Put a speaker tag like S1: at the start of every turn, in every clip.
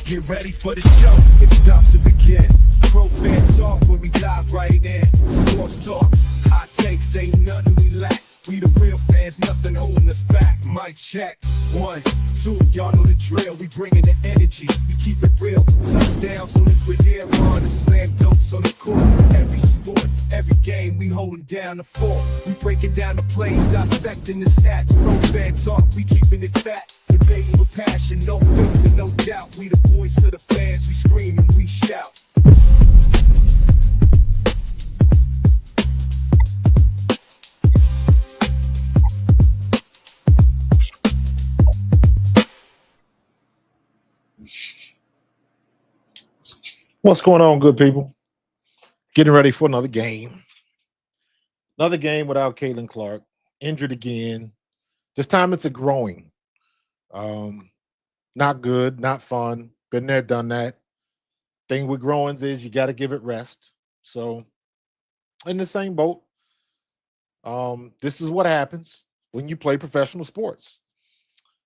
S1: Get ready for the show, it's about to begin. Pro fan talk where we dive right in. Sports talk, hot takes, ain't nothing we lack. We the real fans, nothing holding us back. Mic check, 1, 2, y'all know the drill. We bringing the energy, we keep it real. Touchdowns on liquid air, on the slam dunks on the court. Every sport, every game, we holding down the fort. We breaking down the plays, dissecting the stats. Pro fan talk, we keeping it fat. Debating with passion, no filter, no doubt. We the voice of the fans, we scream and we shout.
S2: What's going on, good people? Getting ready for another game. Another game without Caitlin Clark. Injured again. This time it's a growing. Not good, not fun. Been there, done that. Thing with growings is you got to give it rest. So, in the same boat, this is what happens when you play professional sports.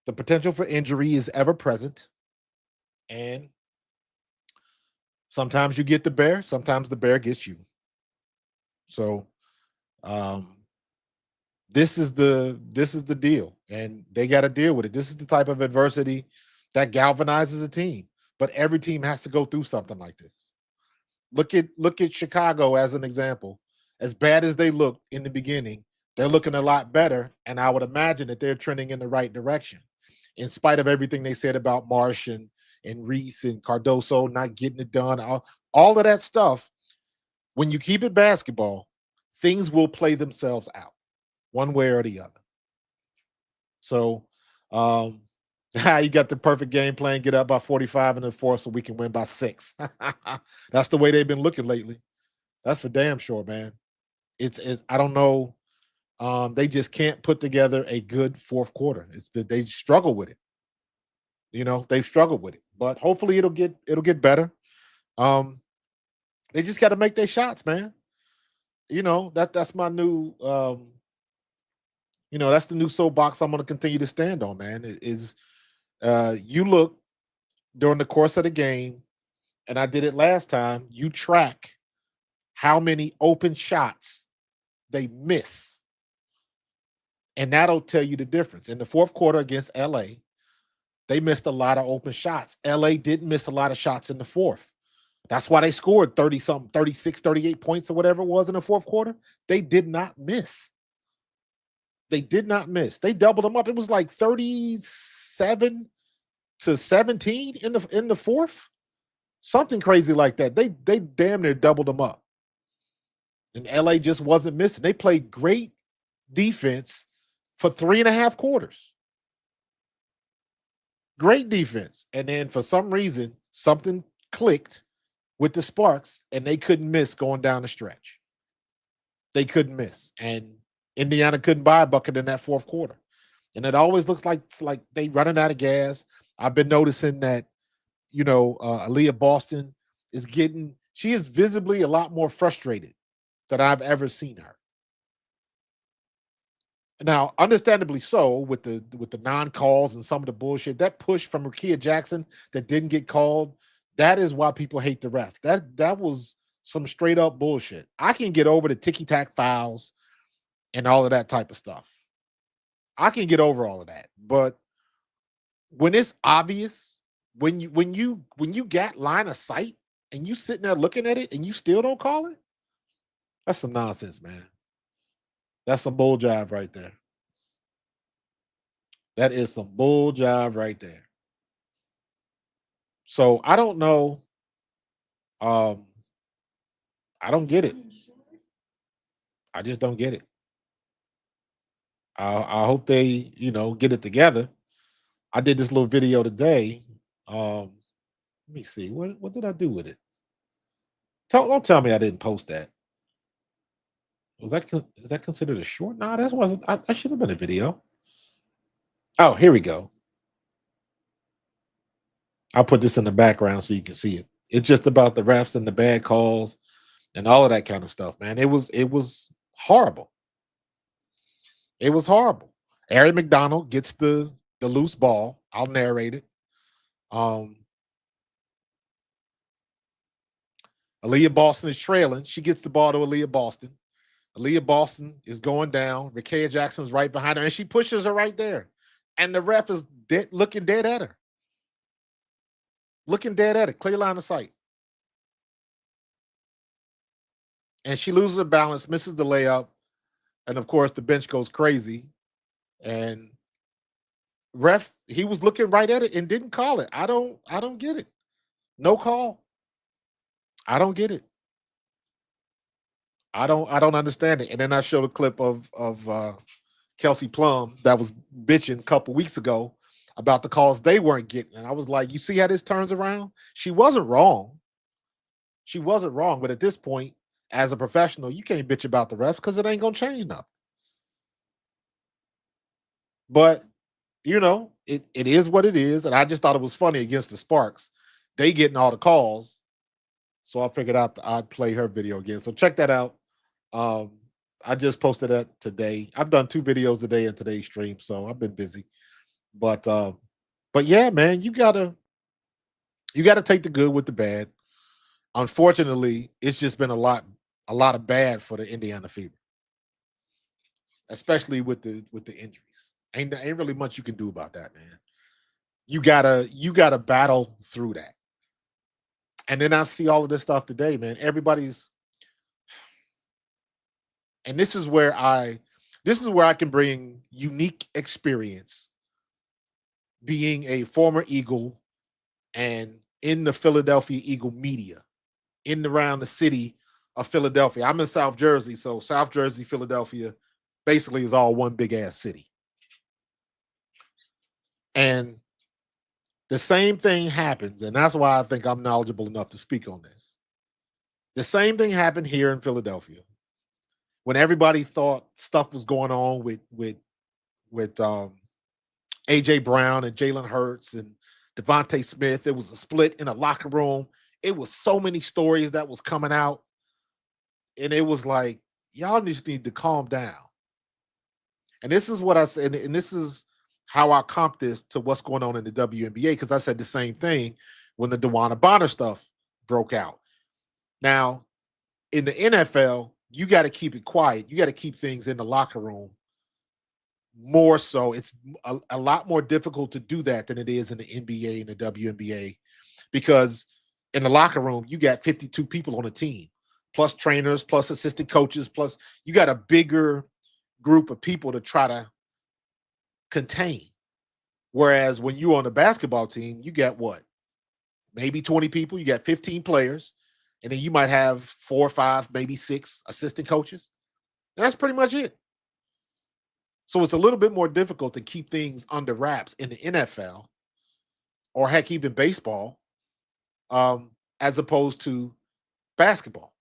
S2: The potential for injury is ever present. And sometimes you get the bear, sometimes the bear gets you. So, this is the deal, and they got to deal with it. This is the type of adversity that galvanizes a team. But every team has to go through something like this. Look at Chicago as an example. As bad as they looked in the beginning, they're looking a lot better, and I would imagine that they're trending in the right direction, in spite of everything they said about Marsh and Reese and Cardoso not getting it done. All of that stuff. When you keep it basketball, things will play themselves out one way or the other. So, you got the perfect game plan, get up by 45 in the fourth so we can win by 6. That's the way they've been looking lately. That's for damn sure, man. It's I don't know. They just can't put together a good fourth quarter. They struggle with it. They've struggled with it. But hopefully it'll get better. They just got to make their shots, man. That's my new that's the new soapbox I'm going to continue to stand on, man. You look during the course of the game, and I did it last time, you track how many open shots they miss. And that'll tell you the difference. In the fourth quarter against LA, they missed a lot of open shots. LA didn't miss a lot of shots in the fourth. That's why they scored 30-something, 36, 38 points or whatever it was in the fourth quarter. They did not miss. They did not miss. They doubled them up. It was like 37-17 in the fourth. Something crazy like that. They damn near doubled them up. And LA just wasn't missing. They played great defense for 3.5 quarters. Great defense. And then for some reason, something clicked with the Sparks, and they couldn't miss going down the stretch. They couldn't miss. And Indiana couldn't buy a bucket in that fourth quarter. And it always looks like they running out of gas. I've been noticing that, Aaliyah Boston she is visibly a lot more frustrated than I've ever seen her. Now, understandably so, with the non-calls and some of the bullshit, that push from Rukia Jackson that didn't get called, that is why people hate the ref. That was some straight up bullshit. I can get over the ticky-tack fouls and all of that type of stuff. I can get over all of that. But when it's obvious, when you got line of sight and you sitting there looking at it and you still don't call it, that's some nonsense, man. That's some bull jive right there. That is some bull jive right there. So I don't know. I don't get it. I just don't get it. I hope they, get it together. I did this little video today. Let me see. What did I do with it? Don't tell me I didn't post that. Is that considered a short? No, that wasn't. I should have been a video. Oh, here we go. I'll put this in the background so you can see it. It's just about the refs and the bad calls and all of that kind of stuff, man. It was horrible. It was horrible. Ari McDonald gets the loose ball. I'll narrate it. Aaliyah Boston is trailing. She gets the ball to Aaliyah Boston. Aaliyah Boston is going down. Rakaya Jackson's right behind her, and she pushes her right there. And the ref is looking dead at her. Looking dead at it. Clear line of sight. And she loses her balance, misses the layup. And of course, the bench goes crazy. And ref, he was looking right at it and didn't call it. I don't get it. No call. I don't get it. I don't understand it. And then I showed a clip of Kelsey Plum that was bitching a couple weeks ago about the calls they weren't getting. And I was like, you see how this turns around? She wasn't wrong. She wasn't wrong. But at this point, as a professional, you can't bitch about the refs because it ain't gonna change nothing. But it is what it is. And I just thought it was funny against the Sparks. They getting all the calls. So I figured I'd play her video again. So check that out. I just posted that today. I've done 2 videos today in today's stream, so I've been busy. But yeah, man, you gotta take the good with the bad. Unfortunately, it's just been a lot of bad for the Indiana Fever, especially with the injuries. Ain't really much you can do about that, man. You gotta battle through that. And then I see all of this stuff today, man. And this is where I can bring unique experience being a former Eagle and in the Philadelphia Eagle media, in and around the city of Philadelphia. I'm in South Jersey, so South Jersey, Philadelphia basically is all one big ass city. And the same thing happens, and that's why I think I'm knowledgeable enough to speak on this. The same thing happened here in Philadelphia when everybody thought stuff was going on with AJ Brown and Jalen Hurts and Devontae Smith. It was a split in a locker room. It was so many stories that was coming out, and it was like, y'all just need to calm down. And this is what I said, and this is how I comp this to what's going on in the WNBA, because I said the same thing when the DeWanna Bonner stuff broke out. Now, in the NFL, you got to keep it quiet. You got to keep things in the locker room more so. It's a lot more difficult to do that than it is in the NBA and the WNBA, because in the locker room, you got 52 people on a team, plus trainers, plus assistant coaches, plus you got a bigger group of people to try to contain. Whereas when you're on the basketball team, you got what? Maybe 20 people, you got 15 players, and then you might have 4 or 5, maybe 6 assistant coaches. And that's pretty much it. So it's a little bit more difficult to keep things under wraps in the NFL, or heck, even baseball, as opposed to basketball.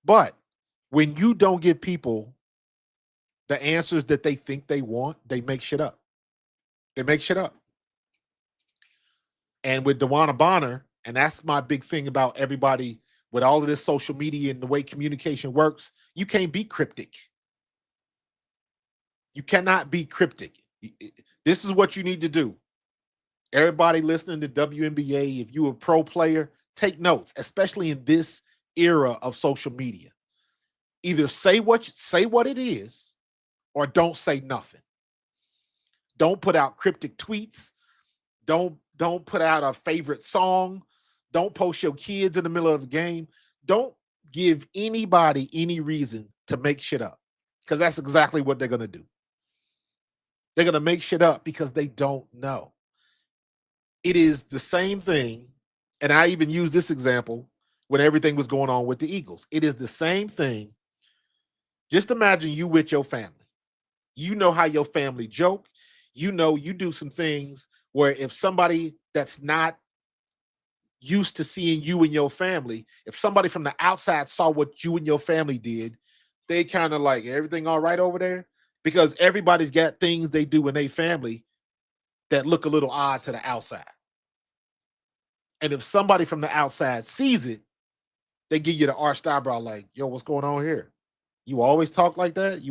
S2: But when you don't give people the answers that they think they want, they make shit up. They make shit up. And with DeWanna Bonner, and that's my big thing about everybody with all of this social media and the way communication works, you can't be cryptic. You cannot be cryptic. This is what you need to do. Everybody listening to WNBA, if you're a pro player, take notes, especially in this era of social media. Either say what it is, or don't say nothing. Don't put out cryptic tweets. Don't put out a favorite song. Don't post your kids in the middle of the game. Don't give anybody any reason to make shit up, because that's exactly what they're going to do. They're going to make shit up because they don't know. It is the same thing, and I even used this example when everything was going on with the Eagles. It is the same thing. Just imagine you with your family. You know how your family joke. You know you do some things where if somebody that's not used to seeing you and your family, if somebody from the outside saw what you and your family did, they kind of like, everything all right over there? Because everybody's got things they do in their family that look a little odd to the outside. And if somebody from the outside sees it, they give you the arched eyebrow like, yo, what's going on here? You always talk like that?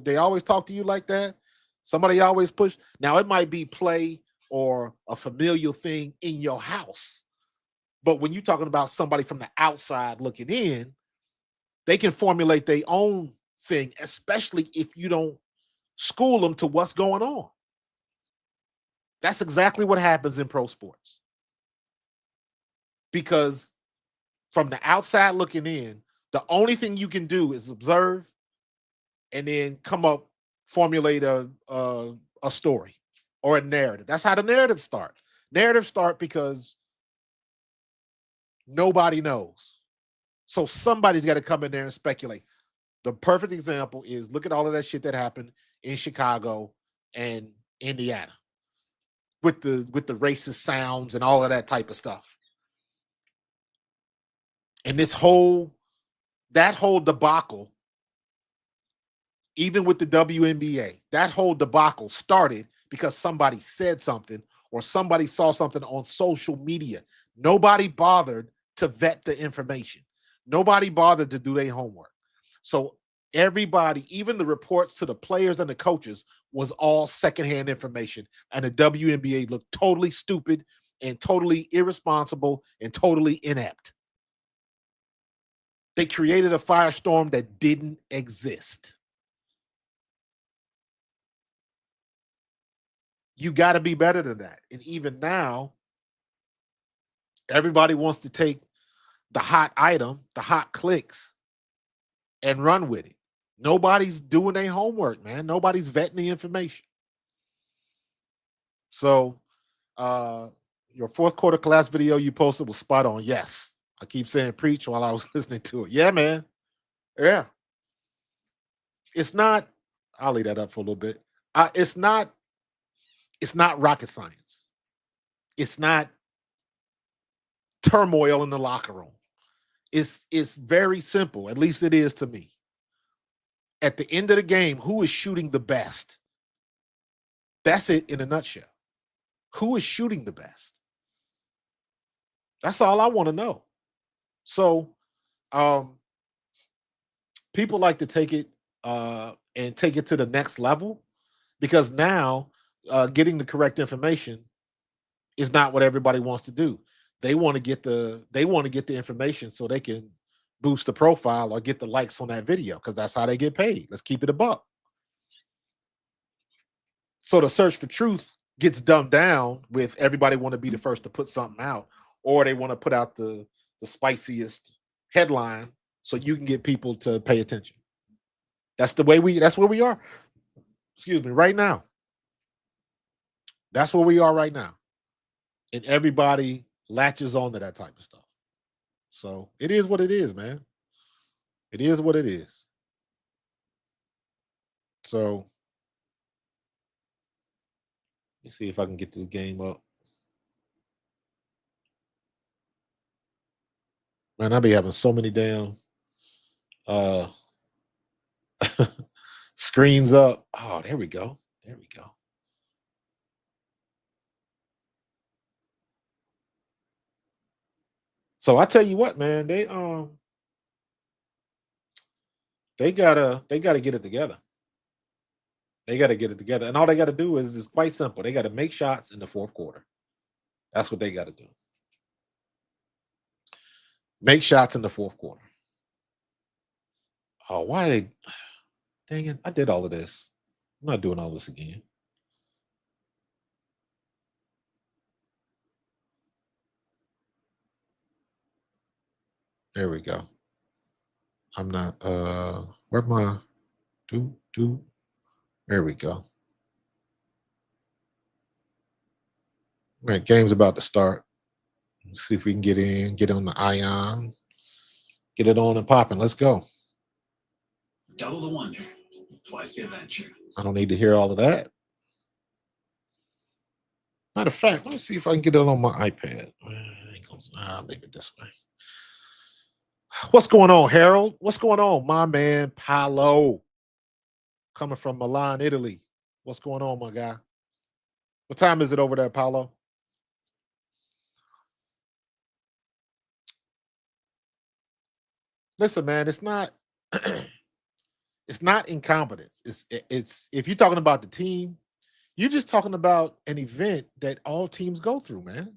S2: They always talk to you like that? Somebody always push. Now, it might be play or a familial thing in your house, But when you're talking about somebody from the outside looking in, they can formulate their own thing, especially if you don't school them to what's going on. That's exactly what happens in pro sports. Because from the outside looking in, the only thing you can do is observe and then come up, formulate a story or a narrative. That's how the narratives start. Narratives start because nobody knows. So somebody's got to come in there and speculate. The perfect example is look at all of that shit that happened in Chicago and Indiana with the racist sounds and all of that type of stuff. And that whole debacle, even with the WNBA, that whole debacle started because somebody said something or somebody saw something on social media. Nobody bothered to vet the information. Nobody bothered to do their homework. So everybody, even the reports to the players and the coaches, was all secondhand information. And the WNBA looked totally stupid and totally irresponsible and totally inept. They created a firestorm that didn't exist. You got to be better than that. And even now, everybody wants to take the hot item, the hot clicks, and run with it. Nobody's doing their homework, man. Nobody's vetting the information. So, your fourth quarter class video you posted was spot on. Yes. I keep saying preach while I was listening to it. Yeah, man. Yeah. It's not, I'll leave that up for a little bit. It's not rocket science. It's not turmoil in the locker room. It's very simple. At least it is to me. At the end of the game, who is shooting the best? That's it in a nutshell. Who is shooting the best? That's all I want to know. So, people like to take it and take it to the next level because now getting the correct information is not what everybody wants to do. They want to get the information so they can boost the profile or get the likes on that video because that's how they get paid. Let's keep it a buck. So the search for truth gets dumbed down with everybody want to be the first to put something out, or they want to put out the spiciest headline so you can get people to pay attention. That's where we are. Excuse me, right now. That's where we are right now. And everybody latches on to that type of stuff. So it is what it is, man. It is what it is. So let me see if I can get this game up. Man, I be having so many damn screens up. Oh, there we go. There we go. So I tell you what, man, they gotta get it together. They gotta get it together. And all they gotta do is quite simple. They gotta make shots in the fourth quarter. That's what they gotta do. Make shots in the fourth quarter. Oh, why are they dang it? I did all of this. I'm not doing all this again. There we go. I'm not where my do there we go. Right, game's about to start. Let's see if we can get on the ion, get it on and popping. Let's go.
S1: Double the wonder, twice the adventure.
S2: I don't need to hear all of that. Matter of fact, let me see if I can get it on my iPad. I'll leave it this way. What's going on, Harold? What's going on, my man Paolo? Coming from Milan, Italy. What's going on, my guy? What time is it over there, Paolo? Listen, man, it's not it's not incompetence. It's if you're talking about the team, you're just talking about an event that all teams go through, man.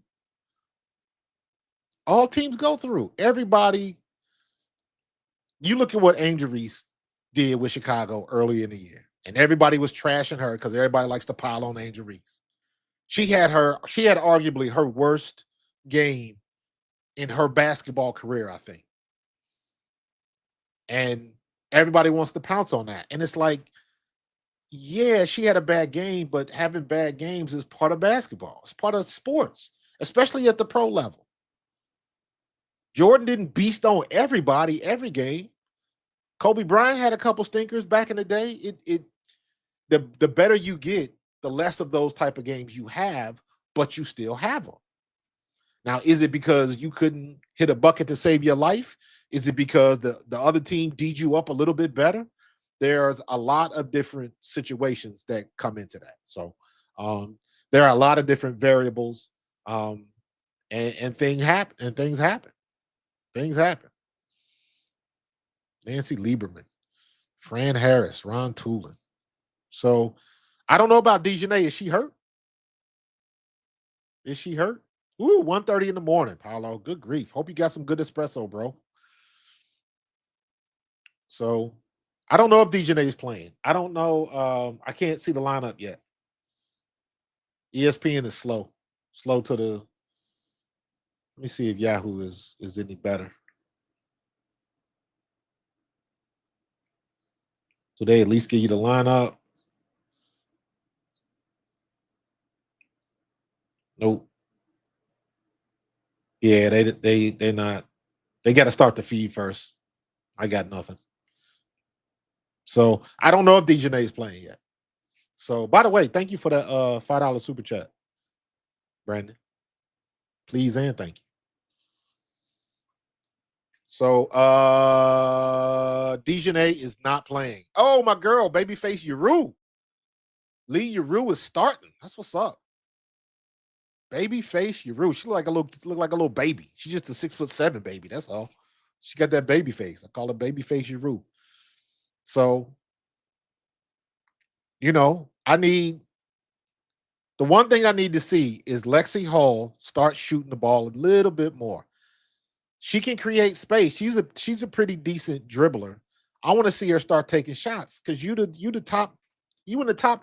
S2: All teams go through. Everybody, you look at what Angel Reese did with Chicago early in the year, and everybody was trashing her because everybody likes to pile on Angel Reese. She had arguably her worst game in her basketball career, I think. And everybody wants to pounce on that. And it's like, yeah, she had a bad game, but having bad games is part of basketball. It's part of sports, especially at the pro level. Jordan didn't beast on everybody every game. Kobe Bryant had a couple stinkers back in the day. The better you get, the less of those type of games you have, but you still have them. Now, is it because you couldn't hit a bucket to save your life? Is it because the other team D'd you up a little bit better? There's a lot of different situations that come into that. So there are a lot of different variables, and things happen. And things happen. Things happen. Nancy Lieberman, Fran Harris, Ron Toolin. So I don't know about Dejanay. Is she hurt? Is she hurt? Ooh, 1:30 in the morning, Paolo. Good grief. Hope you got some good espresso, bro. So I don't know if Dejanay is playing. I don't know. I can't see the lineup yet. ESPN is slow. Slow to the. Let me see if Yahoo is any better. Do they at least give you the lineup? Nope. Yeah, they're not. They got to start the feed first. I got nothing. So I don't know if Dejanay is playing yet. So by the way, thank you for the $5 super chat, Brandon. Please and thank you. So Dejanay is not playing. Oh, my girl, babyface Yuru. Lee Yuru is starting. That's what's up. Babyface Yuru. She look like a little baby. She's just a 6'7" baby. That's all. She got that baby face. I call her babyface Yuru. So, I need the one thing I need to see is Lexi Hall start shooting the ball a little bit more. She can create space. She's a pretty decent dribbler. I want to see her start taking shots because you in the top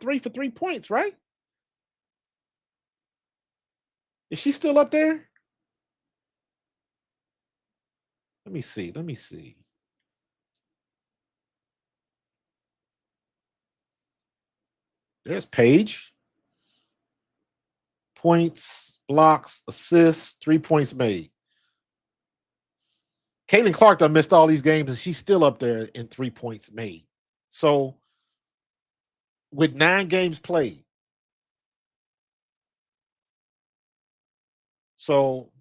S2: 3 for 3 points, right? Is she still up there? Let me see. There's Paige. Points, blocks, assists, 3 points made. Caitlin Clark done missed all these games, and she's still up there in 3 points made. So, with 9 games played, so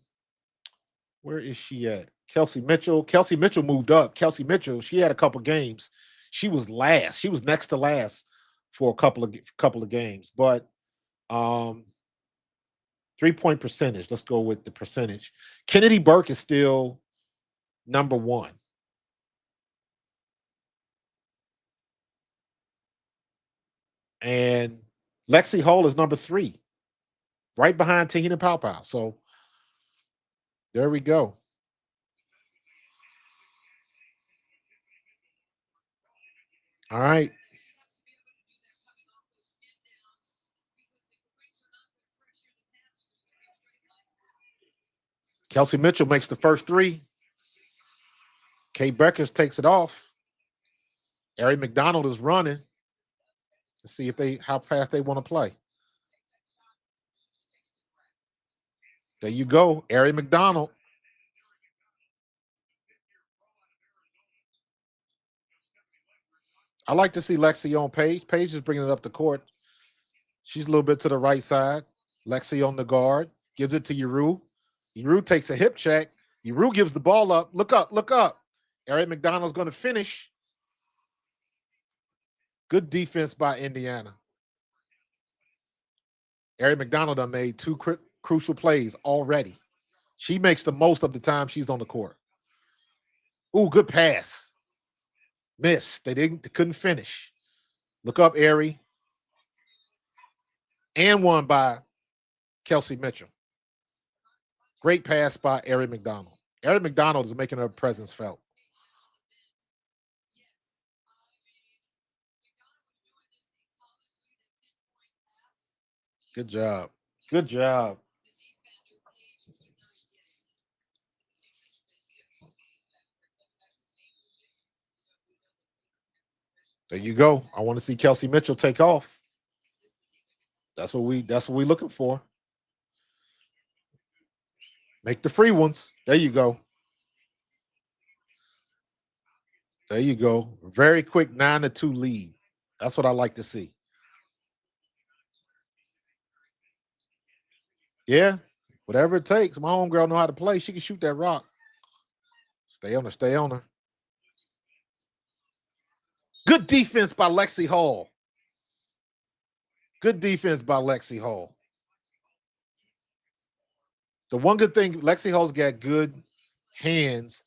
S2: where is she at? Kelsey Mitchell. Kelsey Mitchell moved up. Kelsey Mitchell, she had a couple games. She was last. She was next to last for a couple of games. But 3-point percentage. Let's go with the percentage. Kennedy Burke is still number 1. And Lexi Hall is number 3, right behind Tahina Paopao. So there we go. All right. Kelsey Mitchell makes the first 3. Kay Bueckers takes it off. Ari McDonald is running. Let's see how fast they want to play. There you go, Ari McDonald. I like to see Lexi on Paige. Paige is bringing it up the court. She's a little bit to the right side. Lexi on the guard. Gives it to Yuru. Yuru takes a hip check. Yuru gives the ball up. Look up, look up. Ari McDonald's going to finish. Good defense by Indiana. Ari McDonald done made 2 crucial plays already. She makes the most of the time she's on the court. Ooh, good pass. Missed. They couldn't finish. Look up, Ari. And one by Kelsey Mitchell. Great pass by Ari McDonald. Ari McDonald is making her presence felt. Good job. Good job. There you go. I want to see Kelsey Mitchell take off. That's what we looking for. Make the free ones. There you go. There you go. Very quick 9-2 lead. That's what I like to see. Yeah. Whatever it takes. My homegirl know how to play. She can shoot that rock. Stay on her. Stay on her. Good defense by Lexi Hall. Good defense by Lexi Hall. The one good thing, Lexi Hall's got good hands,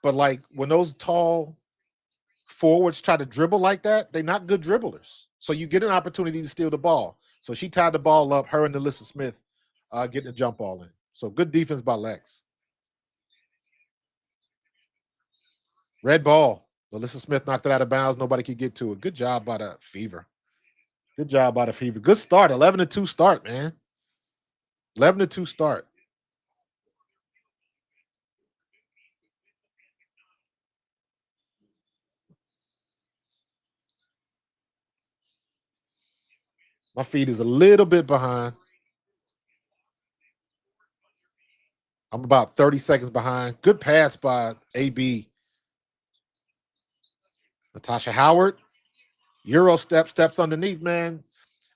S2: but like when those tall forwards try to dribble like that, they're not good dribblers. So you get an opportunity to steal the ball. So she tied the ball up, her and Alyssa Smith getting the jump ball in. So good defense by Lex. Red ball. Alyssa Smith knocked it out of bounds. Nobody could get to it. Good job by the Fever. Good job by the Fever. Good start. 11-2 start, man. 11-2 start. My feed is a little bit behind. I'm about 30 seconds behind. Good pass by AB. Natasha Howard. Euro steps underneath, man.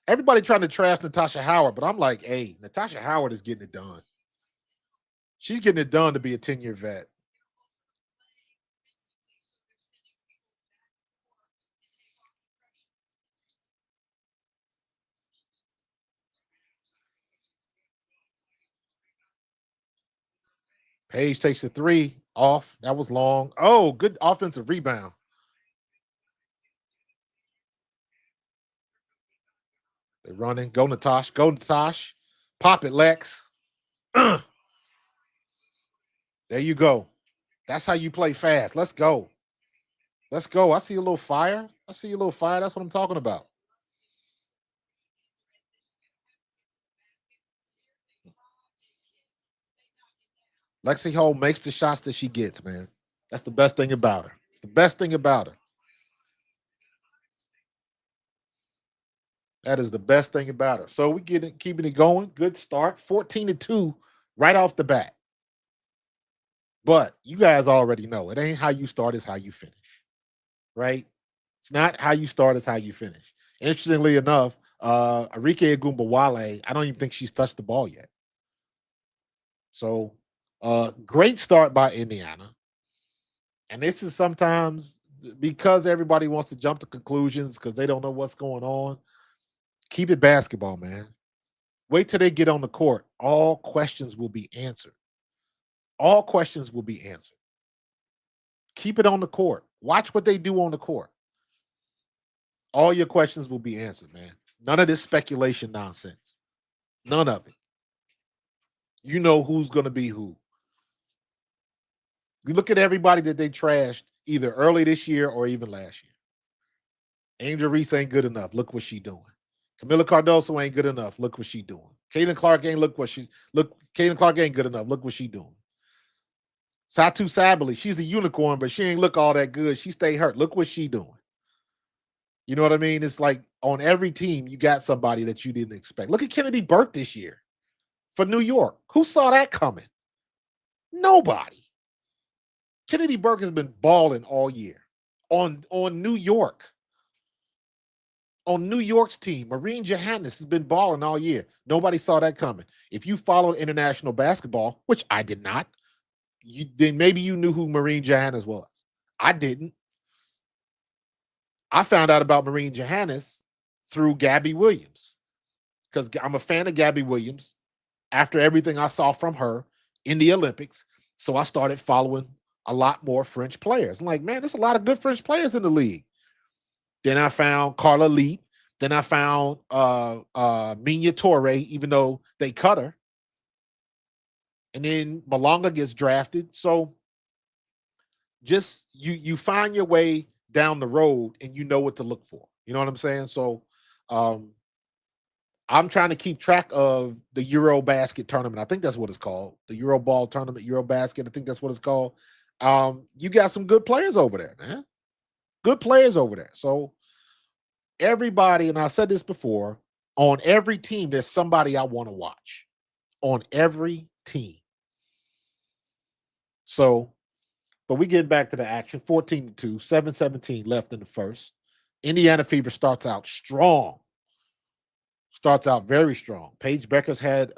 S2: Everybody trying to trash Natasha Howard, but I'm like, hey, Natasha Howard is getting it done. She's getting it done to be a 10-year vet. Paige takes the three off. That was long. Oh, good offensive rebound. They're running. Go, Natasha. Go, Natasha. Pop it, Lex. There you go. That's how you play fast. Let's go. Let's go. I see a little fire. I see a little fire. That's what I'm talking about. Lexi Hall makes the shots that she gets, man. That's the best thing about her. It's the best thing about her. That is the best thing about her. So we get it, keeping it going. Good start. 14-2 right off the bat. But you guys already know it ain't how you start, it's how you finish. Right? It's not how you start, it's how you finish. Interestingly enough, Arike Agumbawale, I don't even think she's touched the ball yet. So great start by Indiana. And this is sometimes because everybody wants to jump to conclusions because they don't know what's going on. Keep it basketball, man. Wait till they get on the court. All questions will be answered. All questions will be answered. Keep it on the court. Watch what they do on the court. All your questions will be answered, man. None of this speculation nonsense. None of it. You know who's going to be who. You look at everybody that they trashed either early this year or even last year. Angel Reese ain't good enough. Look what she doing. Camila Cardoso ain't good enough. Look what she doing. Caitlin Clark ain't Caitlin Clark ain't good enough. Look what she doing. Satu Sabali, she's a unicorn, but she ain't look all that good. She stay hurt. Look what she doing. You know what I mean? It's like on every team, you got somebody that you didn't expect. Look at Kennedy Burke this year for New York. Who saw that coming? Nobody. Kennedy Burke has been balling all year on New York. On New York's team, Marine Johannes has been balling all year. Nobody saw that coming. If you followed international basketball, which I did not, then maybe you knew who Marine Johannes was. I didn't. I found out about Marine Johannes through Gabby Williams because I'm a fan of Gabby Williams after everything I saw from her in the Olympics. So I started following a lot more French players. I'm like, man, there's a lot of good French players in the league. Then I found Carla Lee. Then I found Minya Torre, even though they cut her. and then Malonga gets drafted. So just you find your way down the road and you know what to look for. You know what I'm saying? So um I'm trying to keep track of the Euro basket tournament. I think that's what it's called. The Euro ball tournament, Euro basket. I think that's what it's called. You got some good players over there, man. Good players over there. So everybody, and I said this before, on every team, there's somebody I want to watch. On every team. So, but we get back to the action. 14-2, 7:17 left in the first. Indiana Fever starts out strong. Starts out very strong. Paige Bueckers had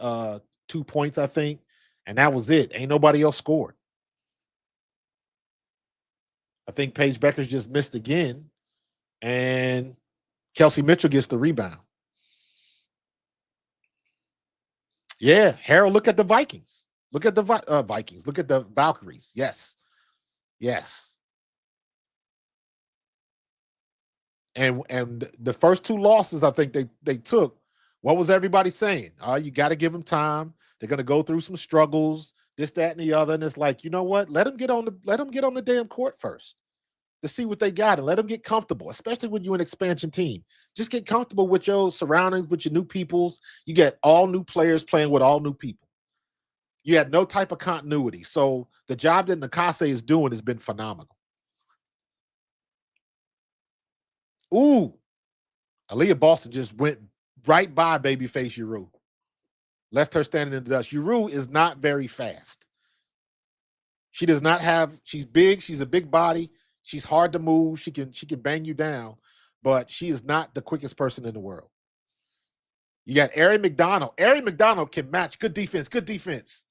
S2: 2 points, I think, and that was it. Ain't nobody else scored. I think Paige Bueckers just missed again, and Kelsey Mitchell gets the rebound. Yeah, Harold, look at the Vikings. Look at the Vikings. Look at the Valkyries. Yes. Yes. And the first 2 losses I think they took, what was everybody saying? You got to give them time. They're going to go through some struggles, this, that, and the other. And it's like, you know what? Let them get on the damn court first to see what they got and let them get comfortable, especially when you're an expansion team. Just get comfortable with your surroundings, with your new peoples. You get all new players playing with all new people. You had no type of continuity. So the job that Nakase is doing has been phenomenal. Ooh, Aaliyah Boston just went right by babyface Uru. Left her standing in the dust. Uru is not very fast. She does not have, she's big, she's a big body, she's hard to move, she can bang you down, but she is not the quickest person in the world. You got Ari McDonald. Ari McDonald can match. Good defense, good defense.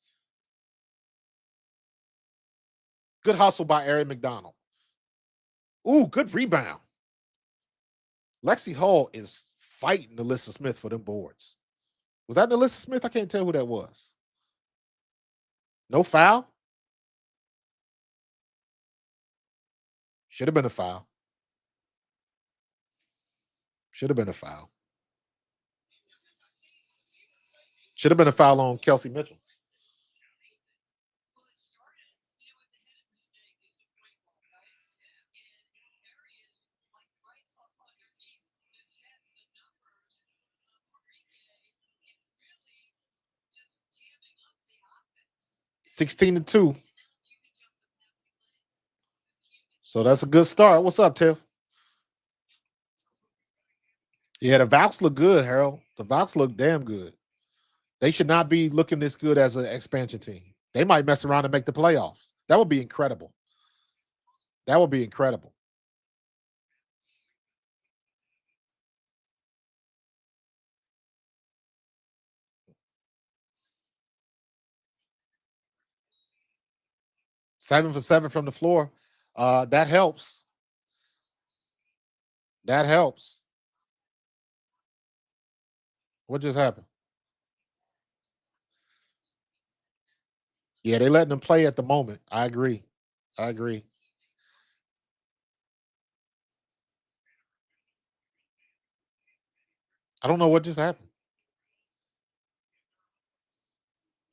S2: Good hustle by Ari McDonald. Ooh, good rebound. Lexi Hall is fighting Alyssa Smith for them boards. Was that Alyssa Smith? I can't tell who that was. No foul? Should have been a foul. Should have been a foul. Should have been a foul on Kelsey Mitchell. $16-2. So that's a good start. What's up, Tiff? Yeah, the Valks look good, Harold. The Valks look damn good. They should not be looking this good as an expansion team. They might mess around and make the playoffs. That would be incredible. That would be incredible. Seven for seven from the floor. That helps. That helps. What just happened? Yeah, they letting them play at the moment. I agree. I agree. I don't know what just happened.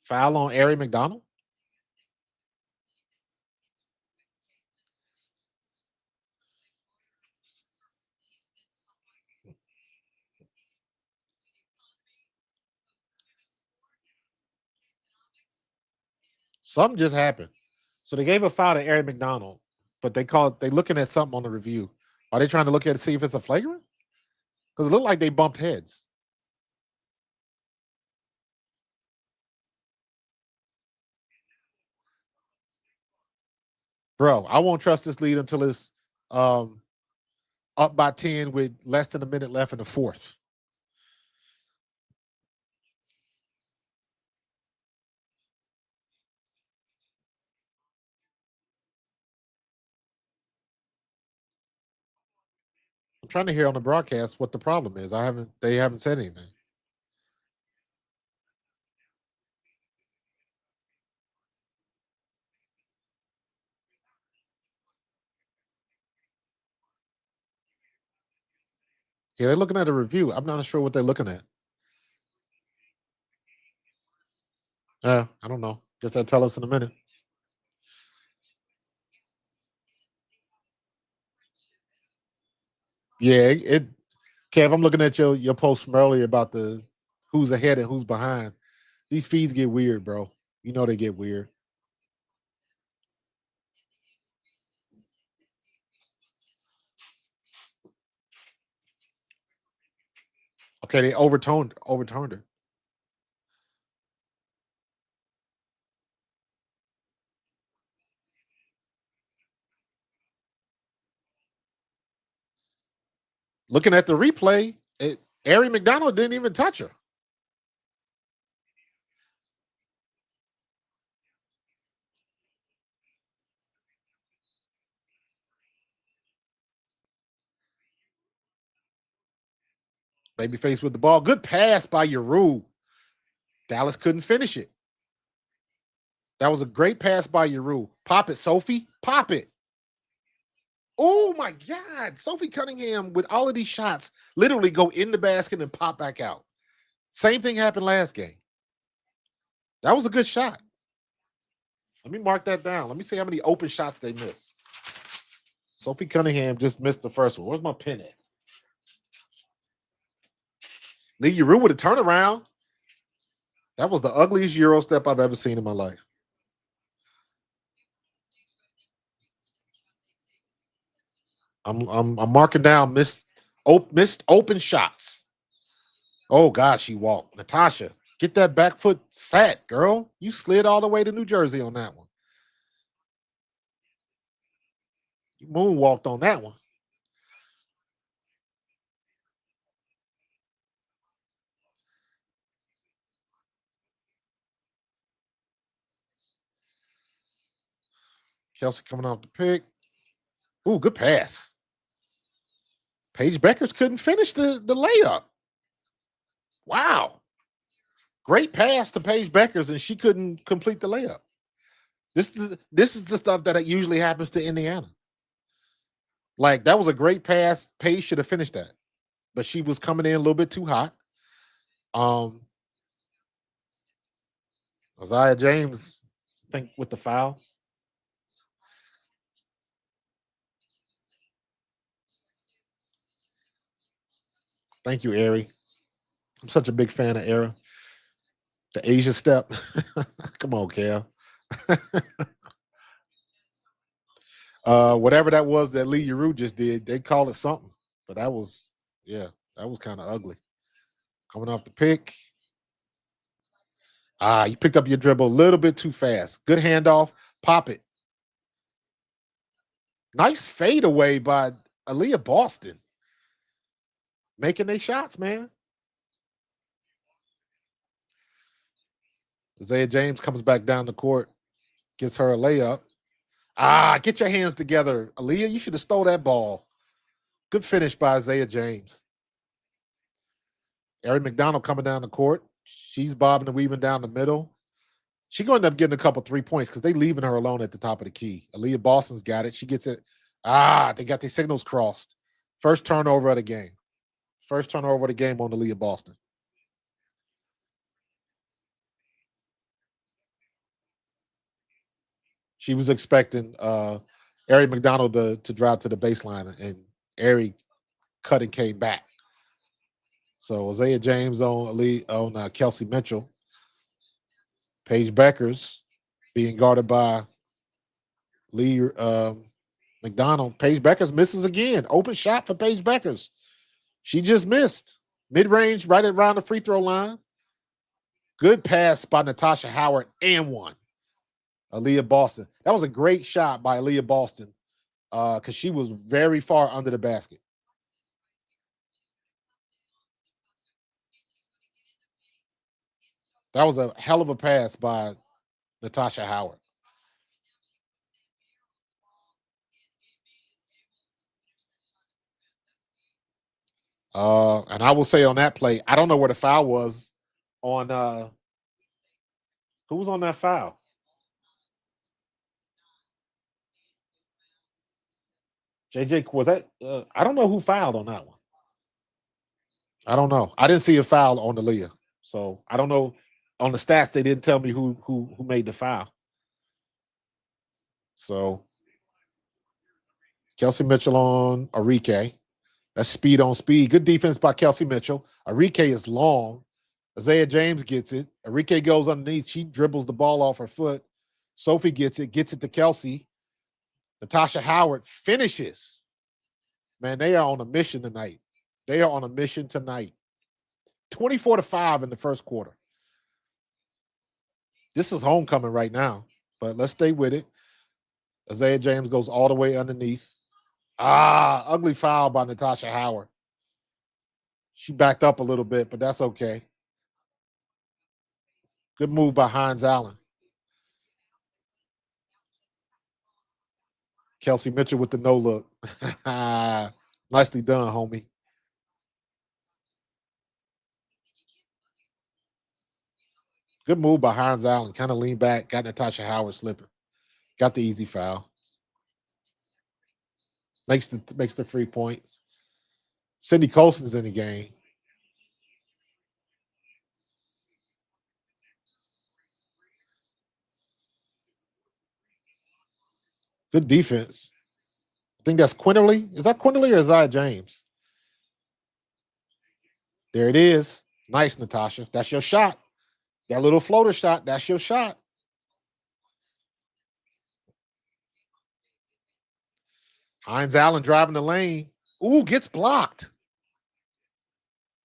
S2: Foul on Ari McDonald? Something just happened. So they gave a foul to Ari McDonald, but they looking at something on the review. Are they trying to look at it to see if it's a flagrant? Because it looked like they bumped heads. Bro, I won't trust this lead until it's um, up by 10 with less than a minute left in the fourth. I'm trying to hear on the broadcast what the problem is. They haven't said anything. Yeah, they're looking at a review. I'm not sure what they're looking at. I don't know. Guess they'll tell us in a minute. Yeah, Kev, I'm looking at your post from earlier about the who's ahead and who's behind. These feeds get weird, bro. You know they get weird. Okay, they overturned her. Looking at the replay, Ari McDonald didn't even touch her. Babyface with the ball. Good pass by Yeru. Dallas couldn't finish it. That was a great pass by Yeru. Pop it, Sophie. Pop it. Oh my God. Sophie Cunningham with all of these shots literally go in the basket and pop back out. Same thing happened last game. That was a good shot. Let me mark that down. Let me see how many open shots they missed. Sophie Cunningham just missed the first one. Where's my pen at? Lee Yeru with a turnaround. That was the ugliest Euro step I've ever seen in my life. I'm marking down missed open shots. Oh God, she walked. Natasha, get that back foot set, girl. You slid all the way to New Jersey on that one. You moonwalked on that one. Kelsey coming off the pick. Ooh, good pass. Paige Bueckers couldn't finish the layup. Wow. Great pass to Paige Bueckers, and she couldn't complete the layup. This is the stuff that usually happens to Indiana. Like that was a great pass. Paige should have finished that, but she was coming in a little bit too hot. Um, Isaiah James, I think, with the foul. Thank you, Ari. I'm such a big fan of Era. The Asia step. Come on, Cal. Whatever that was that Lee Yeru just did, they call it something. But that was, yeah, that was kind of ugly. Coming off the pick. You picked up your dribble a little bit too fast. Good handoff. Pop it. Nice fade away by Aaliyah Boston. Making their shots, man. Isaiah James comes back down the court, gets her a layup. Get your hands together. Aaliyah, you should have stole that ball. Good finish by Isaiah James. Ari McDonald coming down the court. She's bobbing and weaving down the middle. She's going to end up getting a couple 3 points because they leaving her alone at the top of the key. Aaliyah Boston's got it. She gets it. They got their signals crossed. First turnover of the game. First turnover of the game on Aaliyah Boston. She was expecting Ari McDonald to drive to the baseline, and Ari cut and came back. So Isaiah James on Kelsey Mitchell. Paige Bueckers being guarded by Lee McDonald. Paige Bueckers misses again. Open shot for Paige Bueckers. She just missed. Mid-range, right around the free throw line. Good pass by Natasha Howard and one. Aaliyah Boston. That was a great shot by Aaliyah Boston because she was very far under the basket. That was a hell of a pass by Natasha Howard. And I will say on that play, I don't know where the foul was on who was on that foul? JJ, was that I don't know who fouled on that one. I don't know. I didn't see a foul on the Leah. So I don't know. On the stats, they didn't tell me who made the foul. So Kelsey Mitchell on Arike. That's speed on speed. Good defense by Kelsey Mitchell. Arike is long. Isaiah James gets it. Arike goes underneath. She dribbles the ball off her foot. Sophie gets it to Kelsey. Natasha Howard finishes. Man, they are on a mission tonight. They are on a mission tonight. 24-5 in the first quarter. This is homecoming right now, but let's stay with it. Isaiah James goes all the way underneath. Ugly foul by Natasha Howard. She backed up a little bit, but that's okay. Good move by Hines Allen. Kelsey Mitchell with the no look. Nicely done, homie. Good move by Hines Allen. Kind of leaned back, got Natasha Howard slipping. Got the easy foul. Makes the 3 points. Cindy Colson's in the game. Good defense. I think that's Quinterly. Is that Quinterly or Isaiah James? There it is. Nice, Natasha. That's your shot. That little floater shot, that's your shot. Hines Allen driving the lane. Ooh, gets blocked.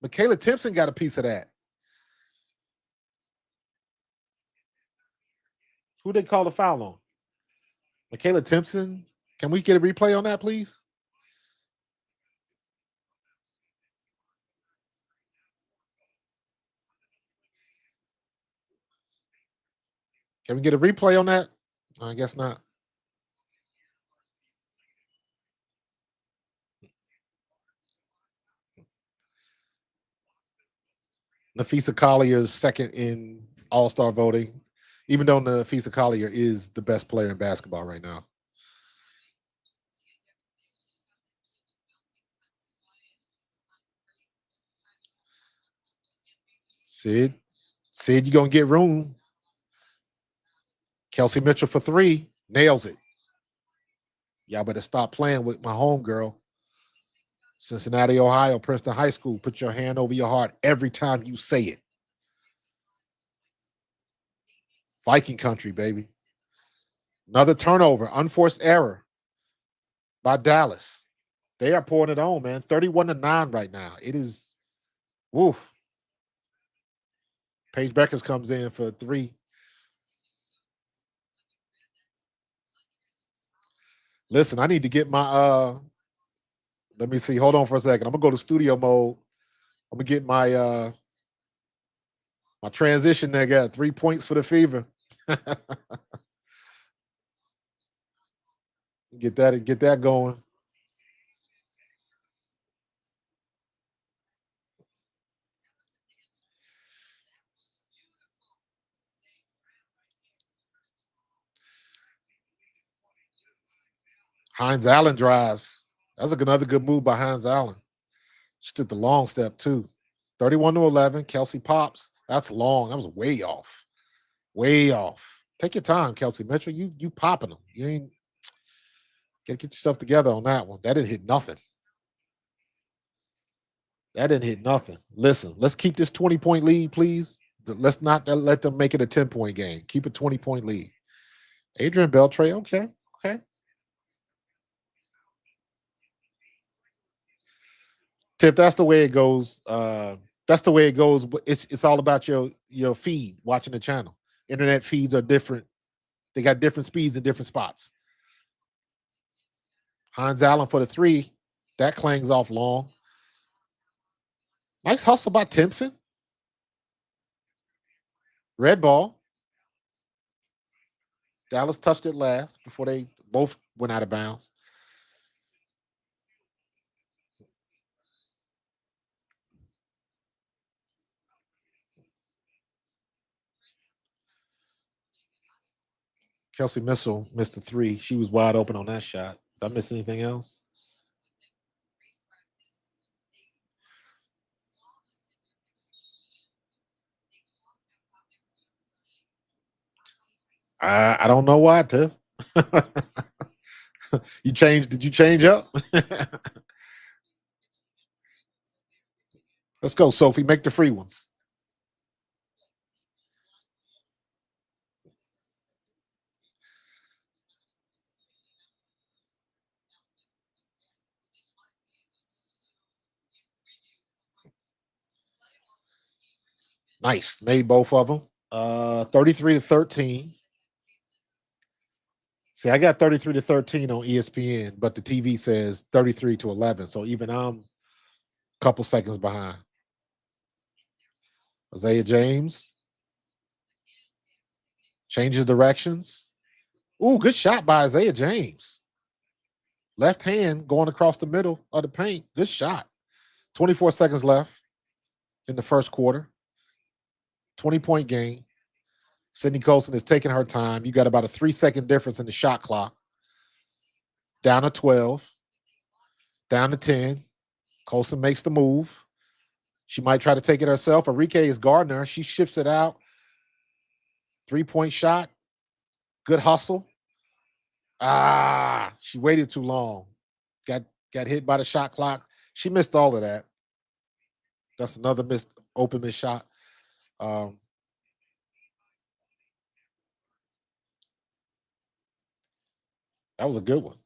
S2: Michaela Timpson got a piece of that. Who they call the foul on? Michaela Timpson. Can we get a replay on that, please? Can we get a replay on that? I guess not. Nafisa Collier is second in All-Star voting, even though Nafisa Collier is the best player in basketball right now. Sid, you gonna get room. Kelsey Mitchell for 3, nails it. Y'all better stop playing with my homegirl. Cincinnati, Ohio, Princeton High School. Put your hand over your heart every time you say it. Viking country, baby. Another turnover, unforced error by Dallas. They are pouring it on, man. 31-9 right now. It is, woof. Paige Bueckers comes in for 3. Listen, I need to get my let me see. Hold on for a second. I'm gonna go to studio mode. I'm gonna get my my transition there. Got 3 points for the Fever. Get that going. Hines Allen drives. That's another good move by Hines Allen. She took the long step too. 31-11. Kelsey pops. That's long. That was way off. Way off. Take your time, Kelsey Mitchell. You popping them. You ain't get yourself together on that one. That didn't hit nothing. That didn't hit nothing. Listen, let's keep this 20-point lead, please. Let's not let them make it a 10-point game. Keep a 20-point lead. Adrian Beltre, okay. Okay. Tip, that's the way it goes. That's the way it goes. It's all about your feed, watching the channel. Internet feeds are different. They got different speeds in different spots. Hines Allen for the 3. That clangs off long. Nice hustle by Timpson. Red ball. Dallas touched it last before they both went out of bounds. Kelsey Mitchell missed the 3. She was wide open on that shot. Did I miss anything else? I don't know why, Tiff. You changed? Did you change up? Let's go, Sophie. Make the free ones. Nice. Made both of them. 33-13. See, I got 33-13 on ESPN, but the TV says 33-11. So even I'm a couple seconds behind. Isaiah James changes directions. Ooh, good shot by Isaiah James. Left hand going across the middle of the paint. Good shot. 24 seconds left in the first quarter. 20-point game. Sydney Colson is taking her time. You got about a 3-second difference in the shot clock. Down to 12. Down to 10. Colson makes the move. She might try to take it herself. Enrique is guarding her. She shifts it out. 3-point shot. Good hustle. She waited too long. Got hit by the shot clock. She missed all of that. That's another missed open miss shot. That was a good one.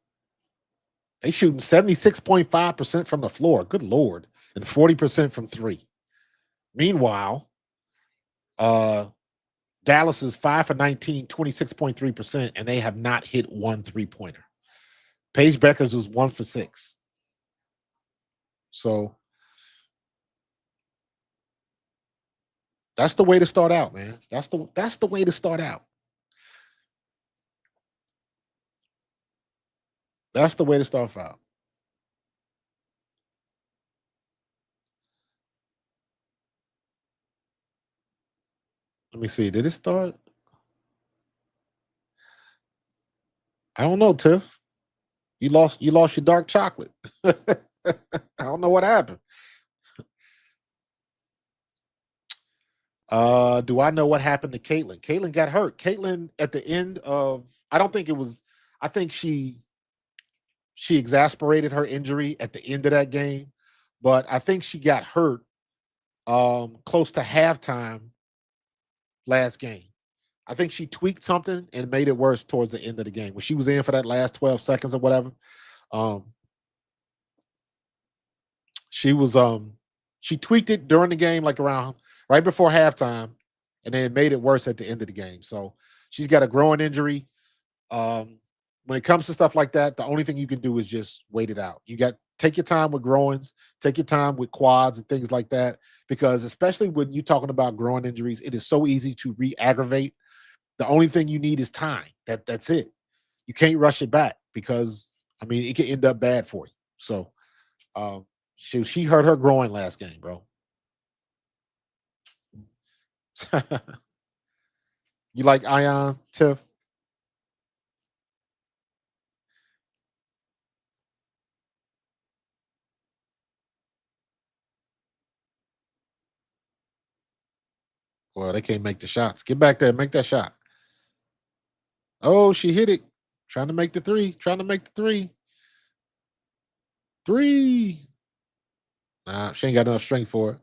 S2: They shooting 76.5% from the floor. Good Lord. And 40% from three. Meanwhile, Dallas is 5 for 19, 26.3%, and they have not hit one three-pointer. Paige Bueckers was 1 for 6. So that's the way to start out, man. That's the way to start out. That's the way to start out. Let me see. Did it start? I don't know, Tiff. You lost your dark chocolate. I don't know what happened. Do I know what happened to Citlin? Citlin got hurt. Citlin at the end of, I don't think it was, I think she exasperated her injury at the end of that game, but I think she got hurt close to halftime last game. I think she tweaked something and made it worse towards the end of the game. When she was in for that last 12 seconds or whatever, she tweaked it during the game, like around right before halftime, and then made it worse at the end of the game. So she's got a growing injury. When it comes to stuff like that, the only thing you can do is just wait it out. You got take your time with growings, take your time with quads and things like that, because especially when you're talking about growing injuries, it is so easy to re-aggravate. The only thing you need is time. That's it. You can't rush it back because I mean it can end up bad for you. So she hurt her groin last game, bro. You like Ion, Tiff? Well, they can't make the shots. Get back there, make that shot. Oh, she hit it. Trying to make the three. Trying to make the three. Three. Nah, she ain't got enough strength for it.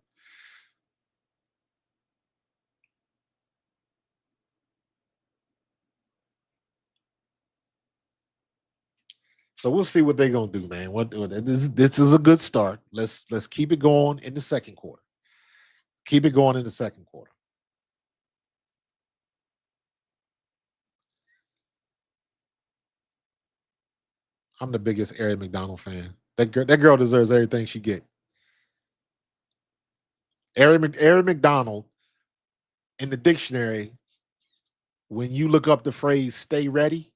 S2: So we'll see what they're gonna do, man. This is a good start. Let's keep it going in the second quarter. Keep it going in the second quarter. I'm the biggest Ari McDonald fan. That girl deserves everything she get. Ari McDonald in the dictionary, when you look up the phrase "stay ready,"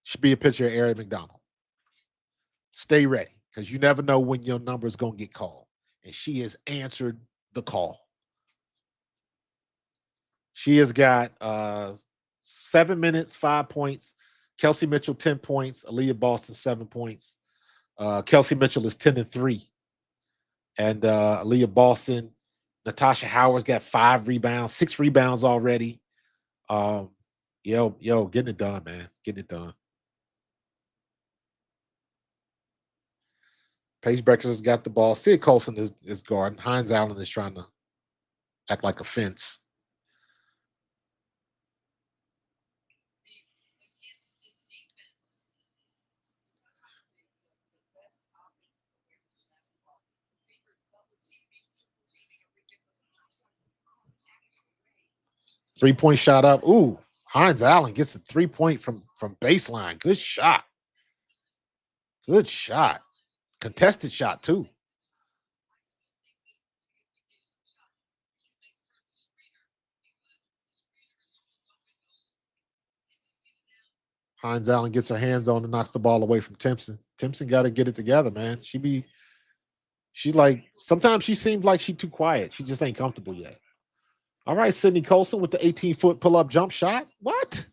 S2: should be a picture of Ari McDonald. Stay ready, because you never know when your number is gonna get called, and she has answered the call. She has got 7 minutes, 5 points. Kelsey Mitchell 10 points. Aaliyah Boston 7 points. Kelsey Mitchell is 10-3, and Aaliyah Boston, Natasha Howard's got 5 rebounds, 6 rebounds already. Yo, getting it done, man. Getting it done. Paige Bueckers has got the ball. Sid Colson is guarding. Hines Allen is trying to act like a fence. Three-point shot up. Ooh, Hines Allen gets a 3-point from baseline. Good shot. Good shot. Contested shot, too. Hines Allen gets her hands on and knocks the ball away from Timpson. Timpson got to get it together, man. She's like, sometimes she seems like she's too quiet. She just ain't comfortable yet. All right, Sydney Colson with the 18-foot pull-up jump shot. What?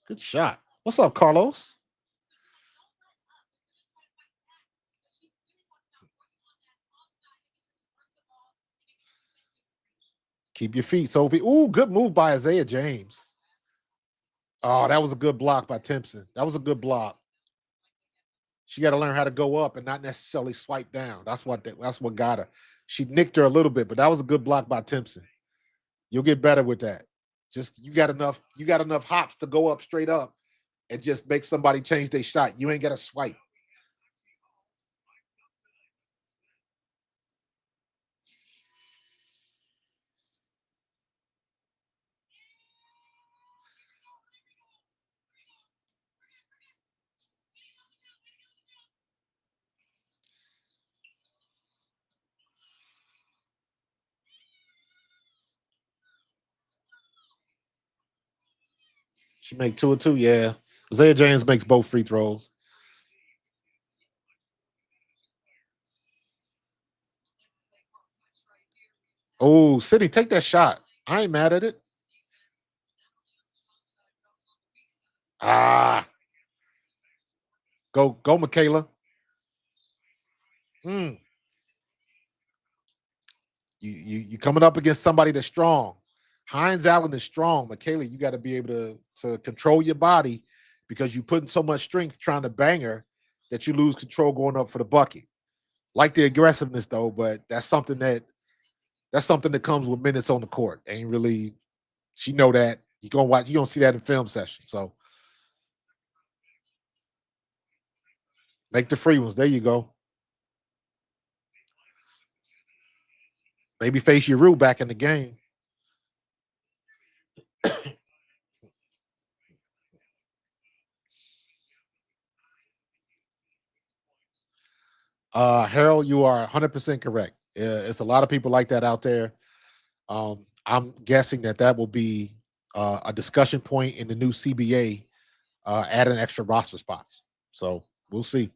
S2: Good shot. What's up, Carlos? Keep your feet, Sophie. Ooh, good move by Isaiah James. Oh, that was a good block by Timpson. That was a good block. She got to learn how to go up and not necessarily swipe down. That's what got her. She nicked her a little bit, but that was a good block by Timpson. You'll get better with that. Just you got enough hops to go up straight up and just make somebody change their shot. You ain't got to swipe. She make 2 and 2. Yeah. Isaiah James makes both free throws. Oh, City, take that shot. I ain't mad at it. Ah, go, Michaela. Mm. You coming up against somebody that's strong. Hines Allen is strong. Michaela, you got to be able to control your body because you putting so much strength trying to bang her that you lose control going up for the bucket. Like the aggressiveness though, but that's something that comes with minutes on the court. Ain't really she know that. You gonna see that in film session. So make the free ones. There you go. Maybe face your Rue back in the game. Harold, you are 100% correct. It's a lot of people like that out there. I'm guessing that will be a discussion point in the new CBA, adding extra roster spots. So we'll see.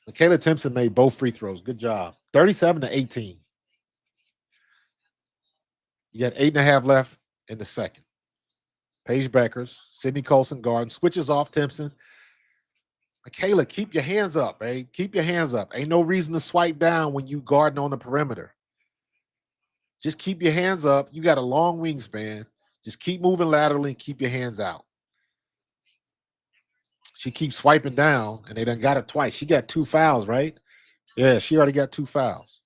S2: Michaela Timpson made both free throws. Good job. 37-18. You got 8.5 left in the second. Paige Bueckers, Sydney Colson guard, switches off Timpson. Michaela, keep your hands up, babe. Keep your hands up. Ain't no reason to swipe down when you guarding on the perimeter. Just keep your hands up. You got a long wingspan. Just keep moving laterally and keep your hands out. She keeps swiping down, and they done got her twice. She got 2 fouls, right? Yeah, she already got 2 fouls.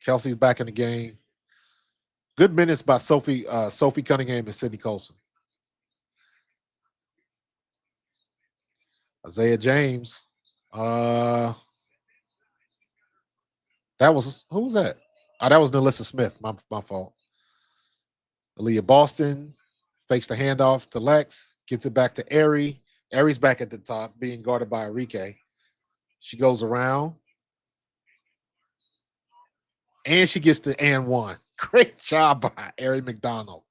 S2: Kelsey's back in the game. Good minutes by Sophie Cunningham and Sydney Colson. Isaiah James. That was who was that? Oh, that was Nelissa Smith. My fault. Aaliyah Boston fakes the handoff to Lex, gets it back to Ari. Ari's back at the top, being guarded by Enrique. She goes around, and she gets the and one. Great job by Ari McDonald.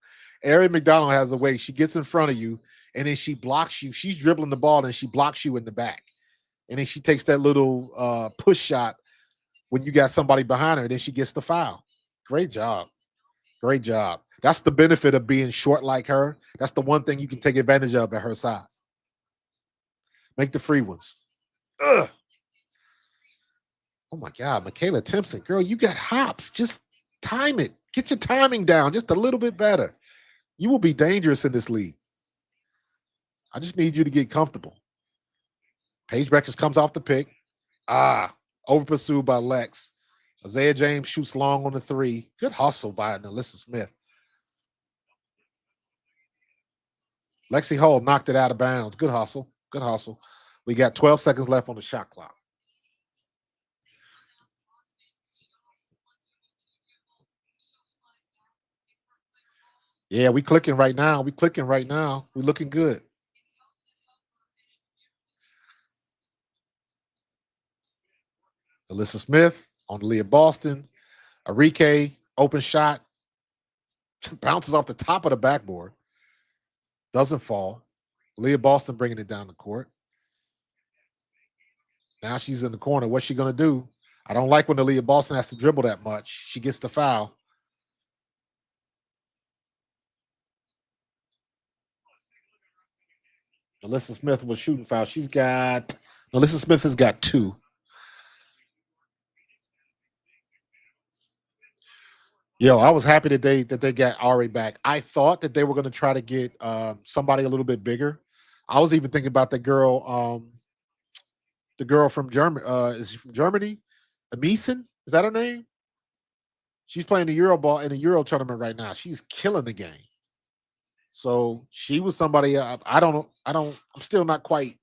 S2: Ari McDonald has a way. She gets in front of you, and then she blocks you. She's dribbling the ball, and she blocks you in the back. And then she takes that little push shot when you got somebody behind her. Then she gets the foul. Great job. Great job. That's the benefit of being short like her. That's the one thing you can take advantage of at her size. Make the free ones. Ugh. Oh my God, Michaela Timpson, girl, you got hops. Just time it. Get your timing down just a little bit better. You will be dangerous in this league. I just need you to get comfortable. Paige Bueckers comes off the pick. Over pursued by Lex. Isaiah James shoots long on the three. Good hustle by Alyssa Smith. Lexi Hull knocked it out of bounds. Good hustle. Good hustle. We got 12 seconds left on the shot clock. Yeah, we clicking right now. We clicking right now. We looking good. Alyssa Smith on Leah Boston. Arike, open shot. Bounces off the top of the backboard. Doesn't fall. Leah Boston bringing it down the court. Now she's in the corner. What's she going to do? I don't like when the Leah Boston has to dribble that much. She gets the foul. Alyssa Smith was shooting foul. Alyssa Smith has got 2. Yo, I was happy that they got Ari back. I thought that they were going to try to get somebody a little bit bigger. I was even thinking about the girl from Germany. Is she from Germany? Amissen? Is that her name? She's playing the Euro ball in the Euro tournament right now. She's killing the game. So she was somebody. I don't know. I'm still not quite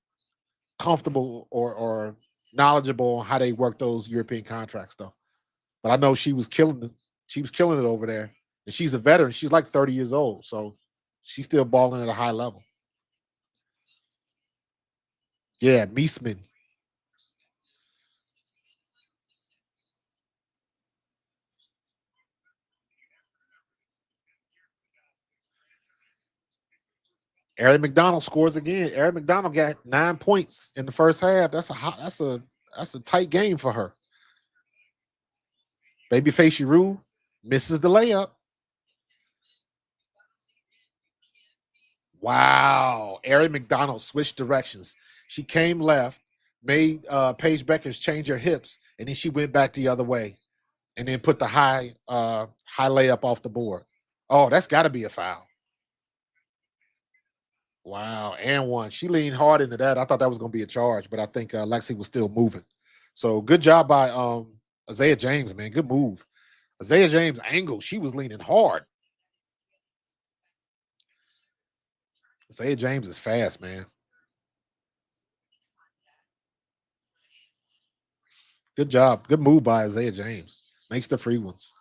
S2: comfortable or knowledgeable on how they work those European contracts though. But I know she was killing it. She was killing it over there, and she's a veteran. She's like 30 years old, so she's still balling at a high level. Yeah, Meisman. Aaron McDonald scores again. Aaron McDonald got 9 points in the first half. That's a tight game for her. Babyface Giroux misses the layup. Wow. Aaron McDonald switched directions. She came left, made Paige Bueckers change her hips, and then she went back the other way and then put the high layup off the board. Oh, that's got to be a foul. Wow. And one. She leaned hard into that. I thought that was going to be a charge, but I think Lexi was still moving. So good job by Isaiah James, man. Good move. Isaiah James angle. She was leaning hard. Isaiah James is fast, man. Good job. Good move by Isaiah James. Makes the free ones.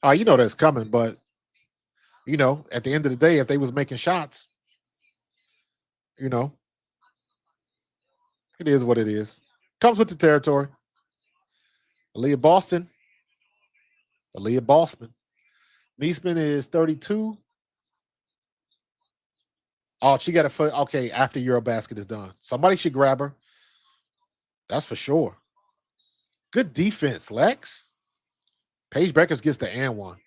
S2: You know that's coming, but at the end of the day, if they was making shots, you know, it is what it is. Comes with the territory. Aaliyah Boston. Aaliyah Boston. Meisman is 32. Oh, she got a foot. Okay, after Eurobasket is done. Somebody should grab her. That's for sure. Good defense, Lex. Paige Bueckers gets the and one.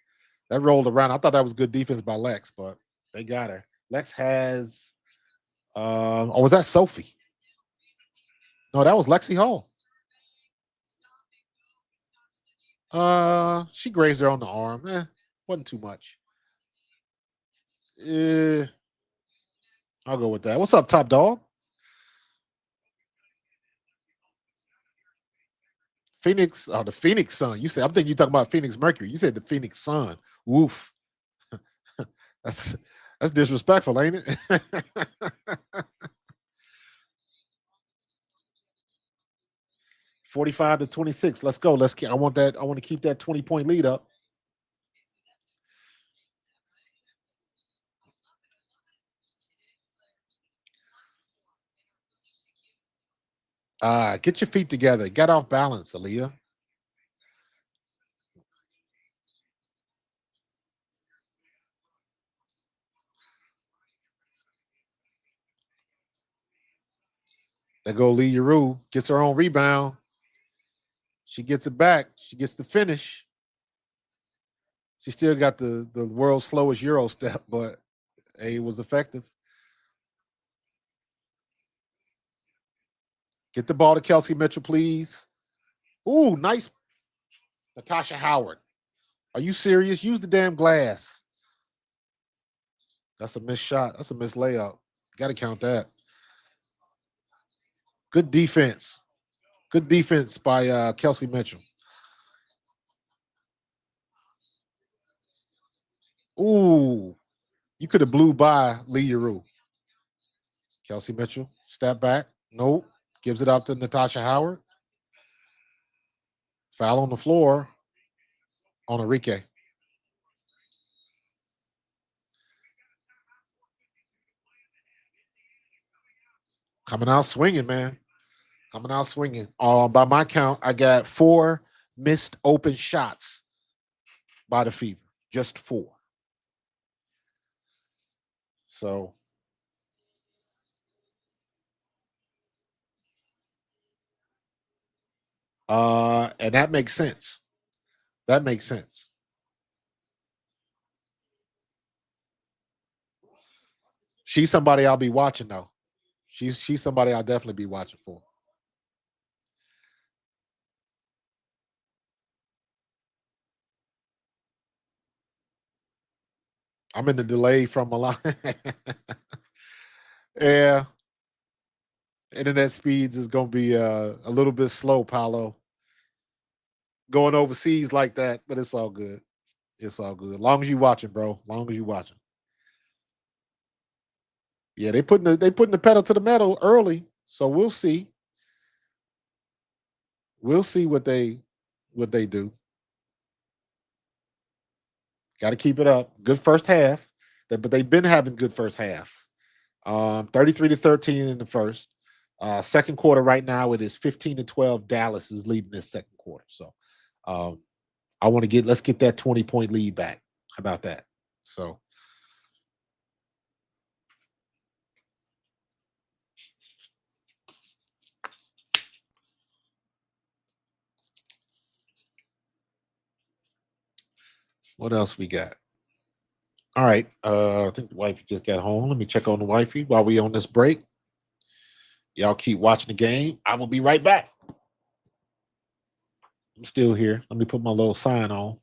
S2: That rolled around. I thought that was good defense by Lex, but they got her. Lex has or was that Sophie? No, that was Lexi Hall. She grazed her on the arm. Wasn't too much. I'll go with that. What's up, top dog? Phoenix, the Phoenix Sun. You said I'm thinking you're talking about Phoenix Mercury. You said the Phoenix Sun. Woof. that's disrespectful, ain't it? 45-26. Let's go. I want to keep that 20-point lead up. Get your feet together. Get off balance, Aaliyah. There go Lee Giroux. Gets her own rebound. She gets it back. She gets the finish. She still got the world's slowest Euro step, but hey, it was effective. Get the ball to Kelsey Mitchell, please. Ooh, nice. Natasha Howard. Are you serious? Use the damn glass. That's a missed shot. That's a missed layup. Got to count that. Good defense. Good defense by Kelsey Mitchell. Ooh, you could have blew by Lee Yaroo. Kelsey Mitchell, step back. Nope. Gives it up to Natasha Howard. Foul on the floor on Enrique. Coming out swinging, man. Coming out swinging. By my count, I got 4 missed open shots by the Fever. Just 4. So, and that makes sense. That makes sense. She's somebody I'll be watching though. She's somebody I'll definitely be watching for. I'm in the delay from a lot. Yeah, internet speeds is gonna be a little bit slow, Paolo. Going overseas like that, but it's all good. It's all good. Long as you watching, bro. Long as you watching. Yeah, they putting the pedal to the metal early, so we'll see. We'll see what they do. Got to keep it up. Good first half, but they've been having good first halves. 33-13 in the first. Second quarter right now it is 15-12. Dallas is leading this second quarter. So um, let's get that 20-point lead back. How about that? So what else we got? All right. I think the wifey just got home. Let me check on the wifey while we on this break. Y'all keep watching the game. I will be right back. I'm still here. Let me put my little sign on.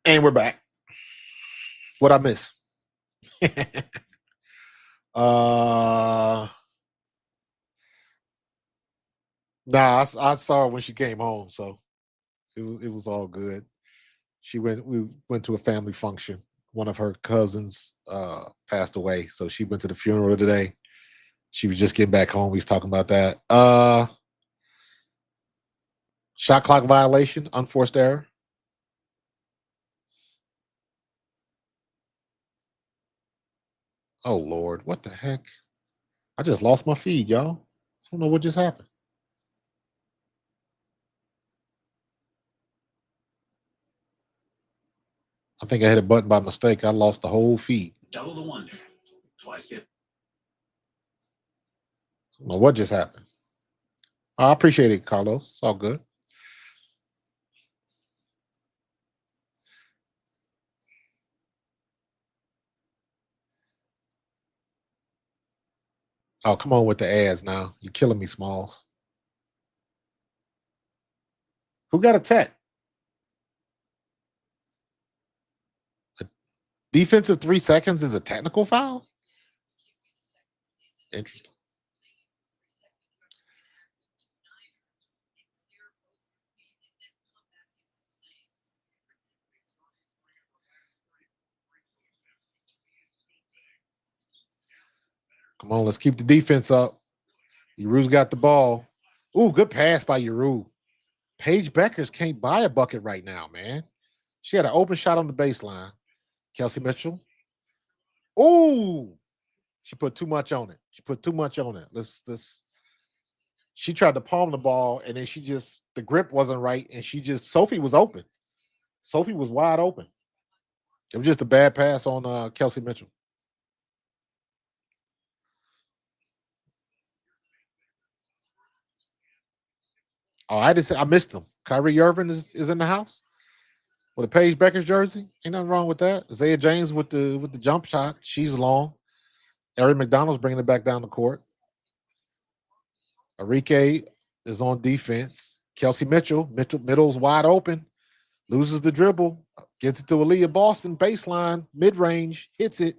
S2: And we're back. What I miss? uh I saw her when she came home, so it was all good. We went to a family function. One of her cousins passed away, so she went to the funeral today. She was just getting back home. We was talking about that. Shot clock violation, unforced error. Oh Lord, what the heck? I just lost my feed, y'all. I don't know what just happened. I think I hit a button by mistake. I lost the whole feed. Double the wonder. Twice it. I don't know what just happened. I appreciate it, Carlos. It's all good. Oh, come on with the ads now. You're killing me, Smalls. Who got a tech? A defensive 3 seconds is a technical foul? Interesting. Come on, let's keep the defense up. Yeru's got the ball. Ooh, good pass by Yeru. Paige Bueckers can't buy a bucket right now, man. She had an open shot on the baseline. Kelsey Mitchell. Ooh, she put too much on it. She put too much on it. Let's. She tried to palm the ball, and then the grip wasn't right, and Sophie was open. Sophie was wide open. It was just a bad pass on Kelsey Mitchell. Oh, I missed him. Kyrie Irving is in the house with a Paige Bueckers jersey. Ain't nothing wrong with that. Isaiah James with the jump shot. She's long. Eric McDonald's bringing it back down the court. Enrique is on defense. Kelsey Middle's wide open. Loses the dribble. Gets it to Aaliyah Boston. Baseline. Mid-range. Hits it.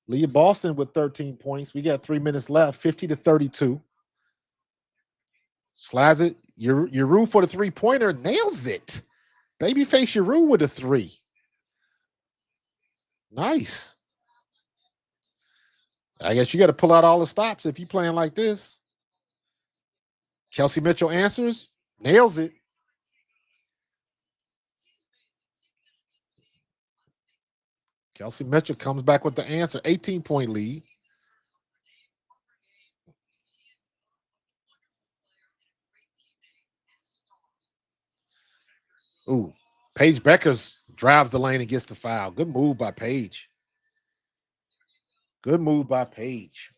S2: Leah Boston with 13 points. We got 3 minutes left. 50-32. Slides it. Yeru for the three-pointer. Nails it. Babyface Yeru with a 3. Nice. I guess you got to pull out all the stops if you're playing like this. Kelsey Mitchell answers. Nails it. Kelsey Mitchell comes back with the answer. 18-point lead. Ooh, Paige Bueckers drives the lane and gets the foul. Good move by Paige. Good move by Paige.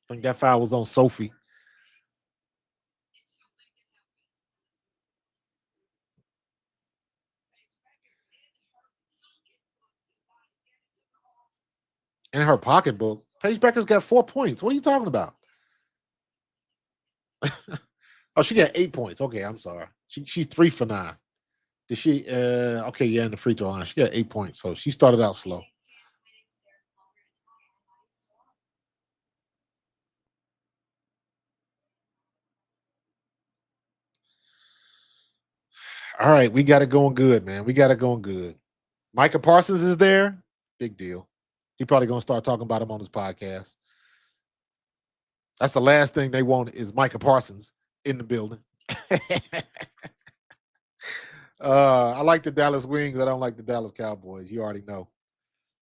S2: I think that foul was on Sophie. In her pocketbook, Paige Bueckers got 4 points. What are you talking about? Oh, she got 8 points. Okay, I'm sorry. She's 3 for 9. Did she? Okay, yeah, in the free throw line, she got 8 points. So she started out slow. All right, we got it going good, man. We got it going good. Micah Parsons is there. Big deal. He probably gonna start talking about him on his podcast. That's the last thing they want is Micah Parsons in the building. I like the Dallas Wings. I don't like the Dallas Cowboys. You already know.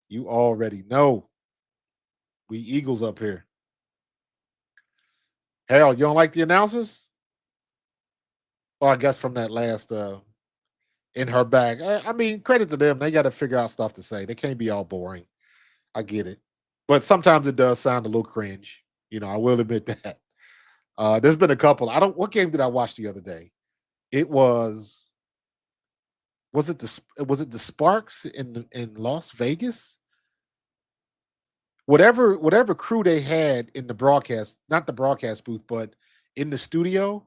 S2: You already know. We Eagles up here. Hell, you don't like the announcers? Well, I guess from that last in her bag. I mean, credit to them. They got to figure out stuff to say. They can't be all boring. I get it. But sometimes it does sound a little cringe. I will admit that. There's been a couple. What game did I watch the other day? It was the Sparks in Las Vegas? Whatever crew they had in the broadcast, not the broadcast booth, but in the studio,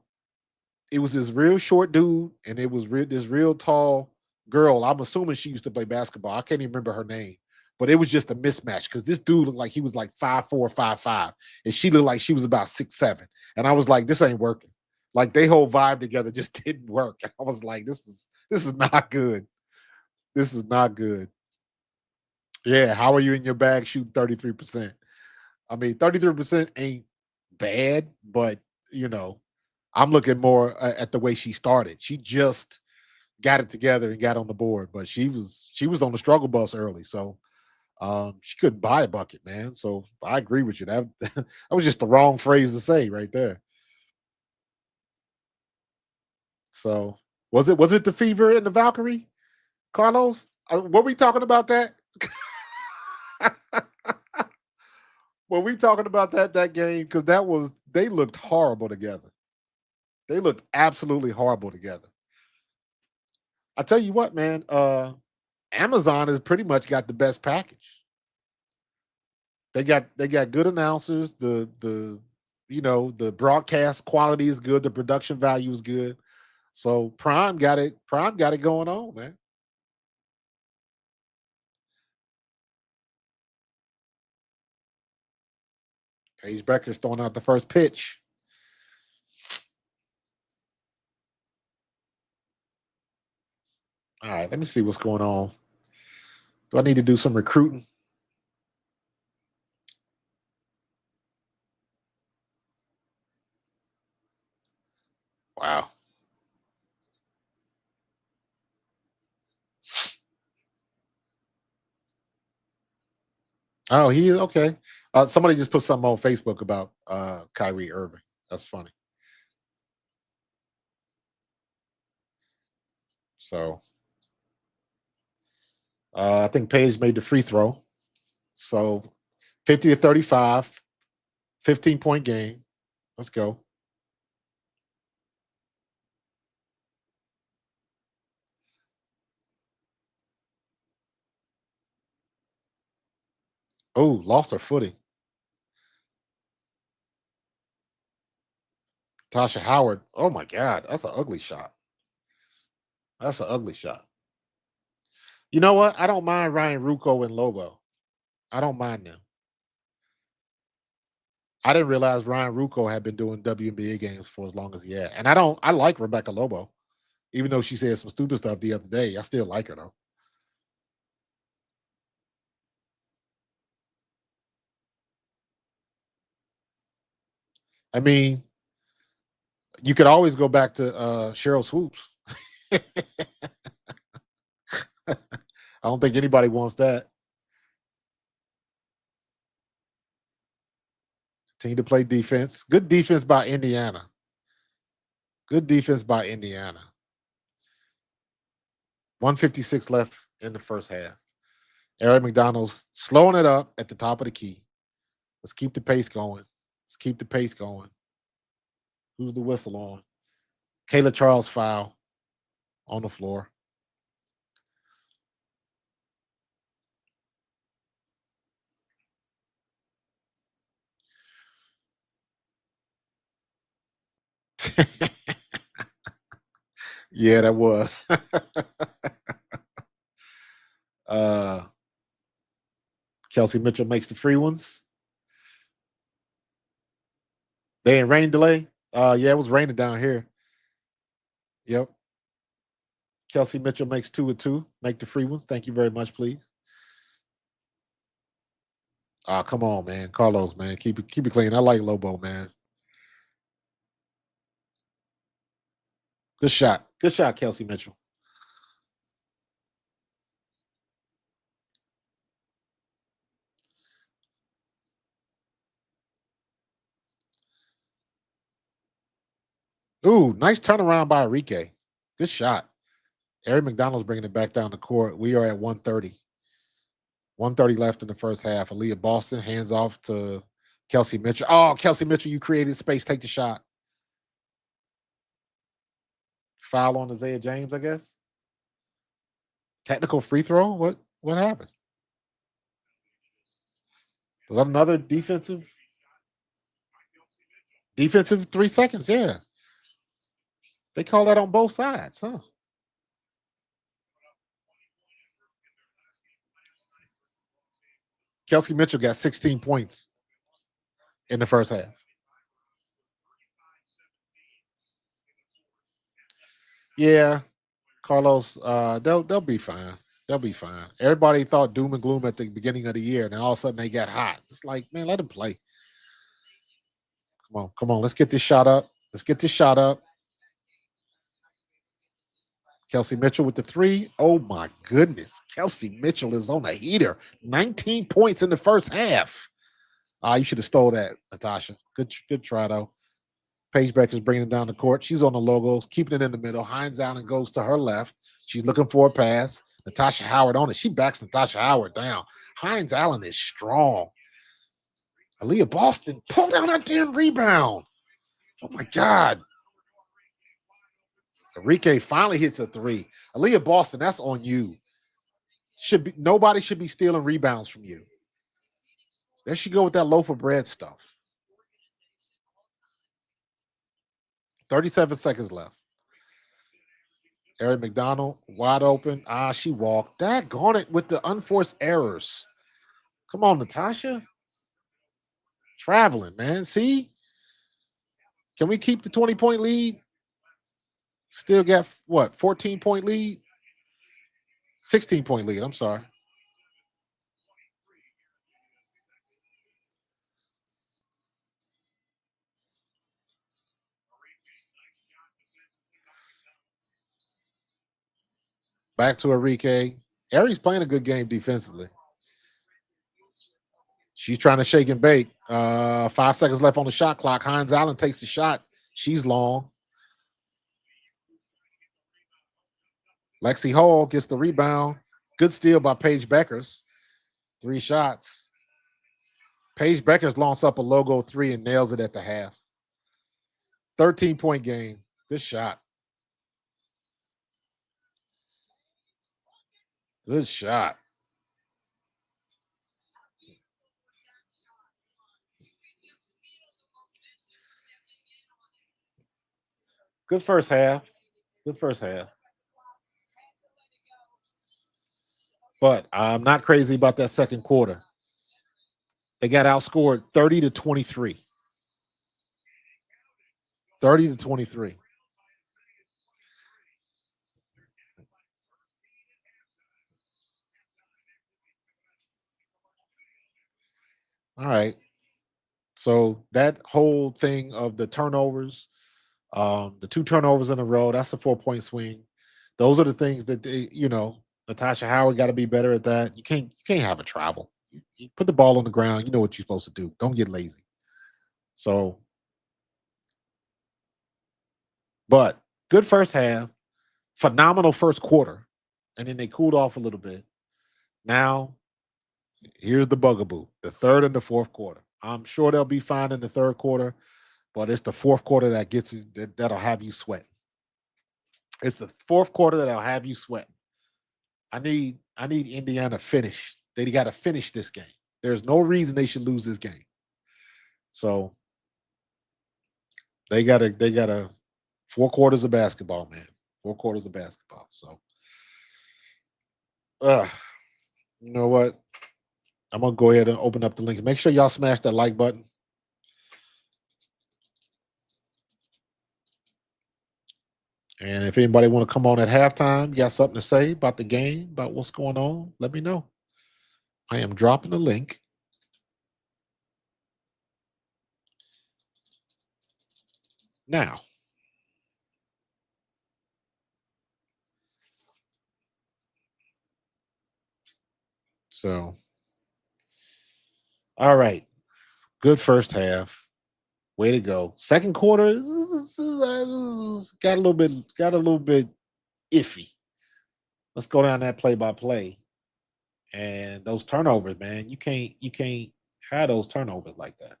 S2: it was this real short dude and it was this real tall girl. I'm assuming she used to play basketball. I can't even remember her name, but it was just a mismatch because this dude looked like he was like 5'4", 5'5", and she looked like she was about 6'7". And I was like, this ain't working. Like they whole vibe together just didn't work. I was like, this is not good. This is not good. Yeah, how are you in your bag shooting 33%? I mean, 33% ain't bad, but I'm looking more at the way she started. She just got it together and got on the board, but she was on the struggle bus early, so she couldn't buy a bucket, man. So I agree with you. That that was just the wrong phrase to say right there. So was it the Fever and the Valkyrie, Carlos? Were we talking about that? Were we talking about that game? Because they looked horrible together. They looked absolutely horrible together. I tell you what, man. Amazon has pretty much got the best package. They got good announcers. The broadcast quality is good. The production value is good. So Prime got it. Prime got it going on, man. Paige Bueckers throwing out the first pitch. All right, let me see what's going on. Do I need to do some recruiting? Wow. Oh, he is okay. Somebody just put something on Facebook about Kyrie Irving. That's funny. So I think Paige made the free throw. So 50 to 35, 15-point game. Let's go. Oh, lost her footing. Tasha Howard. Oh my God, that's an ugly shot. That's an ugly shot. You know what? I don't mind Ryan Rucco and Lobo. I don't mind them. I didn't realize Ryan Rucco had been doing WNBA games for as long as he had. And I don't. I like Rebecca Lobo, even though she said some stupid stuff the other day. I still like her though. I mean, you could always go back to Cheryl Swoops. I don't think anybody wants that. Continue to play defense. Good defense by Indiana. Good defense by Indiana. 156 left in the first half. Eric McDonald's slowing it up at the top of the key. Let's keep the pace going. Let's keep the pace going. Who's the whistle on? Kayla Charles foul on the floor. Yeah, that was. uh Kelsey Mitchell makes the free ones. They in rain delay. Yeah, it was raining down here. Yep. Kelsey Mitchell makes 2 of 2. Make the free ones. Thank you very much, please. Come on, man. Carlos, man. Keep it clean. I like Lobo, man. Good shot. Good shot, Kelsey Mitchell. Ooh, nice turnaround by Enrique. Good shot. Eric McDonald's bringing it back down the court. We are at 130. 130 left in the first half. Aaliyah Boston hands off to Kelsey Mitchell. Oh, Kelsey Mitchell, you created space. Take the shot. Foul on Isaiah James, I guess. Technical free throw. What happened? Was that another defensive 3 seconds? Yeah. They call that on both sides, huh? Kelsey Mitchell got 16 points in the first half. Yeah, Carlos, they'll be fine. They'll be fine. Everybody thought doom and gloom at the beginning of the year, and then all of a sudden they got hot. It's like, man, let them play. Come on. Let's get this shot up. Let's get this shot up. Kelsey Mitchell with the three. Oh my goodness. Kelsey Mitchell is on a heater. 19 points in the first half. You should have stole that, Natasha. Good try though. Paige Bueckers is bringing it down the court. She's on the logos, keeping it in the middle. Hines Allen goes to her left. She's looking for a pass. Natasha Howard on it. She backs Natasha Howard down. Hines Allen is strong. Aaliyah Boston pulled down that damn rebound. Oh my God. Enrique finally hits a three. Aaliyah Boston, that's on you. Nobody should be stealing rebounds from you. There she go with that loaf of bread stuff. 37 seconds left. Eric McDonald, wide open. She walked. Daggone it with the unforced errors. Come on, Natasha. Traveling, man. See? Can we keep the 20-point lead? Still got what? 14-point lead? 16-point lead. I'm sorry. Back to Enrique. Ari's playing a good game defensively. She's trying to shake and bake. 5 seconds left on the shot clock. Hines Allen takes the shot. She's long. Lexi Hall gets the rebound. Good steal by Paige Bueckers. 3 shots. Paige Bueckers launches up a logo 3 and nails it at the half. 13-point game. Good shot. Good shot. Good first half. Good first half. But I'm not crazy about that second quarter. They got outscored 30-23. 30-23. All right. So that whole thing of the turnovers, the 2 turnovers in a row, that's a 4-point swing. Those are the things that Natasha Howard got to be better at that. You can't have a travel. You put the ball on the ground. You know what you're supposed to do. Don't get lazy. So, but good first half, phenomenal first quarter, and then they cooled off a little bit. Now, here's the bugaboo: the third and the fourth quarter. I'm sure they'll be fine in the third quarter, but it's the fourth quarter that gets you. That'll have you sweating. It's the fourth quarter that'll have you sweating. I need Indiana finish. They got to finish this game. There's no reason they should lose this game. So they got 4 quarters of basketball, man. 4 quarters of basketball. So, you know what? I'm gonna go ahead and open up the links. Make sure y'all smash that like button. And if anybody want to come on at halftime, you got something to say about the game, about what's going on, let me know. I am dropping the link. Now. So, all right. Good first half. Way to go. Second quarter got a little bit iffy. Let's go down that play by play. And those turnovers, man, you can't have those turnovers like that.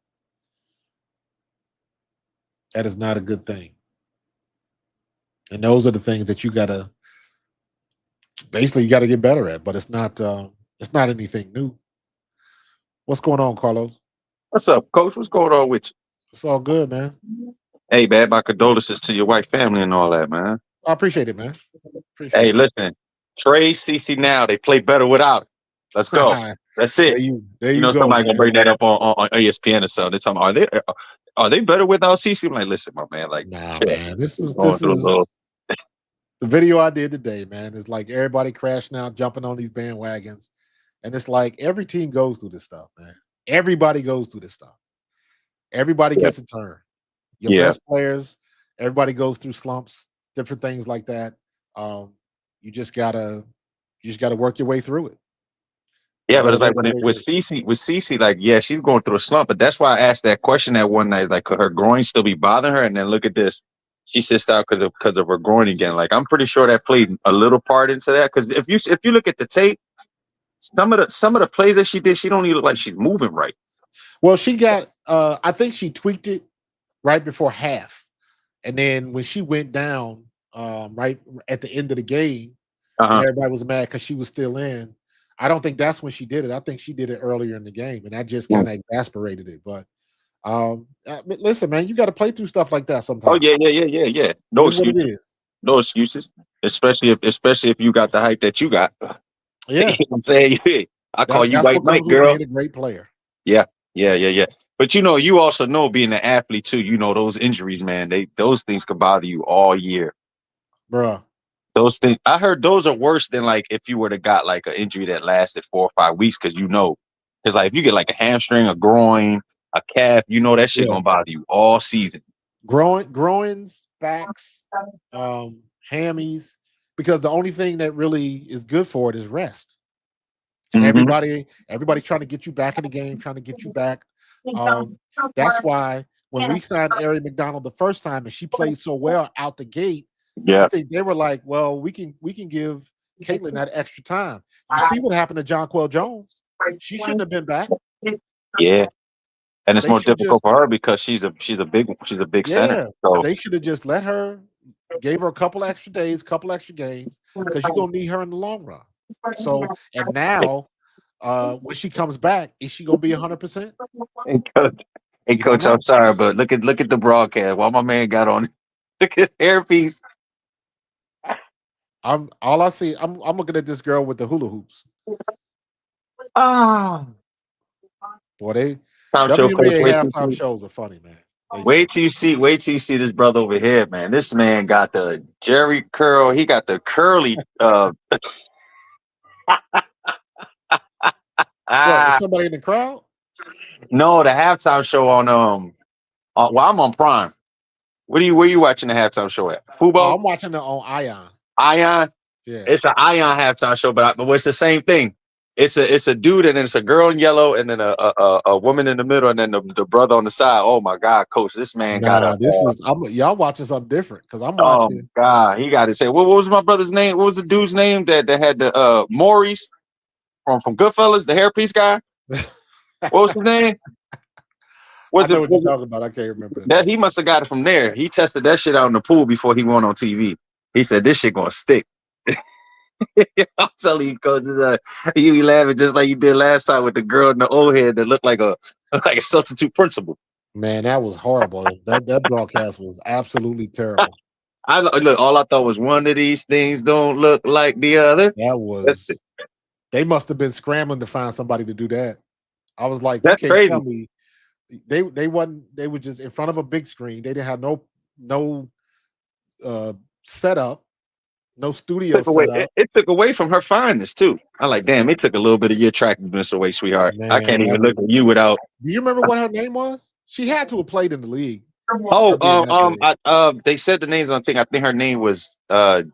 S2: That is not a good thing. And those are the things that you gotta get better at, but it's not anything new. What's going on, Carlos?
S3: What's up, Coach? What's going on with you?
S2: It's all good, man.
S3: Hey, man, my condolences to your wife, family, and all that, man.
S2: I appreciate it, man.
S3: Hey, listen, Trey, CC now, they play better without it. Let's go. That's it.
S2: There you go,
S3: somebody
S2: man.
S3: gonna bring that up on ESPN or something. They're talking about, are they better without CC? I'm like, listen, my man, like,
S2: nah,
S3: check.
S2: man. This is the video I did today, man. It's like everybody crashing out, jumping on these bandwagons, and it's like every team goes through this stuff, man. Everybody goes through this stuff. Everybody gets a turn. Your best players, everybody goes through slumps, different things like that. You just gotta work your way through it.
S3: Yeah, but it's like with Cece, like, yeah, she's going through a slump. But that's why I asked that question that one night, like, could her groin still be bothering her? And then look at this, she sits out because of her groin again. Like, I'm pretty sure that played a little part into that. Because if you look at the tape, some of the plays that she did, she don't even look like she's moving right.
S2: Well, she got I think she tweaked it right before half, and then when she went down right at the end of the game, and everybody was mad because she was still in. I don't think that's when she did it. I think she did it earlier in the game, and that just kind of exasperated it. But listen, man, you got to play through stuff like that
S3: Oh
S2: sometimes.
S3: yeah. No
S2: It is what it
S3: excuses.
S2: is.
S3: No excuses. Especially if you got the hype that you got. You know
S2: Yeah,
S3: what I'm saying? I call you
S2: that's
S3: White
S2: what
S3: Mike,
S2: comes with
S3: girl.
S2: being a great player,
S3: Yeah. But you also know being an athlete too, those injuries, man, those things could bother you all year.
S2: bruh.
S3: Those things, I heard those are worse than like if you were to got like an injury that lasted 4 or 5 weeks, because like if you get like a hamstring, a groin, a calf, that shit
S2: Yeah,
S3: gonna bother you all season.
S2: groins, backs, hammies, because the only thing that really is good for it is rest. And
S3: Hmm.
S2: everybody's trying to get you back in the game, trying to get you back. That's why when we signed Ari McDonald the first time and she played so well out the gate, I
S3: Yeah,
S2: think they were like, well, we can give Caitlin that extra time. You see what happened to Jonquel Jones? She shouldn't have been back.
S3: yeah, and it's
S2: They
S3: more
S2: should
S3: difficult
S2: just,
S3: for her because she's a big center.
S2: yeah,
S3: So
S2: they should have just let her, gave her a couple extra days, couple extra games, because you're gonna need her in the long run. So, and now, when she comes back, is she gonna be 100%?
S3: hey coach, hey
S2: You don't
S3: coach, I'm
S2: know.
S3: sorry, but look at the broadcast. While my man got on, look at hairpiece.
S2: I'm looking at this girl with the hula hoops.
S3: Ah,
S2: Boy, they
S3: time show coach.
S2: WNBA halftime shows are funny, man. They funny.
S3: Wait till you see this brother over here, man. This man got the Jerry curl. He got the curly.
S2: What, is
S3: Ah,
S2: somebody in the crowd?
S3: no, the halftime show on well, I'm on Prime. Where you watching the halftime show at?
S2: Oh,
S3: Fubo,
S2: I'm watching it on Ion.
S3: Ion.
S2: Yeah.
S3: It's an Ion halftime show, but it's the same thing. It's a dude and then it's a girl in yellow and then a woman in the middle and then the brother on the side. Oh my God, coach, this man got a
S2: Nah, y'all watching something different because I'm
S3: oh my
S2: watching.
S3: God, he got to say what was my brother's name? What was the dude's name that had the Maurice from Goodfellas, the hairpiece guy? What was his name?
S2: I know what you're
S3: Was
S2: talking about. I can't remember the
S3: that
S2: name.
S3: he must have got it from there. He tested that shit out in the pool before he went on TV. He said this shit gonna stick. I'm telling you, coach, you be laughing just like you did last time with the girl in the old head that looked like a substitute principal.
S2: Man, that was horrible. That broadcast was absolutely terrible.
S3: All I thought was one of these things don't look like the other.
S2: That
S3: That's
S2: was They must have been scrambling to find somebody to do that. I was like, you
S3: that's
S2: can't tell
S3: crazy.
S2: me they were just in front of a big screen. They didn't have no uh setup, no studio
S3: Took away
S2: setup.
S3: it took away from her fineness too. I like, damn, it took a little bit of your attractiveness away, sweetheart. I
S2: Man,
S3: can't
S2: that
S3: even look
S2: was
S3: at you without.
S2: do you remember what her name was? She had to have played in the league,
S3: Oh,
S2: her being that big.
S3: they said the names. I think her name was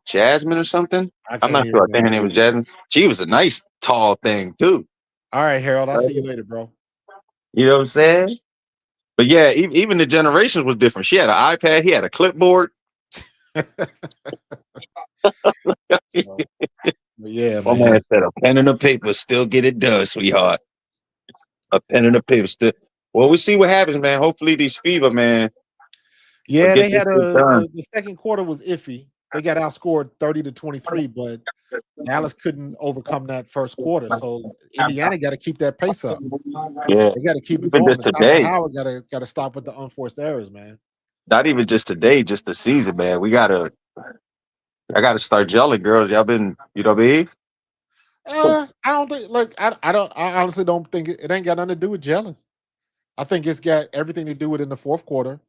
S3: Jasmine or something.
S2: I
S3: I'm
S2: can't
S3: not
S2: even
S3: sure. I think her
S2: remember
S3: name
S2: either.
S3: was Jasmine. She was a nice tall thing too.
S2: All right, Harold, I'll see you later, bro.
S3: You know what I'm saying? But yeah, even the generations was different. She had an iPad. He had a clipboard.
S2: So, but yeah,
S3: My man
S2: man.
S3: said a pen and a paper still get it done, sweetheart. A pen and a paper still. Well, we see what happens, man. Hopefully these fever, man, will
S2: Yeah,
S3: get
S2: they
S3: this
S2: had
S3: shit done.
S2: the second quarter was iffy. They got outscored 30-23, but Dallas couldn't overcome that first quarter. So Indiana got to keep that pace up.
S3: Yeah.
S2: They got to keep it
S3: Even
S2: going.
S3: just
S2: And Tasha
S3: today.
S2: Howard got to stop with the unforced errors, man.
S3: Not even just today, just the season, man. I gotta start gelling, girls. Y'all been, you know what I mean?
S2: I don't think. Look, I honestly don't think it ain't got nothing to do with gelling. I think it's got everything to do with in the fourth quarter.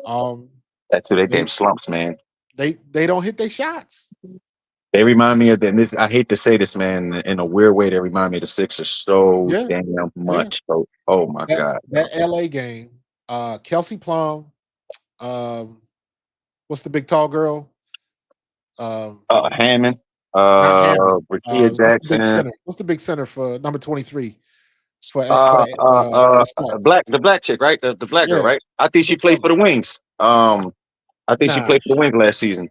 S2: Um,
S3: That's who they damn
S2: they
S3: slumps, man.
S2: they don't hit their shots.
S3: They remind me of them. This I hate to say this, man, in a weird way. They remind me of the Sixers so
S2: Yeah,
S3: damn
S2: yeah.
S3: much. So, oh my
S2: That
S3: God.
S2: that LA game, Kelsey Plum, um, what's the big tall girl? Um,
S3: Hammond,
S2: Not Hammond.
S3: Rakia Jackson,
S2: What's the big center for number 23 for the Sparks?
S3: the black chick, right? The black girl,
S2: Yeah,
S3: right? I think she
S2: big
S3: played
S2: fella.
S3: for the Wings. I think she
S2: Nah,
S3: played for the Wings last season.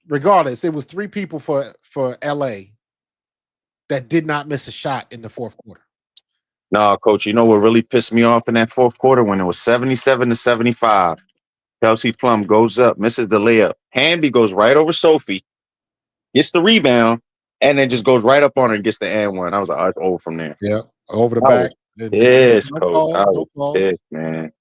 S2: regardless, it was three people for LA that did not miss a shot in the fourth quarter.
S3: No, coach, you know what really pissed me off in that fourth quarter when it was 77-75. Kelsey Plum goes up, misses the layup. Hamby goes right over Sophie, gets the rebound, and then just goes right up on her and gets the and one. I was like, oh, it's over from there.
S2: Yeah, over the
S3: I was
S2: back.
S3: pissed,
S2: No
S3: coach. I
S2: calls, no
S3: was
S2: calls.
S3: pissed, man.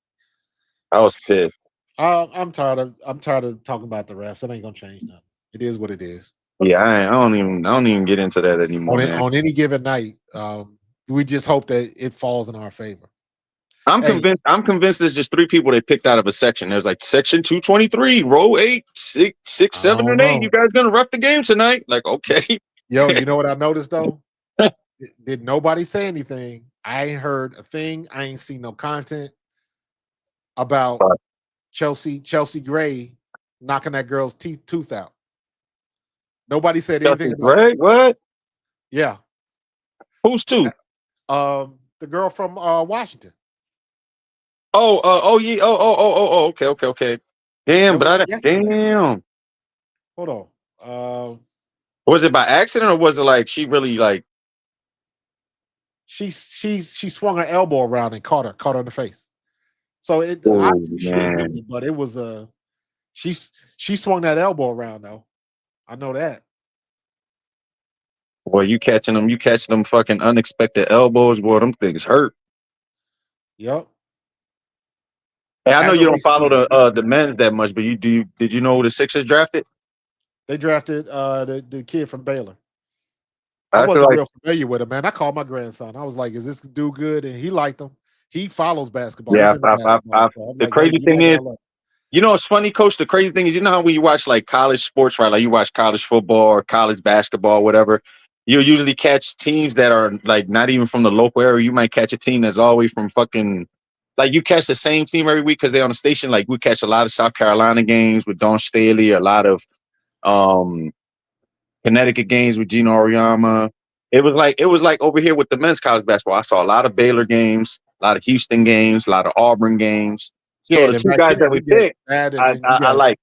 S3: I was pissed.
S2: I'm tired of talking about the refs. It ain't gonna change nothing. It is what it is.
S3: Yeah, I don't even get into that anymore, man.
S2: On any given night, we just hope that it falls in our favor.
S3: I'm convinced there's just 3 people they picked out of a section. There's like section 223, row 8, 6, 7, and 8. You guys gonna ref the game tonight? Like, okay.
S2: Yo, you know what I noticed though? Did nobody say anything? I ain't heard a thing. I ain't seen no content about Chelsea Gray knocking that girl's tooth out. Nobody said anything about
S3: that. What?
S2: Yeah.
S3: Who's tooth?
S2: The girl from Washington.
S3: Yeah. Okay. Damn, but damn.
S2: Hold on.
S3: Was it by accident or was it like she really like
S2: she swung her elbow around and caught her in the face. So she didn't do it, but it was she swung that elbow around though. I know that.
S3: Boy, you catching them fucking unexpected elbows, boy, them things hurt.
S2: Yep.
S3: Hey, I know you don't follow the men's that much, but did you know who the Sixers drafted?
S2: They drafted the kid from Baylor. I wasn't real familiar with him, man. I called my grandson. I was like, "Is this dude good?" And he liked him. He follows basketball.
S3: Yeah, the crazy thing is, you know, it's funny, Coach. The crazy thing is, you know how when you watch like college sports, right? Like you watch college football or college basketball, whatever. You'll usually catch teams that are like not even from the local area. You might catch a team that's all the way from fucking. Like you catch the same team every week because they're on the station. Like we catch a lot of South Carolina games with Don Staley, a lot of Connecticut games with Gino Auriemma. It was like over here with the men's college basketball. I saw a lot of Baylor games, a lot of Houston games, a lot of Auburn games. So the 2 guys that we picked, I like.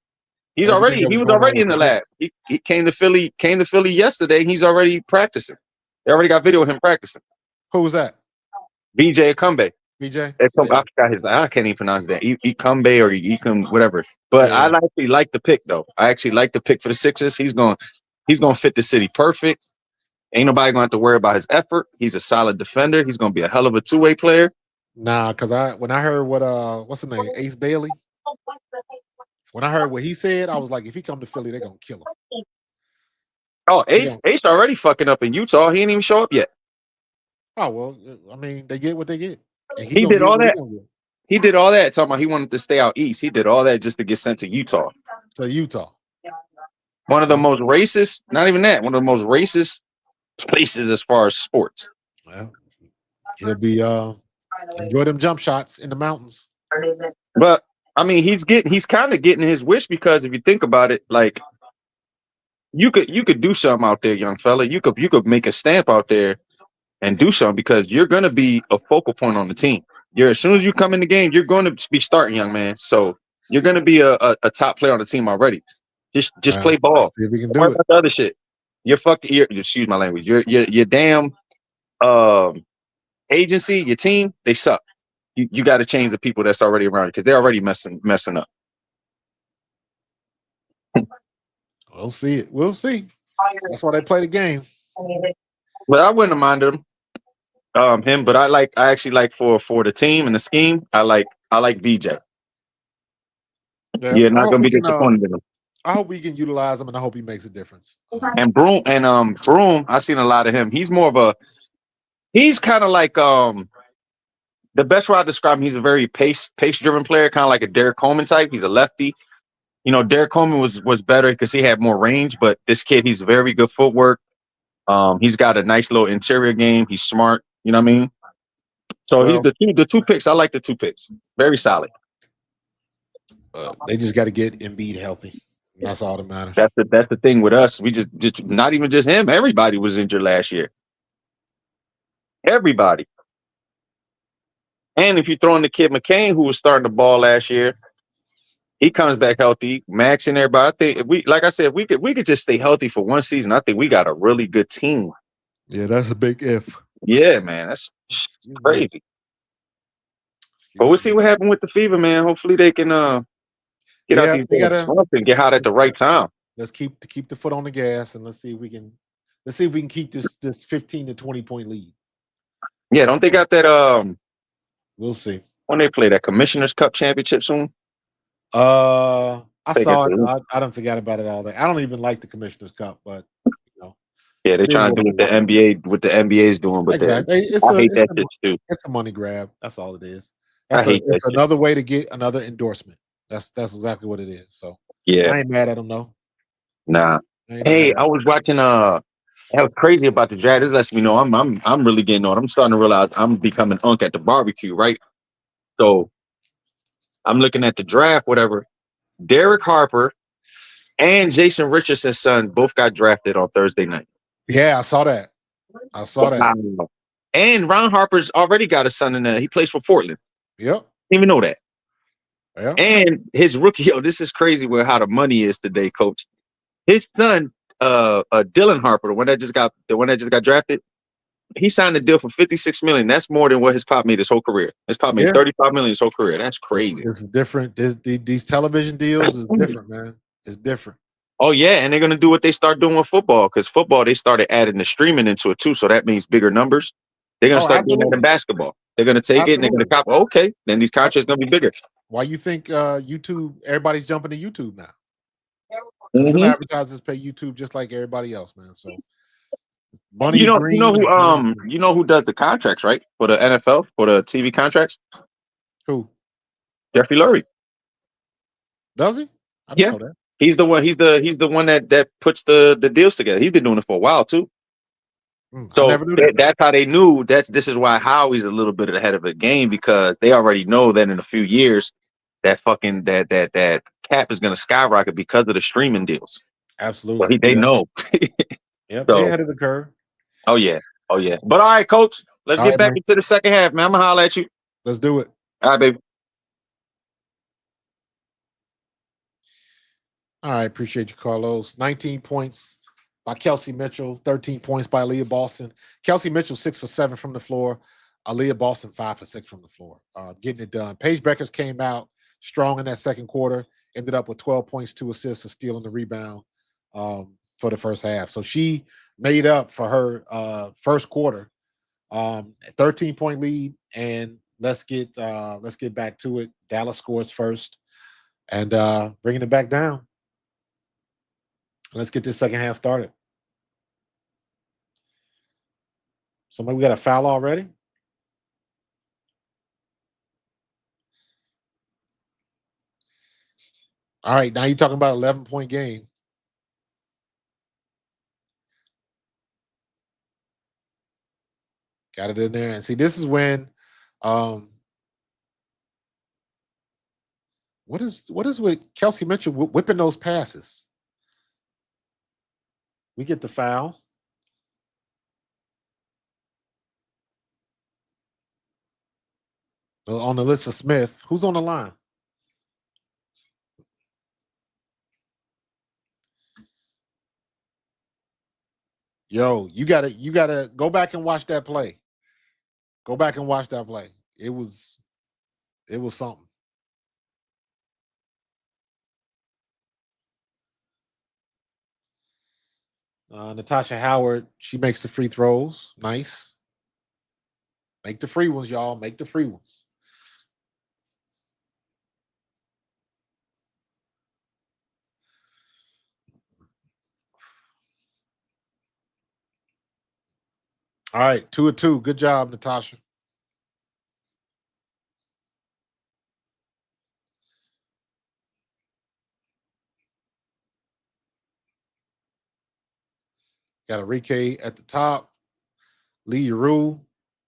S3: He was already in the lab. He came to Philly yesterday. He's already practicing. They already got video of him practicing.
S2: Who was that?
S3: BJ Akumbe.
S2: BJ?
S3: I forgot his name. I can't even pronounce that. Ikumbe or Ikum, whatever. But I actually like the pick though. I actually like the pick for the Sixers. He's gonna fit the city perfect. Ain't nobody gonna have to worry about his effort. He's a solid defender. He's gonna be a hell of a 2-way player.
S2: Nah, because when I heard what's his name, Ace Bailey. When I heard what he said, I was like, if he come to Philly, they're gonna kill him.
S3: Oh, Ace already fucking up in Utah. He didn't even show up yet.
S2: Oh well, I mean, they get what they get. And
S3: he did all that. He did all that talking about he wanted to stay out east. He did all that just to get sent to Utah. One of the most racist, not even that, one of the most racist places as far as sports.
S2: Well, he'll be enjoy them jump shots in the mountains.
S3: But I mean, he's kind of getting his wish because if you think about it, like you could do something out there, young fella. You could make a stamp out there and do something because you're gonna be a focal point on the team. As soon as you come in the game, you're going to be starting, young man. So you're gonna be a top player on the team already. Just play ball.
S2: See if we can do it.
S3: The other shit. Excuse my language. Your damn agency, your team, they suck. You got to change the people that's already around you because they're already messing up.
S2: We'll see it. We'll see. That's why they play the game.
S3: But I wouldn't have minded him. But I actually like for the team and the scheme. I like VJ.
S2: Yeah,
S3: you're not gonna be disappointed in him.
S2: I hope we can utilize him, and I hope he makes a difference.
S3: And Broom, I've seen a lot of him. He's he's kind of like the best way I describe him. He's a very pace driven player, kind of like a Derek Coleman type. He's a lefty. You know, Derek Coleman was better because he had more range, but this kid, he's very good footwork. He's got a nice little interior game. He's smart. You know what I mean? So he's the two picks. I like the 2 picks. Very solid.
S2: They just got to get Embiid healthy. That's all that matters.
S3: That's the thing with us. We just not even just him. Everybody was injured last year. Everybody. And if you throw in the kid McCain, who was starting the ball last year, he comes back healthy. Max and everybody. I think if we could just stay healthy for one season, I think we got a really good team.
S2: Yeah, that's a big if.
S3: Yeah, man, that's crazy. But we'll see what happens with the Fever, man. Hopefully they can get out these slumps and get hot at the right time.
S2: Let's keep the foot on the gas and let's see if we can Let's see if we can keep this 15 to 20 point lead.
S3: Yeah, don't they got that
S2: We'll see.
S3: when they play that Commissioner's Cup championship soon?
S2: I
S3: Think
S2: saw
S3: it's
S2: it. I don't forget about it all day. I don't even like the Commissioner's Cup, but you know,
S3: Yeah, they're
S2: it is
S3: trying to
S2: what
S3: do
S2: it
S3: what the NBA is doing, but
S2: exactly.
S3: I hate that shit too.
S2: It's a money grab. That's all it is.
S3: I hate that
S2: It's
S3: shit.
S2: another way to get another endorsement. That's exactly what it is. So
S3: Yeah,
S2: I ain't mad at them though.
S3: nah.
S2: I ain't mad
S3: Hey,
S2: at 'em.
S3: I was watching that was crazy about the draft. This lets me know I'm really getting on. I'm starting to realize I'm becoming unk at the barbecue, right? So I'm looking at the draft, whatever. Derek Harper and Jason Richardson's son both got drafted on Thursday night.
S2: Yeah, I saw that. I saw that.
S3: Wow. And Ron Harper's already got a son in there. He plays for Portland.
S2: Yep.
S3: Didn't even know that.
S2: Yeah.
S3: And his rookie, this is crazy with how the money is today, coach. His son, Dylan Harper, the one that just got drafted, he signed a deal for $56 million. That's more than what his pop made his whole career. His pop made
S2: Yeah.
S3: $35 million his whole career. That's crazy.
S2: It's different. These television deals is different, man. It's different.
S3: Oh yeah, and they're gonna do what they start doing with football, because football they started adding the streaming into it too, so that means bigger numbers. They're gonna start doing that in
S2: Absolutely.
S3: basketball. They're gonna take it and they're gonna copy. Okay, then these contracts gonna be bigger.
S2: Why you think YouTube? Everybody's jumping to YouTube now. Because the advertisers pay YouTube just like everybody else, man. So money.
S3: You know who does the contracts, right? For the NFL, for the TV contracts?
S2: Who?
S3: Jeffrey Lurie.
S2: Does he? I didn't know that.
S3: He's the one. He's the one that puts the deals together. He's been doing it for a while too.
S2: I never knew that.
S3: That's how they knew. This is why Howie's a little bit ahead of the game, because they already know that in a few years that fucking that cap is gonna skyrocket because of the streaming deals.
S2: Absolutely.
S3: So they know.
S2: Yep, they ahead of the curve.
S3: Oh yeah. But all right, coach. Let's get back into the second half, man. I'm gonna holler at you.
S2: Let's do it.
S3: All right, baby.
S2: All right, appreciate you, Carlos. 19 points by Kelsey Mitchell, 13 points by Aaliyah Boston. Kelsey Mitchell, 6 for 7 from the floor. Aaliyah Boston, 5 for 6 from the floor. Getting it done. Paige Bueckers came out strong in that second quarter, ended up with 12 points, 2 assists, a steal and the rebound for the first half. So she made up for her first quarter. 13-point lead, and let's get back to it. Dallas scores first and bringing it back down. Let's get this second half started. Somebody, we got a foul already? All right, now you're talking about 11-point game. Got it in there. And see, this is when what is with Kelsey Mitchell whipping those passes? We get the foul. On Alyssa Smith. Who's on the line? Yo, you gotta go back and watch that play. Go back and watch that play. It was something. Natasha Howard, she makes the free throws. Nice. Make the free ones, y'all. Make the free ones. All right, 2-2. Good job, Natasha. Got Enrique at the top. Lee Uru.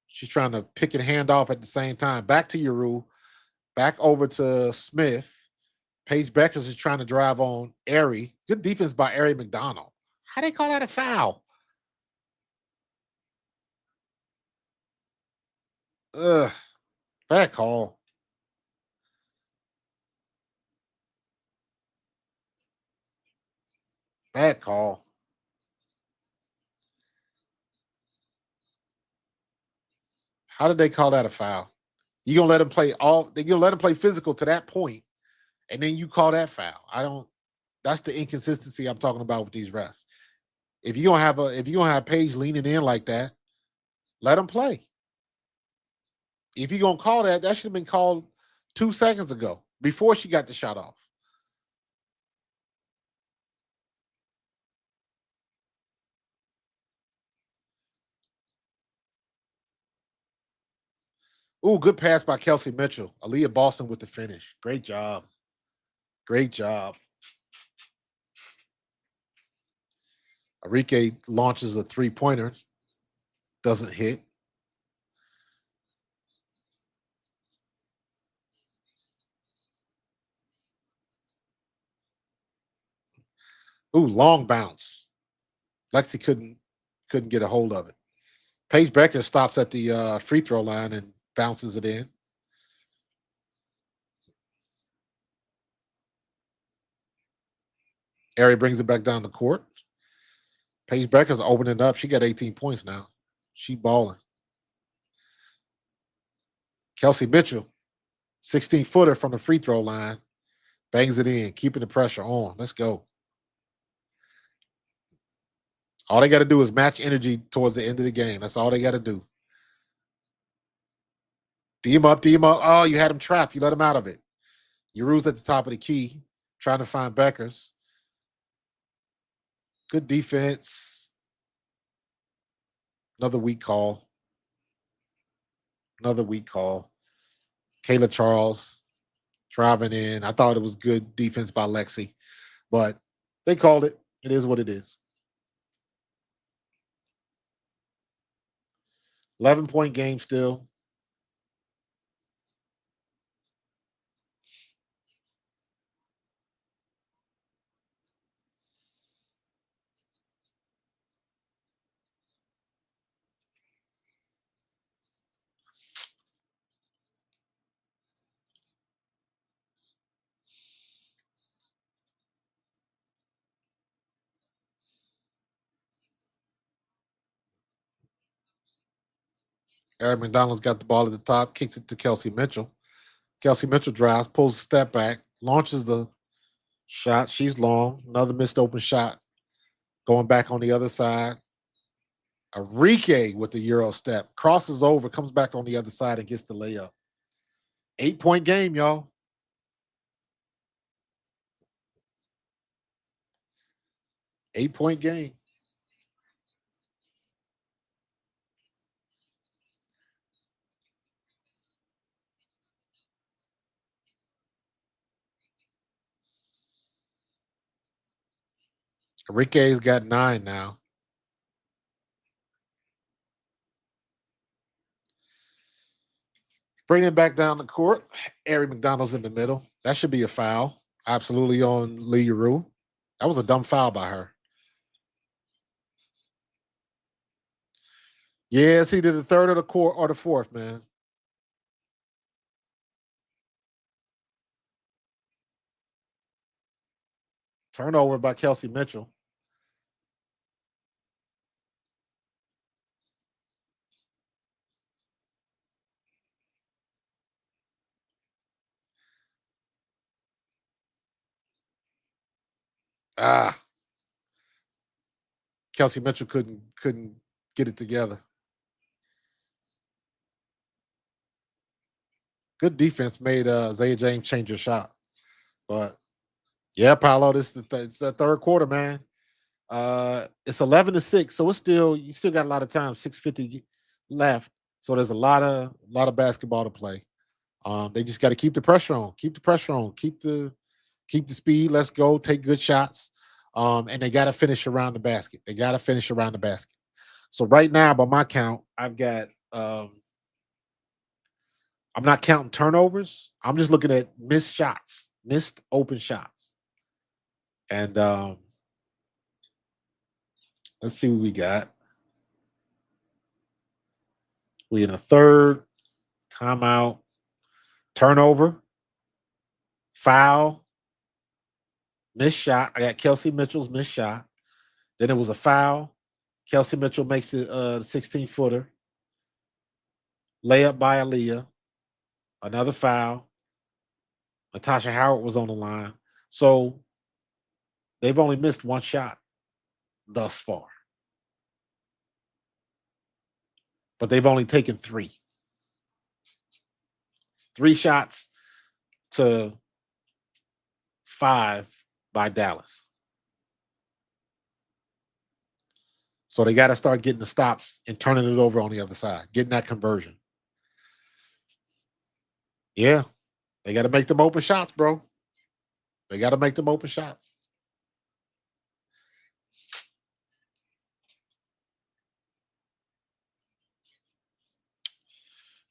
S2: She's trying to pick and hand off at the same time. Back to Uru. Back over to Smith. Paige Bueckers is trying to drive on Aerie. Good defense by Aerie McDonald. How they call that a foul? Ugh. Bad call. Bad call. How did they call that a foul? You gonna let them play they're gonna let them play physical to that point, and then you call that foul. That's the inconsistency I'm talking about with these refs. If you're gonna have Paige leaning in like that, let him play. If you're gonna call that, that should have been called 2 seconds ago before she got the shot off. Ooh, good pass by Kelsey Mitchell. Aaliyah Boston with the finish. Great job. Great job. Enrique launches a 3-pointer. Doesn't hit. Ooh, long bounce. Lexi couldn't get a hold of it. Paige Bueckers stops at the free throw line and bounces it in. Ari brings it back down the court. Paige Bueckers opening up. She got 18 points now. She balling. Kelsey Mitchell, 16-footer from the free throw line, bangs it in, keeping the pressure on. Let's go. All they got to do is match energy towards the end of the game. That's all they got to do. D him up. Oh, you had him trapped. You let him out of it. Yeru's at the top of the key, trying to find Bueckers. Good defense. Another weak call. Kayla Charles driving in. I thought it was good defense by Lexi, but they called it. It is what it is. 11-point game still. Eric McDonald's got the ball at the top, kicks it to Kelsey Mitchell. Kelsey Mitchell drives, pulls a step back, launches the shot. She's long. Another missed open shot. Going back on the other side. Enrique with the Euro step. Crosses over, comes back on the other side and gets the layup. 8-point game, y'all. Eight-point game. Enrique's got 9 now. Bring it back down the court. Ari McDonald's in the middle. That should be a foul. Absolutely on Lee Yeru. That was a dumb foul by her. Yeah, it's either the third or the fourth, man. Turnover by Kelsey Mitchell. Kelsey Mitchell couldn't get it together. Good defense made Zaya James change her shot. But yeah, Paolo, it's the third quarter, man. It's 11-6, so you still got a lot of time. 6:50 left, so there's a lot of basketball to play. They just got to keep the pressure on, keep the speed. Let's go, take good shots, and they got to finish around the basket. So right now, by my count, I've got. I'm not counting turnovers. I'm just looking at missed open shots, and let's see what we got. We in a third, timeout, turnover, foul, missed shot. I got Kelsey Mitchell's missed shot. Then it was a foul. Kelsey Mitchell makes it 16-footer. Layup by Aaliyah. Another foul. Natasha Howard was on the line. So they've only missed one shot. thus far. But they've only taken 3. 3 shots to 5 by Dallas. So they got to start getting the stops and turning it over on the other side, getting that conversion. Yeah, they got to make them open shots, bro. They got to make them open shots.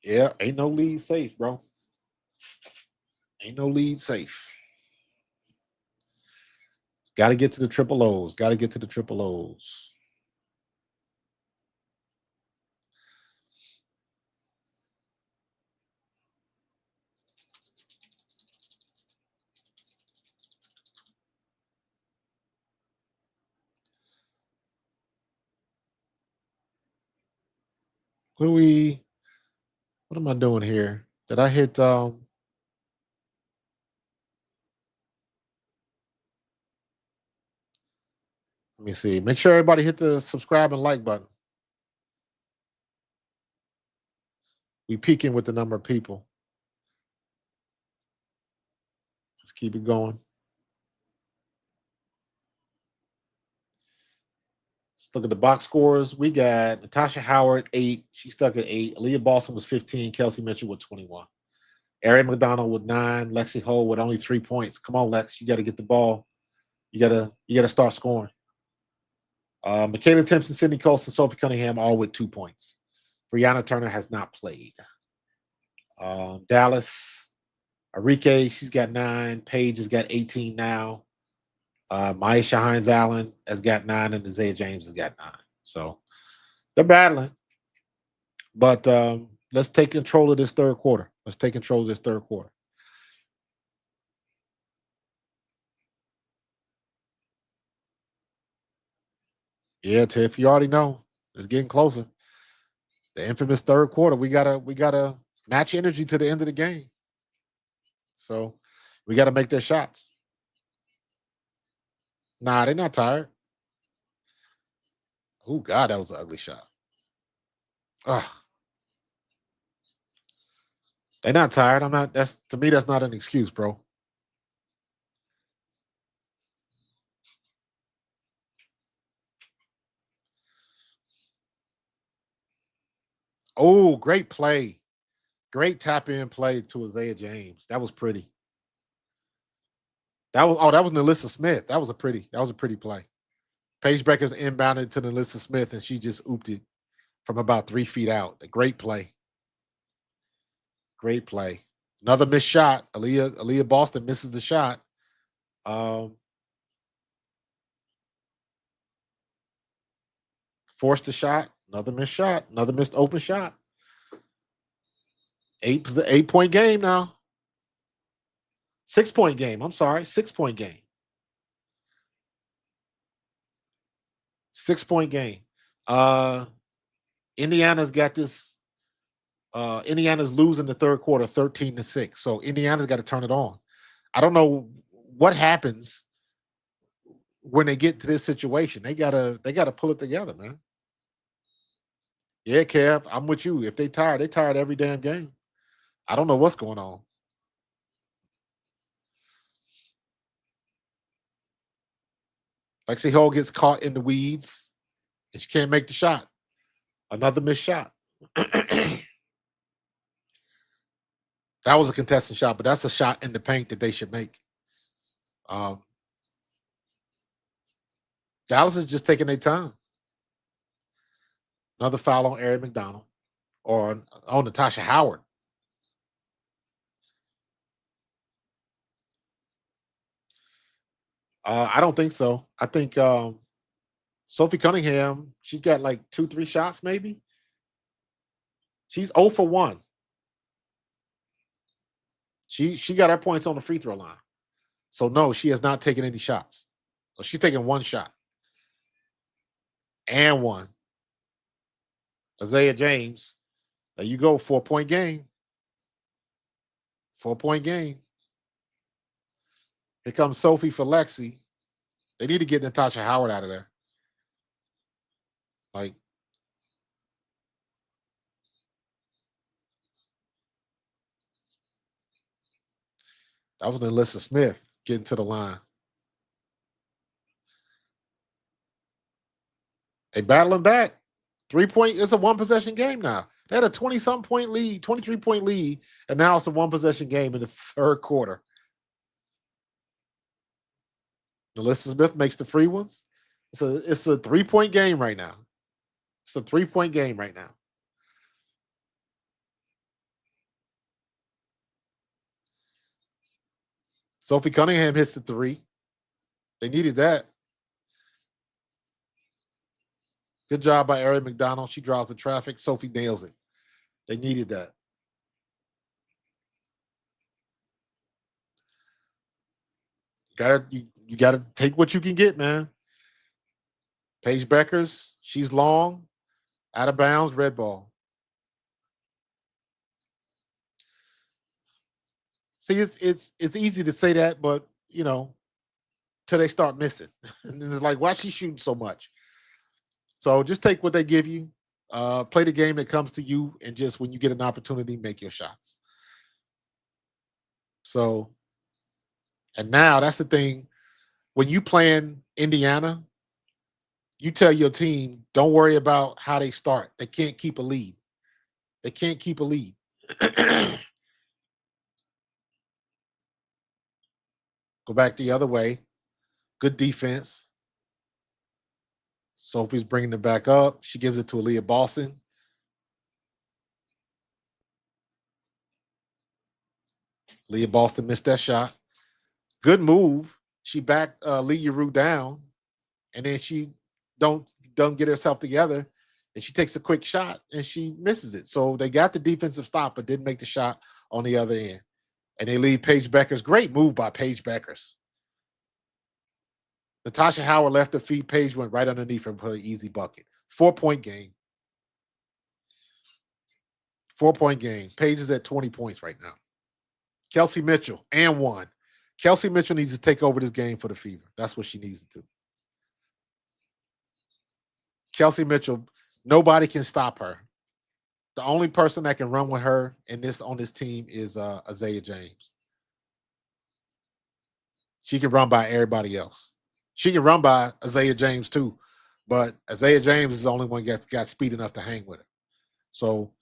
S2: Yeah, ain't no lead safe, bro. Ain't no lead safe. Got to get to the triple O's. Got to get to the triple O's. What am I doing here? Did I hit let me see. Make sure everybody hit the subscribe and like button. We peaking with the number of people. Let's keep it going. Let's look at the box scores. We got Natasha Howard, 8. She stuck at 8. Aaliyah Boston was 15. Kelsey Mitchell with 21. Arian McDonald with 9. Lexi Hull with only 3 points. Come on, Lex. You got to get the ball. You gotta start scoring. Michaela Timpson, Sydney Colson, Sophie Cunningham, all with 2 points. Brianna Turner has not played. Dallas, Arike, she's got 9. Paige has got 18 now. Maisha Hines Allen has got 9, and Isaiah James has got 9. So they're battling. But let's take control of this third quarter. Yeah, Tiff, you already know. It's getting closer. The infamous third quarter. We gotta match energy to the end of the game. So we gotta make their shots. Nah, they're not tired. Oh God, that was an ugly shot. Ugh. They're not tired. I'm not. That's to me. That's not an excuse, bro. Oh, great play. Great tap in play to Isaiah James. That was pretty. That was Nalissa Smith. That was a pretty play. Paige Bueckers inbounded to Nalissa Smith and she just ooped it from about 3 feet out. A great play. Great play. Another missed shot. Aaliyah Boston misses the shot. Forced the shot. Another missed shot. Another missed open shot. 8-point game now. 6-point game. I'm sorry. 6-point game. 6-point game. Indiana's got this. Indiana's losing the third quarter 13-6. So Indiana's got to turn it on. I don't know what happens when they get to this situation. They gotta pull it together, man. Yeah, Kev, I'm with you. If they tired every damn game. I don't know what's going on. Lexi Hull gets caught in the weeds and she can't make the shot. Another missed shot. That was a contested shot, but that's a shot in the paint that they should make. Dallas is just taking their time. Another foul on Arian McDonald or on Natasha Howard. I don't think so. I think Sophie Cunningham, she's got like 2-3 shots maybe. She's 0 for 1. She got her points on the free throw line. So no, she has not taken any shots. So she's taken 1 shot. And 1. Isaiah James. There you go, 4-point game. 4-point game. Here comes Sophie for Lexi. They need to get Natasha Howard out of there. Like, that was Alyssa Smith getting to the line. They battling back. 3-point, it's a one possession game now. They had a 20-something point lead, 23-point lead, and now it's a one possession game in the third quarter. Alyssa Smith makes the free ones. It's a 3-point game right now. It's a 3-point game right now. Sophie Cunningham hits the 3. They needed that. Good job by Ari McDonald. She draws the traffic. Sophie nails it. They needed that. You gotta take what you can get, man. Paige Bueckers, she's long, out of bounds, red ball. See, it's easy to say that, but till they start missing. And it's like, why is she shooting so much? So just take what they give you, play the game that comes to you, and just when you get an opportunity, make your shots. So, and now that's the thing. When you playing Indiana, you tell your team, don't worry about how they start. They can't keep a lead. They can't keep a lead. Go back the other way. Good defense. Sophie's bringing it back up. She gives it to Aaliyah Boston. Aaliyah Boston missed that shot. Good move. She backed Lee Rue down, and then she don't get herself together, and she takes a quick shot and she misses it. So they got the defensive stop, but didn't make the shot on the other end. And they lead Paige Bueckers. Great move by Paige Bueckers. Natasha Howard left her feet. Paige went right underneath her for an easy bucket. 4-point game. 4-point game. Paige is at 20 points right now. Kelsey Mitchell, and 1. Kelsey Mitchell needs to take over this game for the Fever. That's what she needs to do. Kelsey Mitchell, nobody can stop her. The only person that can run with her on this team is Isaiah James. She can run by everybody else. She can run by Isaiah James too, but Isaiah James is the only one that's got speed enough to hang with her. So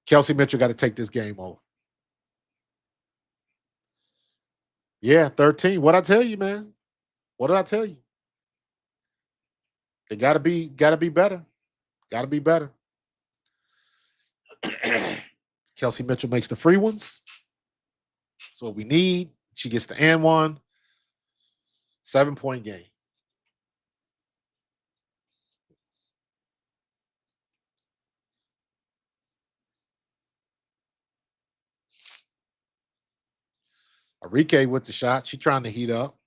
S2: Kelsey Mitchell got to take this game over. Yeah, 13. What'd I tell you, man? What did I tell you? They gotta be better. Gotta be better. Kelsey Mitchell makes the free ones. That's what we need. She gets the and 1. 7-point game. Arike with the shot. She trying to heat up.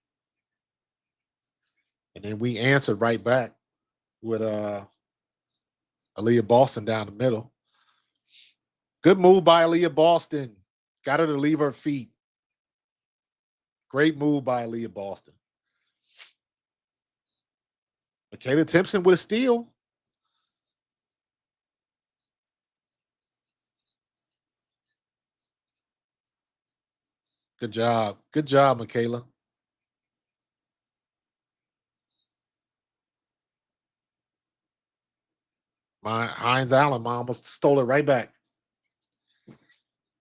S2: And then we answered right back with Aaliyah Boston down the middle. Good move by Aaliyah Boston. Got her to leave her feet. Great move by Aaliyah Boston. Michaela Timpson with a steal. Good job. Good job, Michaela. Hines Allen almost stole it right back.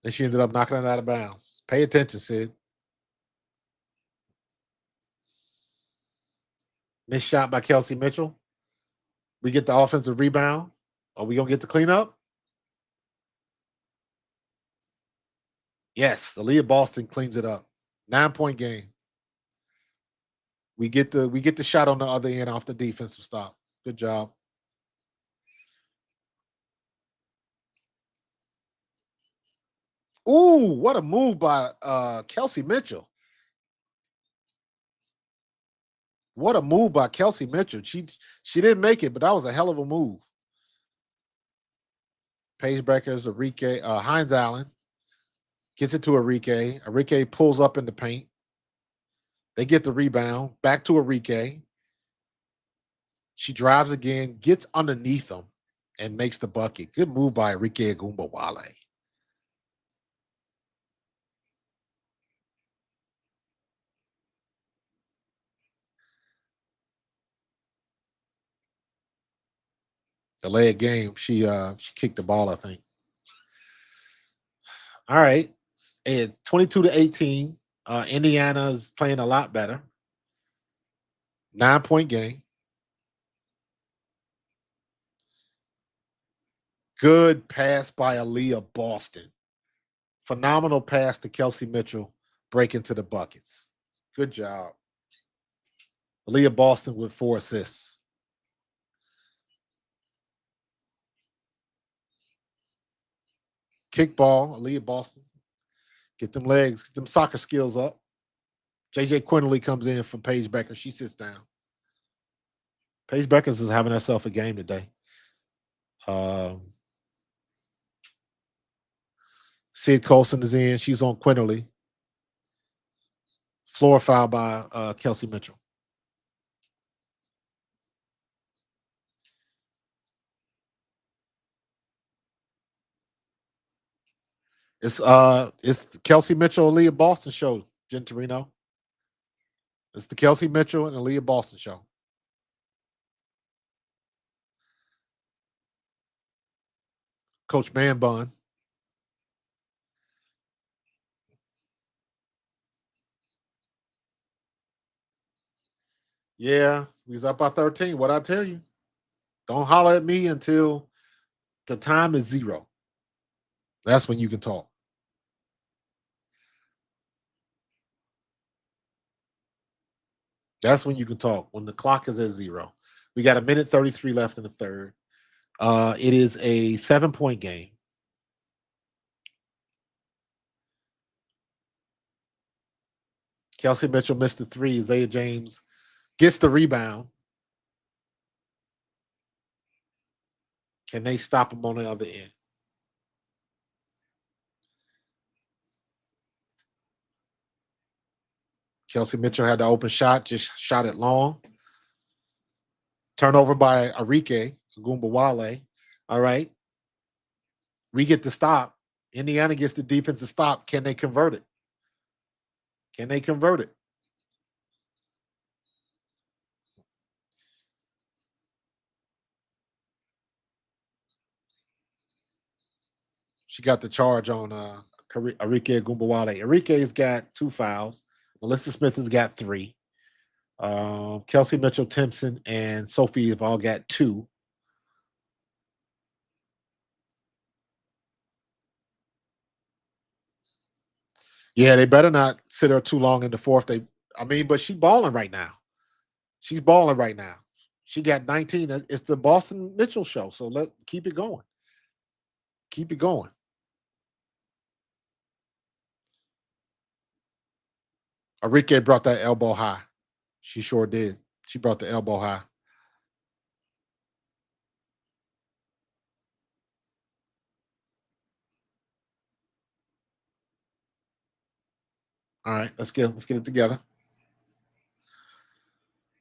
S2: Then she ended up knocking it out of bounds. Pay attention, Sid. Missed shot by Kelsey Mitchell. We get the offensive rebound. Are we going to get the cleanup? Yes, Aaliyah Boston cleans it up. 9-point game. We get the shot on the other end off the defensive stop. Good job. Ooh, what a move by Kelsey Mitchell. What a move by Kelsey Mitchell. She didn't make it, but that was a hell of a move. Paige Bueckers, Arike, Hines Allen gets it to Arike. Arike pulls up in the paint. They get the rebound. Back to Arike. She drives again, gets underneath him, and makes the bucket. Good move by Enrique Agumbawale. Delay a game. She kicked the ball, I think. All right. And 22-18. Indiana's playing a lot better. 9-point game. Good pass by Aaliyah Boston. Phenomenal pass to Kelsey Mitchell. Break into the buckets. Good job. Aaliyah Boston with 4 assists. Kickball, Aaliyah Boston. Get them legs, get them soccer skills up. JJ Quinterly comes in from Paige Bueckers. She sits down. Paige Bueckers is having herself a game today. Sid Colson is in. She's on Quinterly. Floor foul by Kelsey Mitchell. It's the Kelsey Mitchell, Aaliyah Boston show, Jen Torino. It's the Kelsey Mitchell and Aaliyah Boston show. Coach Man Bun. Yeah, we was up by 13. What I tell you? Don't holler at me until the time is 0. That's when you can talk. That's when you can talk. When the clock is at 0. We got 1:33 left in the third. It is a 7-point game. Kelsey Mitchell missed the 3. Isaiah James gets the rebound. Can they stop him on the other end? Kelsey Mitchell had the open shot, just shot it long. Turnover by Enrique Agumbawale. All right. We get the stop. Indiana gets the defensive stop. Can they convert it? Can they convert it? She got the charge on Enrique Agumbawale. Enrique's got 2 fouls. Melissa Smith has got 3. Kelsey Mitchell, Timpson, and Sophie have all got 2. Yeah, they better not sit her too long in the fourth. But she's balling right now. She's balling right now. She got 19. It's the Boston Mitchell show. So let's keep it going. Keep it going. Enrique brought that elbow high. She sure did. She brought the elbow high. All right, let's get it together.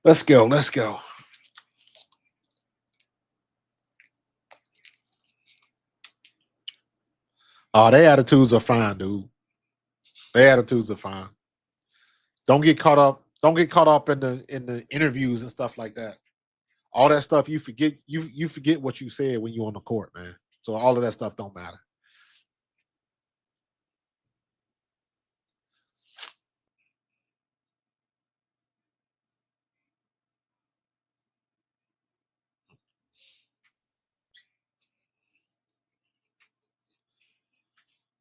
S2: Let's go. Let's go. Oh, their attitudes are fine, dude. Their attitudes are fine. Don't get caught up. Don't get caught up in the interviews and stuff like that. All that stuff you forget. You forget what you said when you're on the court, man. So all of that stuff don't matter.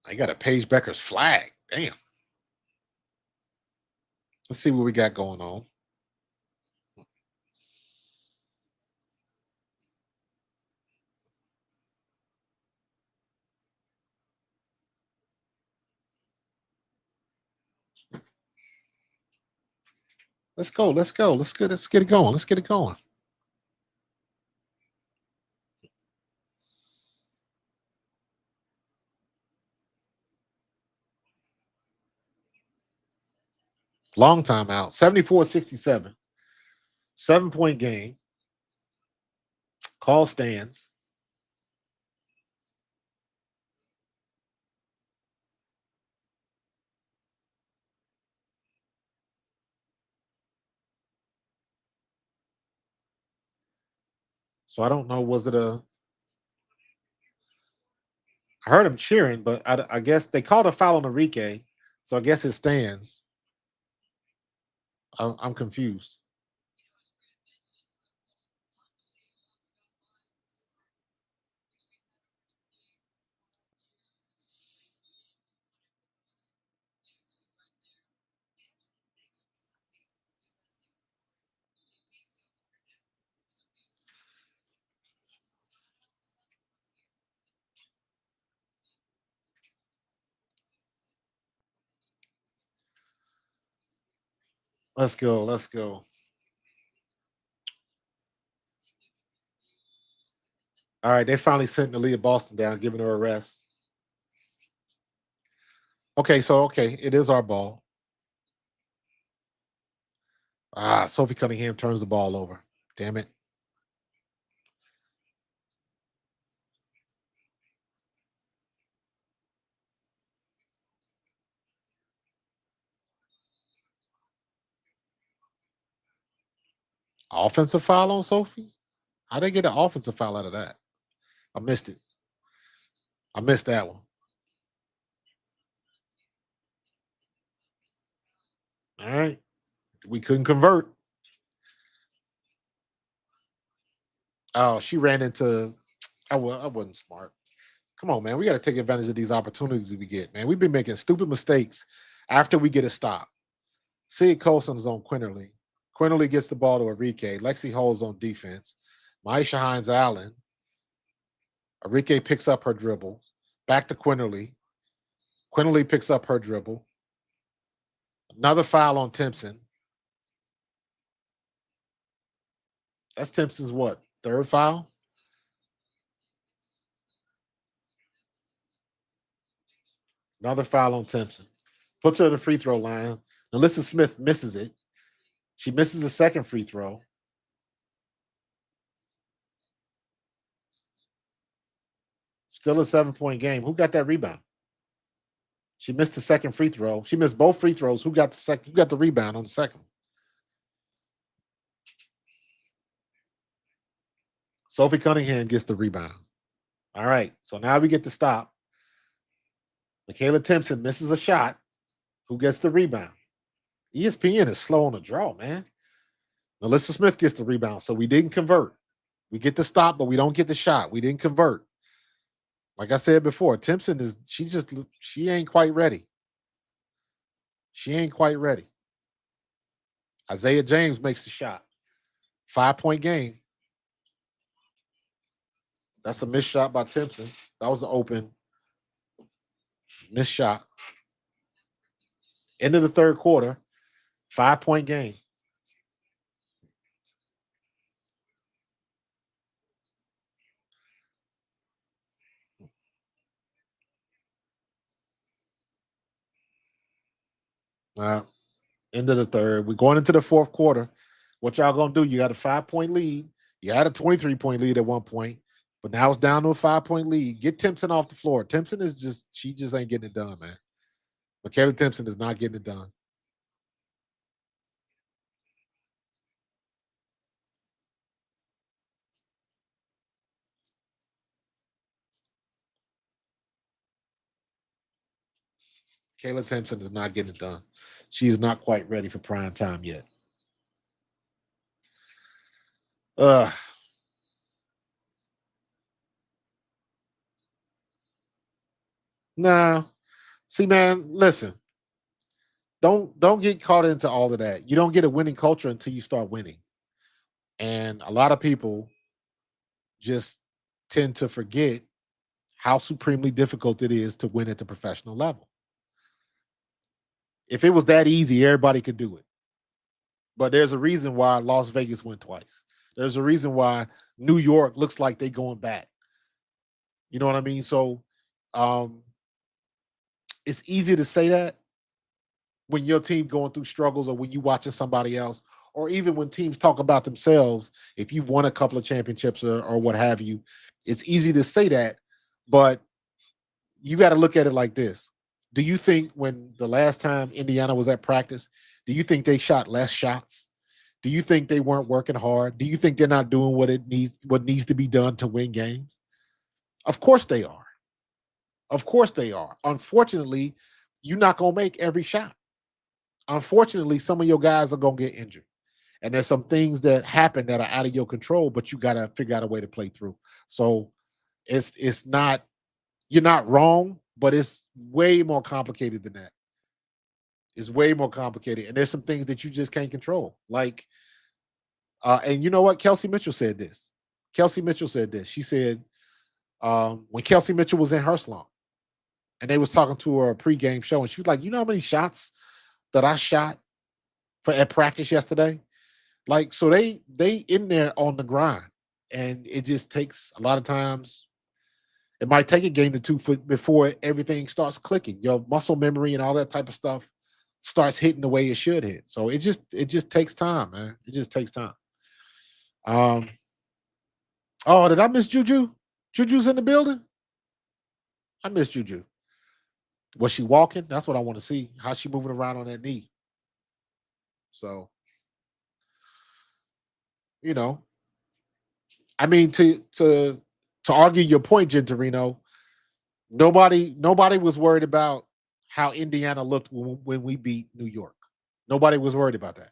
S2: I got a Paige Bueckers flag. Damn. Let's see what we got going on. Let's go. Let's go. Let's get it going. Let's get it going. Long time out. 74-67. 7-point game. Call stands. So I don't know. Was it a? I heard him cheering, but I guess they called a foul on Enrique, so I guess it stands. I'm confused. Let's go. Let's go. All right, they finally sent the lead of Boston down, giving her a rest. Okay, it is our ball. Sophie Cunningham turns the ball over. Damn it. Offensive foul on Sophie? How'd they get an offensive foul out of that? I missed it. I missed that one. All right. We couldn't convert. Oh, she ran into. I wasn't smart. Come on, man. We got to take advantage of these opportunities we get, man. We've been making stupid mistakes after we get a stop. Sid Colson's on Quinterly. Quinterly gets the ball to Enrique. Lexi Hall's on defense. Maisha Hines Allen. Enrique picks up her dribble. Back to Quinterly. Quinterly picks up her dribble. Another foul on Timpson. That's Timpson's what? Third foul? Another foul on Timpson. Puts her to the free throw line. Alyssa Smith misses it. She misses the second free throw. Still a 7-point game. Who got that rebound? She missed the second free throw. She missed both free throws. Who got the second? Who got the rebound on the second? Sophie Cunningham gets the rebound. All right. So now we get to stop. Michaela Timpson misses a shot. Who gets the rebound? ESPN is slow on the draw, man. Alyssa Smith gets the rebound. So we didn't convert. We get the stop, but we don't get the shot. We didn't convert. Like I said before, Timpson she ain't quite ready. She ain't quite ready. Isaiah James makes the shot. 5-point game. That's a missed shot by Timpson. That was an open missed shot. End of the third quarter. 5-point game. End of the third. We're going into the fourth quarter. What y'all gonna do? You got a 5-point lead. You had a 23-point lead at one point, but now it's down to a 5-point lead. Get Timpson off the floor. Timpson she just ain't getting it done, man. Michaela Timpson is not getting it done. Kayla Timpson is not getting it done. She's not quite ready for prime time yet. Nah. See, man, listen. Don't get caught into all of that. You don't get a winning culture until you start winning. And a lot of people just tend to forget how supremely difficult it is to win at the professional level. If it was that easy, everybody could do it. But there's a reason why Las Vegas went twice. There's a reason why New York looks like they're going back. You know what I mean? So it's easy to say that when your team going through struggles or when you watching somebody else or even when teams talk about themselves, if you've won a couple of championships or what have you, it's easy to say that, but you got to look at it like this. Do you think when the last time Indiana was at practice, do you think they shot less shots? Do you think they weren't working hard? Do you think they're not doing what needs to be done to win games? Of course they are. Of course they are. Unfortunately, you're not going to make every shot. Unfortunately, some of your guys are going to get injured. And there's some things that happen that are out of your control, but you got to figure out a way to play through. So it's not, you're not wrong, but it's way more complicated than that. It's way more complicated. And there's some things that you just can't control. Like, and you know what? Kelsey Mitchell said this. Kelsey Mitchell said this. She said, when Kelsey Mitchell was in her slump and they was talking to her pregame show, and she was like, you know how many shots that I shot at practice yesterday? Like, so they in there on the grind, and it just takes a lot of times. It might take a game to 2 foot before everything starts clicking. Your muscle memory and all that type of stuff starts hitting the way it should hit. So it just takes time, man. It just takes time. Oh, did I miss Juju? Juju's in the building. I miss Juju. Was she walking? That's what I want to see. How's she moving around on that knee? So, you know, I mean, to argue your point, Gentorino, nobody was worried about how Indiana looked when we beat New York. Nobody was worried about that.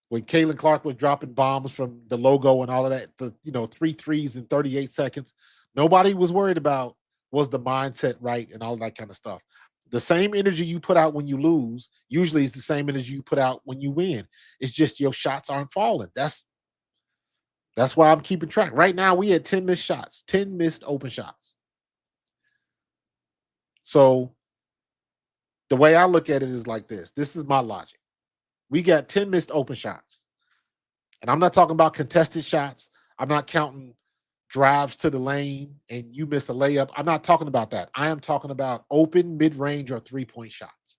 S2: When Caitlin Clark was dropping bombs from the logo and all of that, 3 threes in 38 seconds, nobody was worried about was the mindset right and all that kind of stuff. The same energy you put out when you lose usually is the same energy you put out when you win. It's just your shots aren't falling. That's why I'm keeping track. Right now, we had 10 missed shots, 10 missed open shots. So the way I look at it is like this. This is my logic. We got 10 missed open shots. And I'm not talking about contested shots. I'm not counting drives to the lane and you missed a layup. I'm not talking about that. I am talking about open, mid-range, or three-point shots.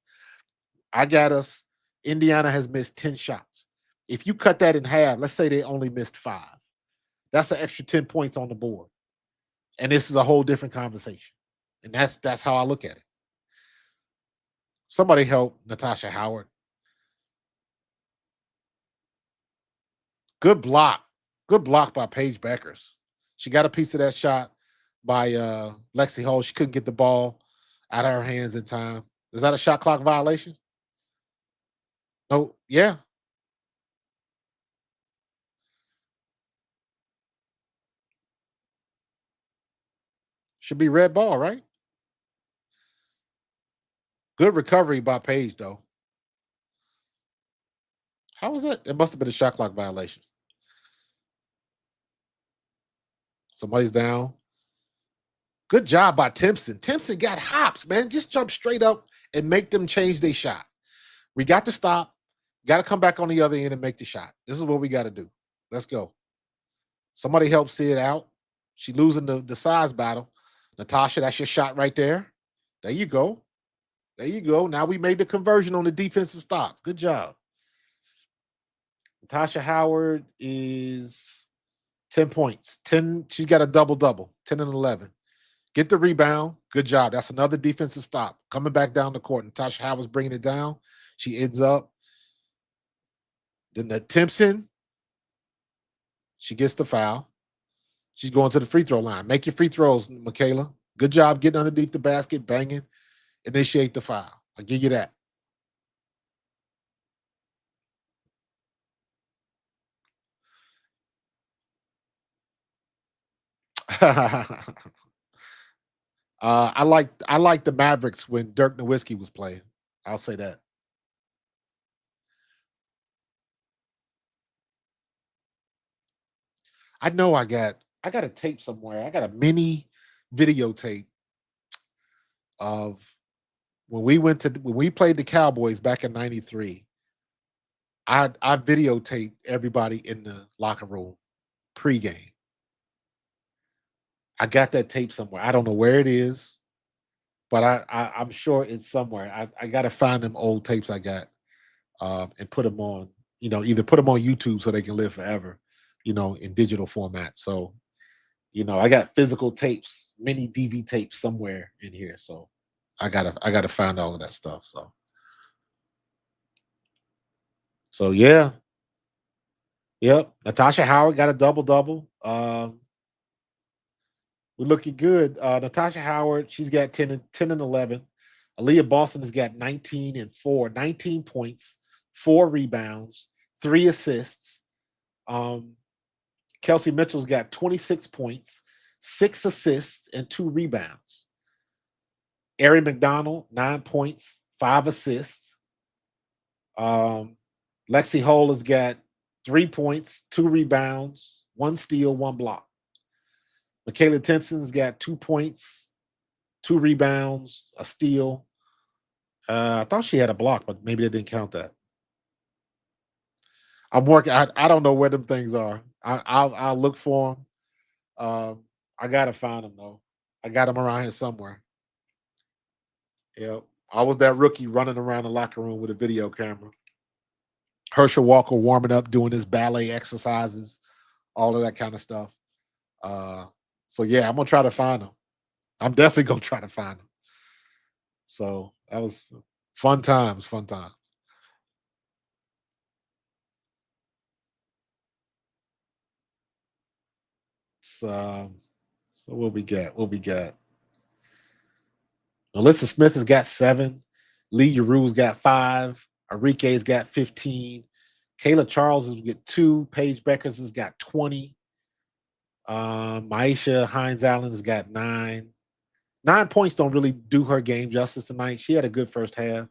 S2: I got us. Indiana has missed 10 shots. If you cut that in half, let's say they only missed 5. That's an extra 10 points on the board. And this is a whole different conversation. And that's how I look at it. Somebody help Natasha Howard. Good block. Good block by Paige Bueckers. She got a piece of that shot by Lexi Hull. She couldn't get the ball out of her hands in time. Is that a shot clock violation? No. Yeah. Should be red ball, right? Good recovery by Paige, though. How was that? It must have been a shot clock violation. Somebody's down. Good job by Timpson. Timpson got hops, man. Just jump straight up and make them change their shot. We got to stop. Got to come back on the other end and make the shot. This is what we got to do. Let's go. Somebody help see it out. She losing the size battle. Natasha, that's your shot right there. There you go. There you go. Now we made the conversion on the defensive stop. Good job. Natasha Howard is 10 points. 10. She's got a double-double. 10 and 11. Get the rebound. Good job. That's another defensive stop. Coming back down the court. Natasha Howard's bringing it down. She ends up. Then the Timpson. She gets the foul. She's going to the free throw line. Make your free throws, Michaela. Good job getting underneath the basket, banging. Initiate the foul. I'll give you that. I like the Mavericks when Dirk Nowitzki was playing. I'll say that. I know I got a tape somewhere. I got a mini videotape of when we played the Cowboys back in '93. I videotaped everybody in the locker room pregame. I got that tape somewhere. I don't know where it is, but I'm sure it's somewhere. I got to find them old tapes I got and put them on either put them on YouTube so they can live forever, in digital format. So, I got physical tapes, mini DV tapes somewhere in here. So I gotta find all of that stuff. So yeah. Yep. Natasha Howard got a double double. We're looking good. Natasha Howard, she's got 10 and 11. Aaliyah Boston has got 19 and 4, 19 points, 4 rebounds, 3 assists. Kelsey Mitchell's got 26 points, 6 assists, and 2 rebounds. Ari McDonald, 9 points, 5 assists. Lexi Hole has got 3 points, 2 rebounds, 1 steal, 1 block. Michaela Timpson's got 2 points, 2 rebounds, a steal. I thought she had a block, but maybe they didn't count that. I'm working. I don't know where them things are. I'll look for them. I gotta find them though. I got them around here somewhere. Yep. I was that rookie running around the locker room with a video camera. Herschel Walker warming up, doing his ballet exercises, all of that kind of stuff. So yeah, I'm gonna try to find them. I'm definitely gonna try to find them. So that was fun times. So what we got? Alyssa Smith has got 7. Lee Yaru's got 5. Enrique's got 15. Kayla Charles has got 2. Paige Bueckers has got 20. Maisha Hines Allen has got 9. 9 points don't really do her game justice tonight. She had a good first half.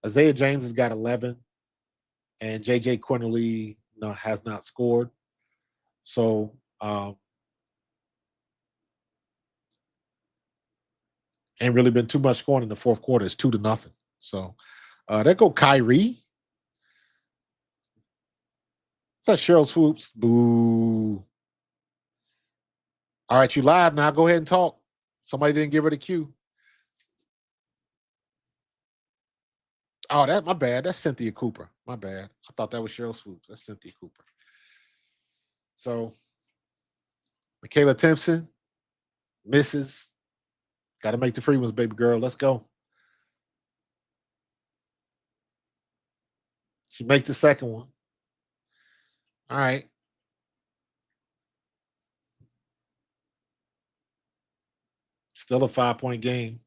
S2: Isaiah James has got 11. And JJ Cornely has not scored. So ain't really been too much scoring in the fourth quarter. It's 2-0. So there go Kyrie. What's that, Cheryl Swoops? Boo. All right, you live now. Go ahead and talk. Somebody didn't give her the cue. Oh, my bad. That's Cynthia Cooper. My bad. I thought that was Cheryl Swoops. That's Cynthia Cooper. So, Michaela Timpson misses. Got to make the free ones, baby girl. Let's go. She makes the second one. All right. Still a 5-point game.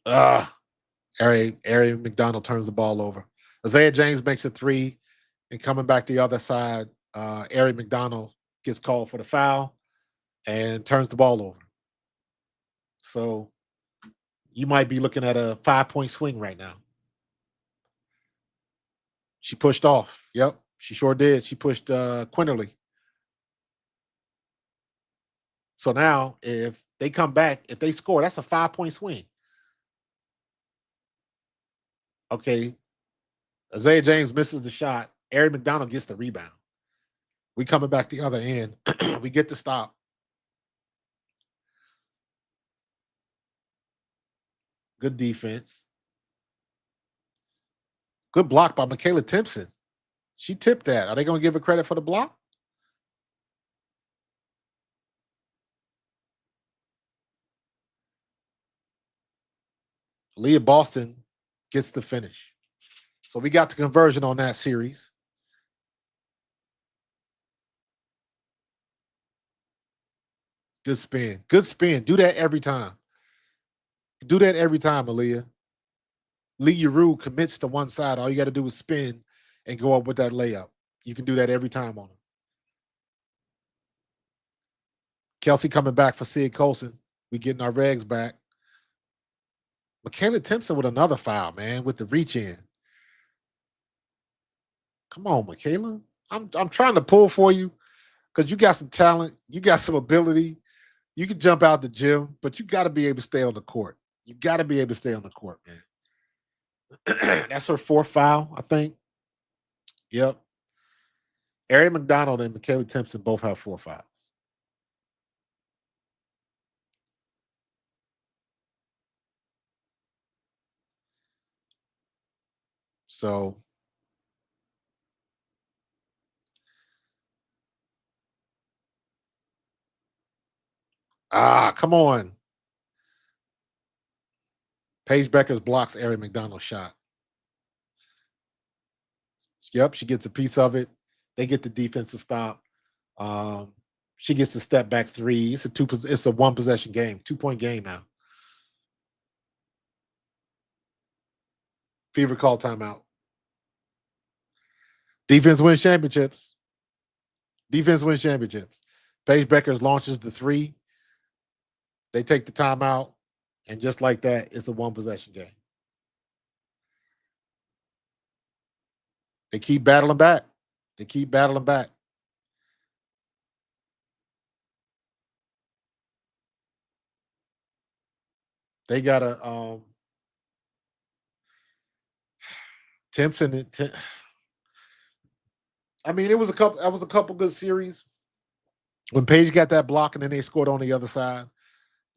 S2: Ari McDonald turns the ball over. Isaiah James makes a 3, and coming back the other side, Ari McDonald gets called for the foul and turns the ball over. So you might be looking at a 5-point swing right now. She pushed off. Yep, she sure did. She pushed Quinterly. So now if they come back, if they score, that's a 5-point swing. Okay. Isaiah James misses the shot. Ari McDonald gets the rebound. We coming back the other end. We get the stop. Good defense. Good block by Michaela Timpson. She tipped that. Are they going to give her credit for the block? Leah Boston gets the finish. So we got the conversion on that series. Good spin. Good spin. Do that every time. Do that every time, Aaliyah. Lee Yaru commits to one side. All you got to do is spin and go up with that layup. You can do that every time on him. Kelsey coming back for Sid Colson. We getting our regs back. Michaela Timpson with another foul, man, with the reach in. Come on, Michaela. I'm trying to pull for you because you got some talent. You got some ability. You can jump out the gym, but you got to be able to stay on the court. You got to be able to stay on the court, man. That's her 4th foul, I think. Yep. Ari McDonald and Michaela Timpson both have 4 fouls. So come on. Paige Bueckers blocks Ari McDonald's shot. Yep, she gets a piece of it. They get the defensive stop. She gets the step back 3. It's a 1 possession game, 2-point game now. Fever call timeout. Defense wins championships. Defense wins championships. Paige Bueckers launches the 3. They take the timeout, and just like that, it's a 1 possession game. They keep battling back. They keep battling back. They got a Timpson. I mean, it was a couple good series. When Paige got that block and then they scored on the other side.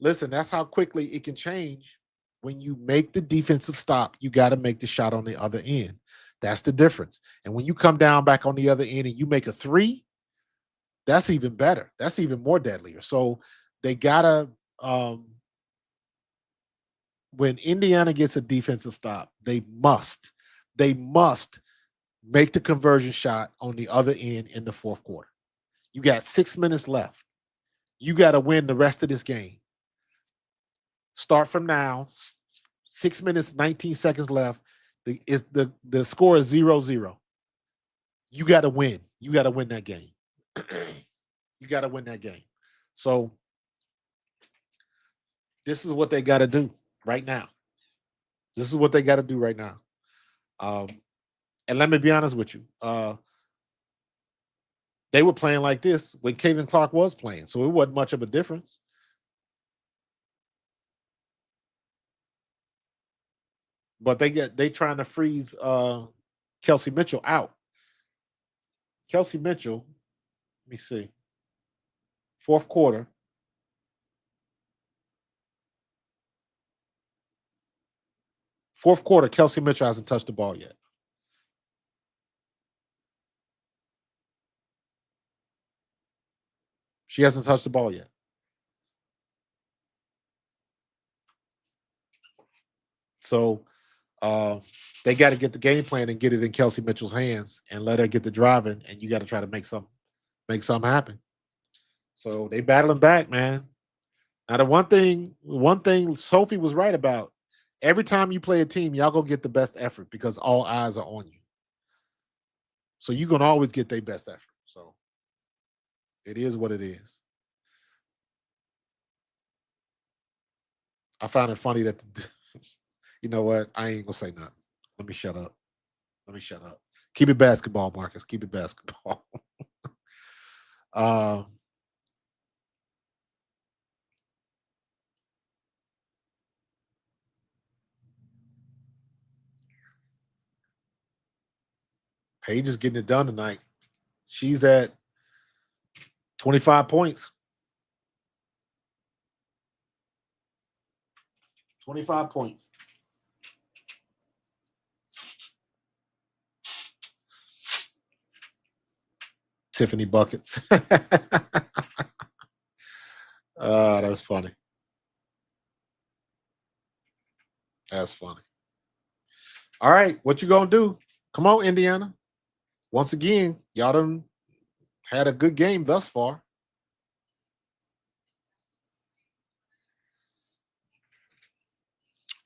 S2: Listen, that's how quickly it can change. When you make the defensive stop, you got to make the shot on the other end. That's the difference. And when you come down back on the other end and you make a 3, that's even better. That's even more deadlier. So they gotta when Indiana gets a defensive stop, they must make the conversion shot on the other end in the 4th quarter. You got 6 minutes left. You got to win the rest of this game. Start from now. 6 minutes, 19 seconds left. The score is 0-0. You got to win. You got to win that game. You got to win that game. So this is what they got to do right now. This is what they got to do right now. And let me be honest with you. They were playing like this when Caitlin Clark was playing, so it wasn't much of a difference. But they trying to freeze Kelsey Mitchell out. Kelsey Mitchell, let me see. 4th quarter. Fourth quarter, Kelsey Mitchell hasn't touched the ball yet. She hasn't touched the ball yet. So they got to get the game plan and get it in Kelsey Mitchell's hands and let her get the driving, and you got to try to make something happen. So they battling back, man. Now the one thing Sophie was right about, every time you play a team, y'all gonna get the best effort because all eyes are on you. So you're gonna always get their best effort. So it is what it is. I found it funny that you know what? I ain't gonna say nothing. Let me shut up. Keep it basketball, Marcus. Keep it basketball. Paige is getting it done tonight. She's at 25 points. 25 points. Tiffany buckets. That's funny. That's funny. All right, what you gonna do? Come on, Indiana. Once again, y'all done had a good game thus far.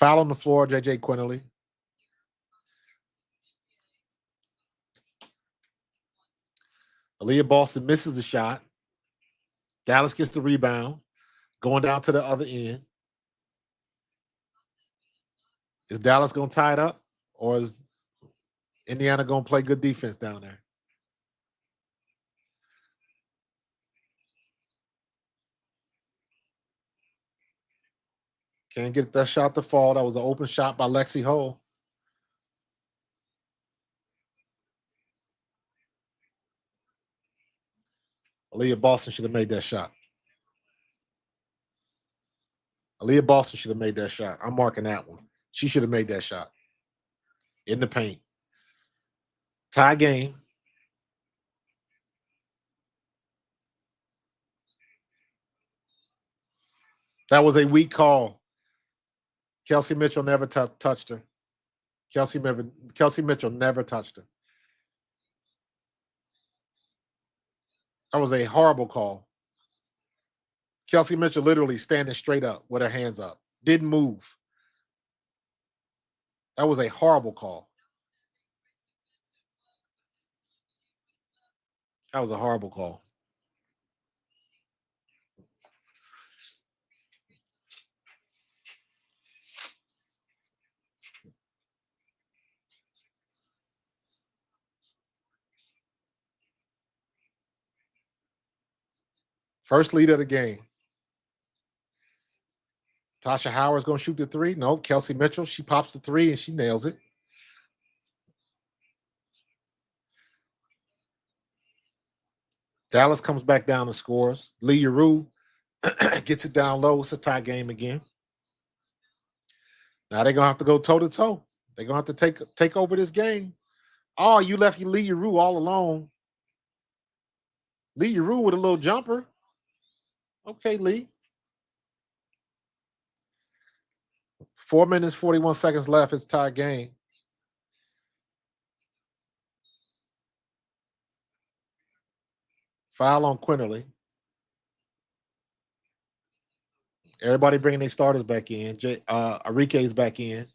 S2: Foul on the floor, JJ Quinterly. Aaliyah Boston misses the shot. Dallas gets the rebound, going down to the other end. Is Dallas going to tie it up, or is Indiana going to play good defense down there? Can't get that shot to fall. That was an open shot by Lexi Hull. Aaliyah Boston should have made that shot. Aaliyah Boston should have made that shot. I'm marking that one. She should have made that shot in the paint. Tie game. That was a weak call. Kelsey Mitchell never touched her. Kelsey Mitchell never touched her. That was a horrible call. Kelsey Mitchell literally standing straight up with her hands up. Didn't move. That was a horrible call. That was a horrible call. First lead of the game. Tasha Howard's going to shoot the three. No, Kelsey Mitchell, she pops the three and she nails it. Dallas comes back down and scores. Lee Yaroo gets it down low. It's a tie game again. Now they're going to have to go toe-to-toe. They're going to have to take over this game. Oh, you left Lee Yaroo all alone. Lee Yaroo with a little jumper. Okay, Lee. 4 minutes, 41 seconds left. It's tie game. Foul on Quinterly. Everybody bringing their starters back in. Arike's back in.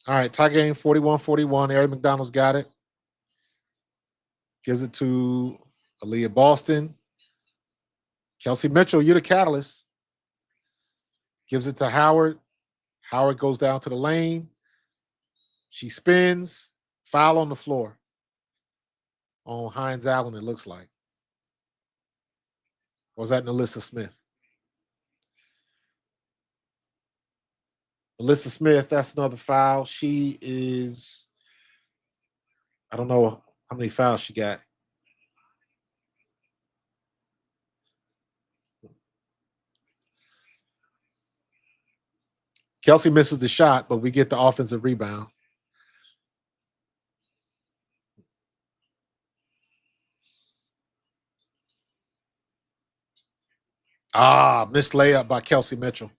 S2: All right, tie game 41-41. Eric McDonald's got it. Gives it to Aaliyah Boston. Kelsey Mitchell, you're the catalyst. Gives it to Howard. Howard goes down to the lane. She spins. Foul on the floor. On Hines Allen, it looks like. Or was that Nalissa Smith? Nalissa Smith, that's another foul. She is, I don't know how many fouls she got. Kelsey misses the shot, but we get the offensive rebound. Missed layup by Kelsey Mitchell.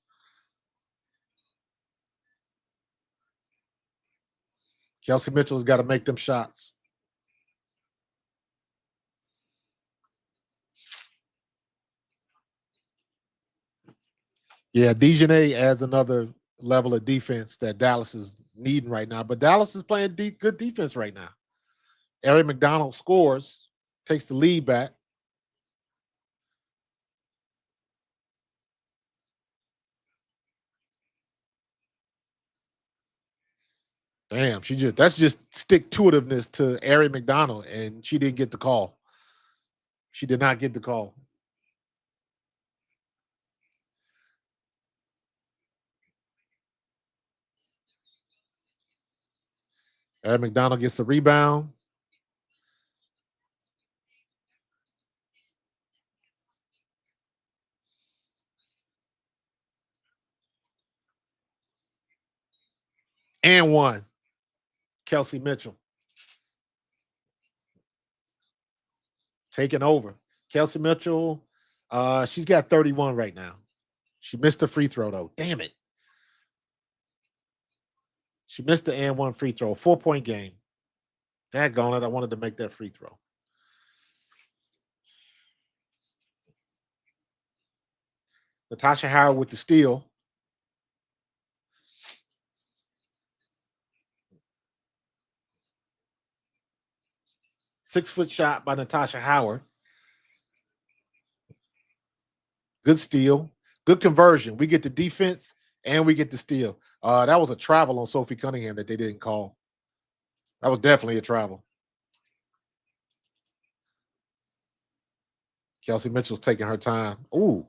S2: Kelsey Mitchell's got to make them shots. Yeah, Dejanay adds another level of defense that Dallas is needing right now. But Dallas is playing good defense right now. Eric McDonald scores, takes the lead back. Damn, that's just stick-to-itiveness to Ari McDonald, and she didn't get the call. She did not get the call. Ari McDonald gets the rebound. And one. Kelsey Mitchell. Taking over. Kelsey Mitchell, she's got 31 right now. She missed the free throw, though. Damn it. She missed the and one free throw. 4-point game. Daggone it. I wanted to make that free throw. Natasha Howard with the steal. Six-foot shot by Natasha Howard. Good steal. Good conversion. We get the defense and we get the steal. That was a travel on Sophie Cunningham that they didn't call. That was definitely a travel. Kelsey Mitchell's taking her time. Ooh.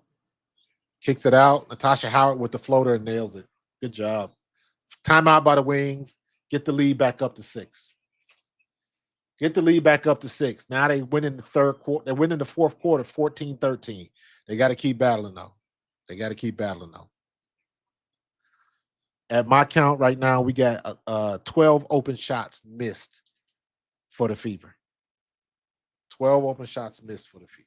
S2: Kicks it out. Natasha Howard with the floater and nails it. Good job. Timeout by the Wings. Get the lead back up to 6. Get the lead back up to 6. Now they win in the third quarter. They win in the fourth quarter, 14-13. They got to keep battling, though. At my count right now, we got 12 open shots missed for the Fever. 12 open shots missed for the Fever.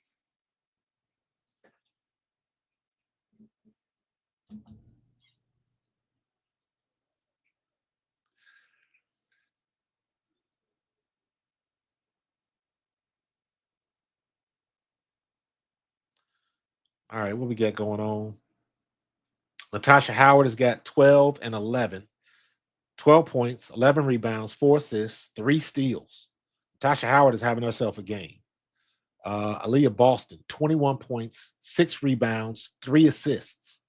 S2: All right, what we got going on? Natasha Howard has got 12 and 11. 12 points, 11 rebounds, 4 assists, 3 steals. Natasha Howard is having herself a game. Aaliyah Boston, 21 points, 6 rebounds, 3 assists.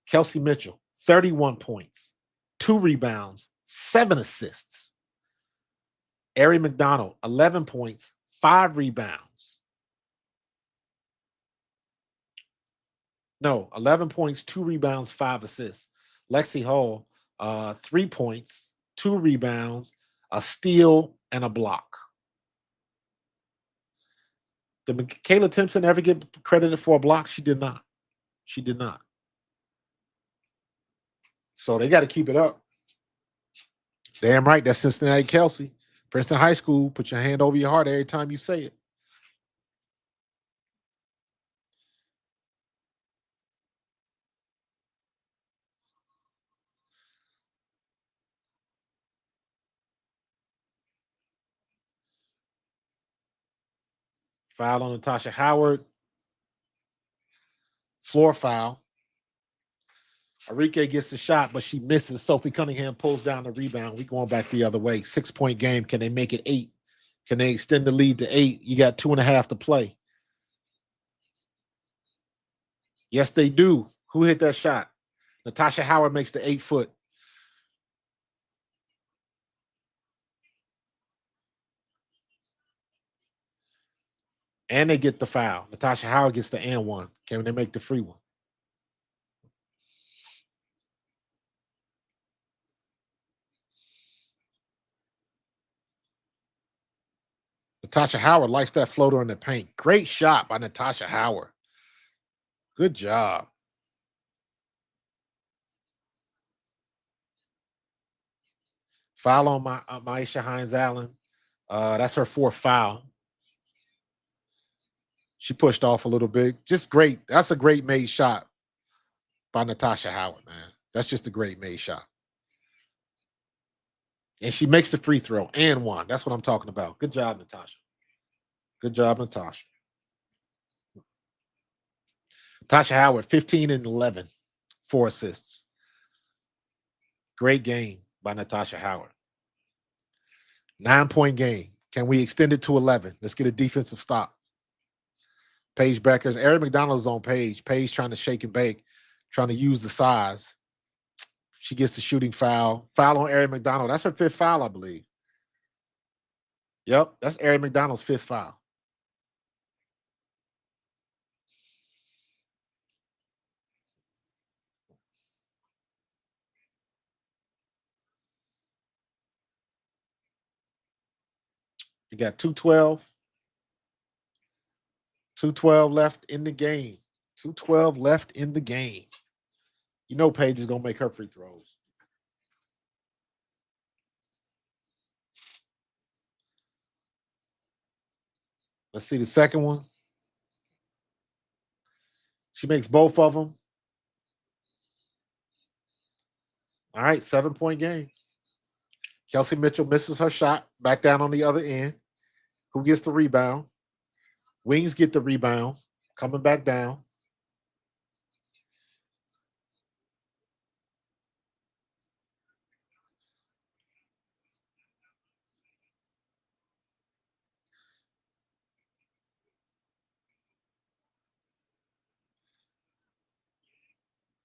S2: Kelsey Mitchell, 31 points, 2 rebounds, 7 assists. Ari McDonald, 11 points, 5 rebounds. No, 11 points, 2 rebounds, 5 assists. Lexi Hall, 3 points, 2 rebounds, a steal, and a block. Did Kayla Timpson ever get credited for a block? She did not. So they got to keep it up. Damn right, that's Cincinnati Kelsey. Princeton High School, put your hand over your heart every time you say it. Foul on Natasha Howard. Floor foul. Arike gets the shot, but she misses. Sophie Cunningham pulls down the rebound. We going back the other way. 6-point game. Can they make it 8? Can they extend the lead to 8? You got 2.5 to play. Yes, they do. Who hit that shot? Natasha Howard makes the 8-foot. And they get the foul. Natasha Howard gets the and one. Can they make the free one? Natasha Howard likes that floater in the paint. Great shot by Natasha Howard. Good job. Foul on Maisha Hines-Allen. That's her 4th foul. She pushed off a little bit. Just great. That's a great made shot by Natasha Howard, man. That's just a great made shot. And she makes the free throw and one. That's what I'm talking about. Good job, Natasha. Good job, Natasha. Natasha Howard, 15 and 11, 4 assists. Great game by Natasha Howard. 9-point game. Can we extend it to 11? Let's get a defensive stop. Paige Bueckers. Eric McDonald's on Paige. Paige trying to shake and bake, trying to use the size. She gets the shooting foul. Foul on Eric McDonald. That's her 5th foul, I believe. Yep, that's Eric McDonald's 5th foul. You got 2:12. 2:12 left in the game. 2:12 left in the game. You know Paige is going to make her free throws. Let's see the second one. She makes both of them. All right, 7-point game. Kelsey Mitchell misses her shot. Back down on the other end. Who gets the rebound? Wings get the rebound. Coming back down.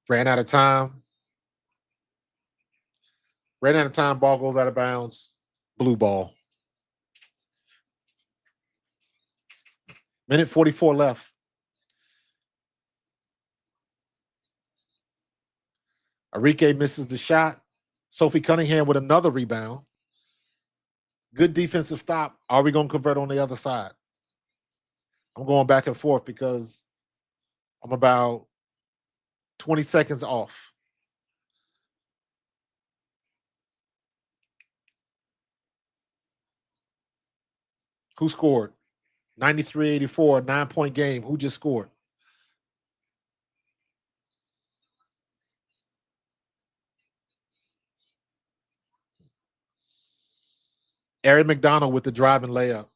S2: Ran out of time. Ball goes out of bounds. Blue ball. Minute 44 left. Arike misses the shot. Sophie Cunningham with another rebound. Good defensive stop. Are we going to convert on the other side? I'm going back and forth because I'm about 20 seconds off. Who scored? 93-84, 9-point game. Who just scored? Ari McDonald with the driving layup.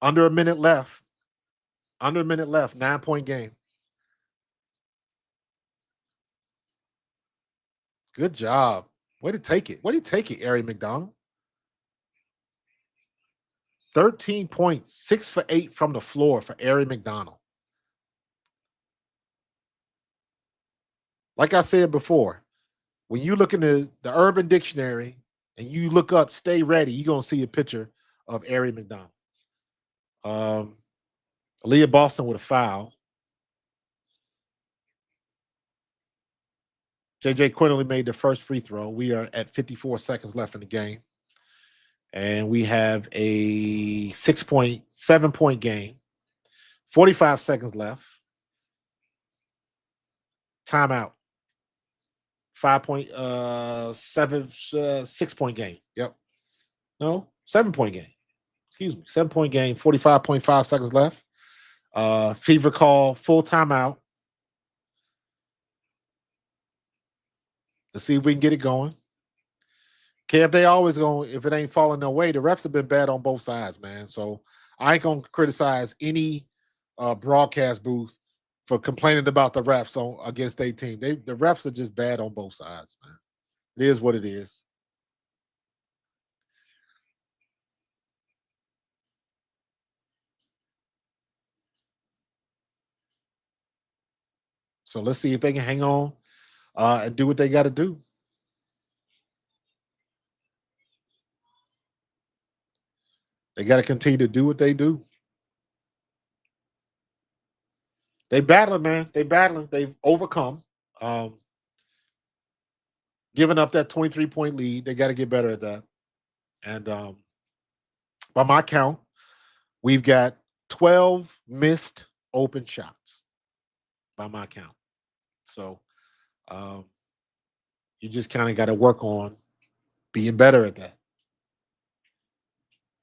S2: Under a minute left. 9-point game. Good job. Way to take it. Ari McDonald? 13 points, 6 for 8 from the floor for Ari McDonald. Like I said before, when you look in the Urban Dictionary and you look up "stay ready," you're gonna see a picture of Ari McDonald. Aaliyah Boston with a foul. JJ Quinterly made the first free throw. We are at 54 seconds left in the game. And we have a 7-point game. 45 seconds left. Timeout. 6-point game. Yep. No, 7-point game. Excuse me. 7-point game. 45.5 seconds left. Fever call, full timeout. Let's see if we can get it going. Kev, they always going, if it ain't falling their way, the refs have been bad on both sides, man. So I ain't going to criticize any broadcast booth for complaining about the refs against their team. The refs are just bad on both sides, man. It is what it is. So let's see if they can hang on and do what they got to do. They got to continue to do what they do. They battling, man. They battling. They've overcome. Giving up that 23-point lead. They got to get better at that. And by my count, we've got 12 missed open shots. By my count. So you just kind of got to work on being better at that.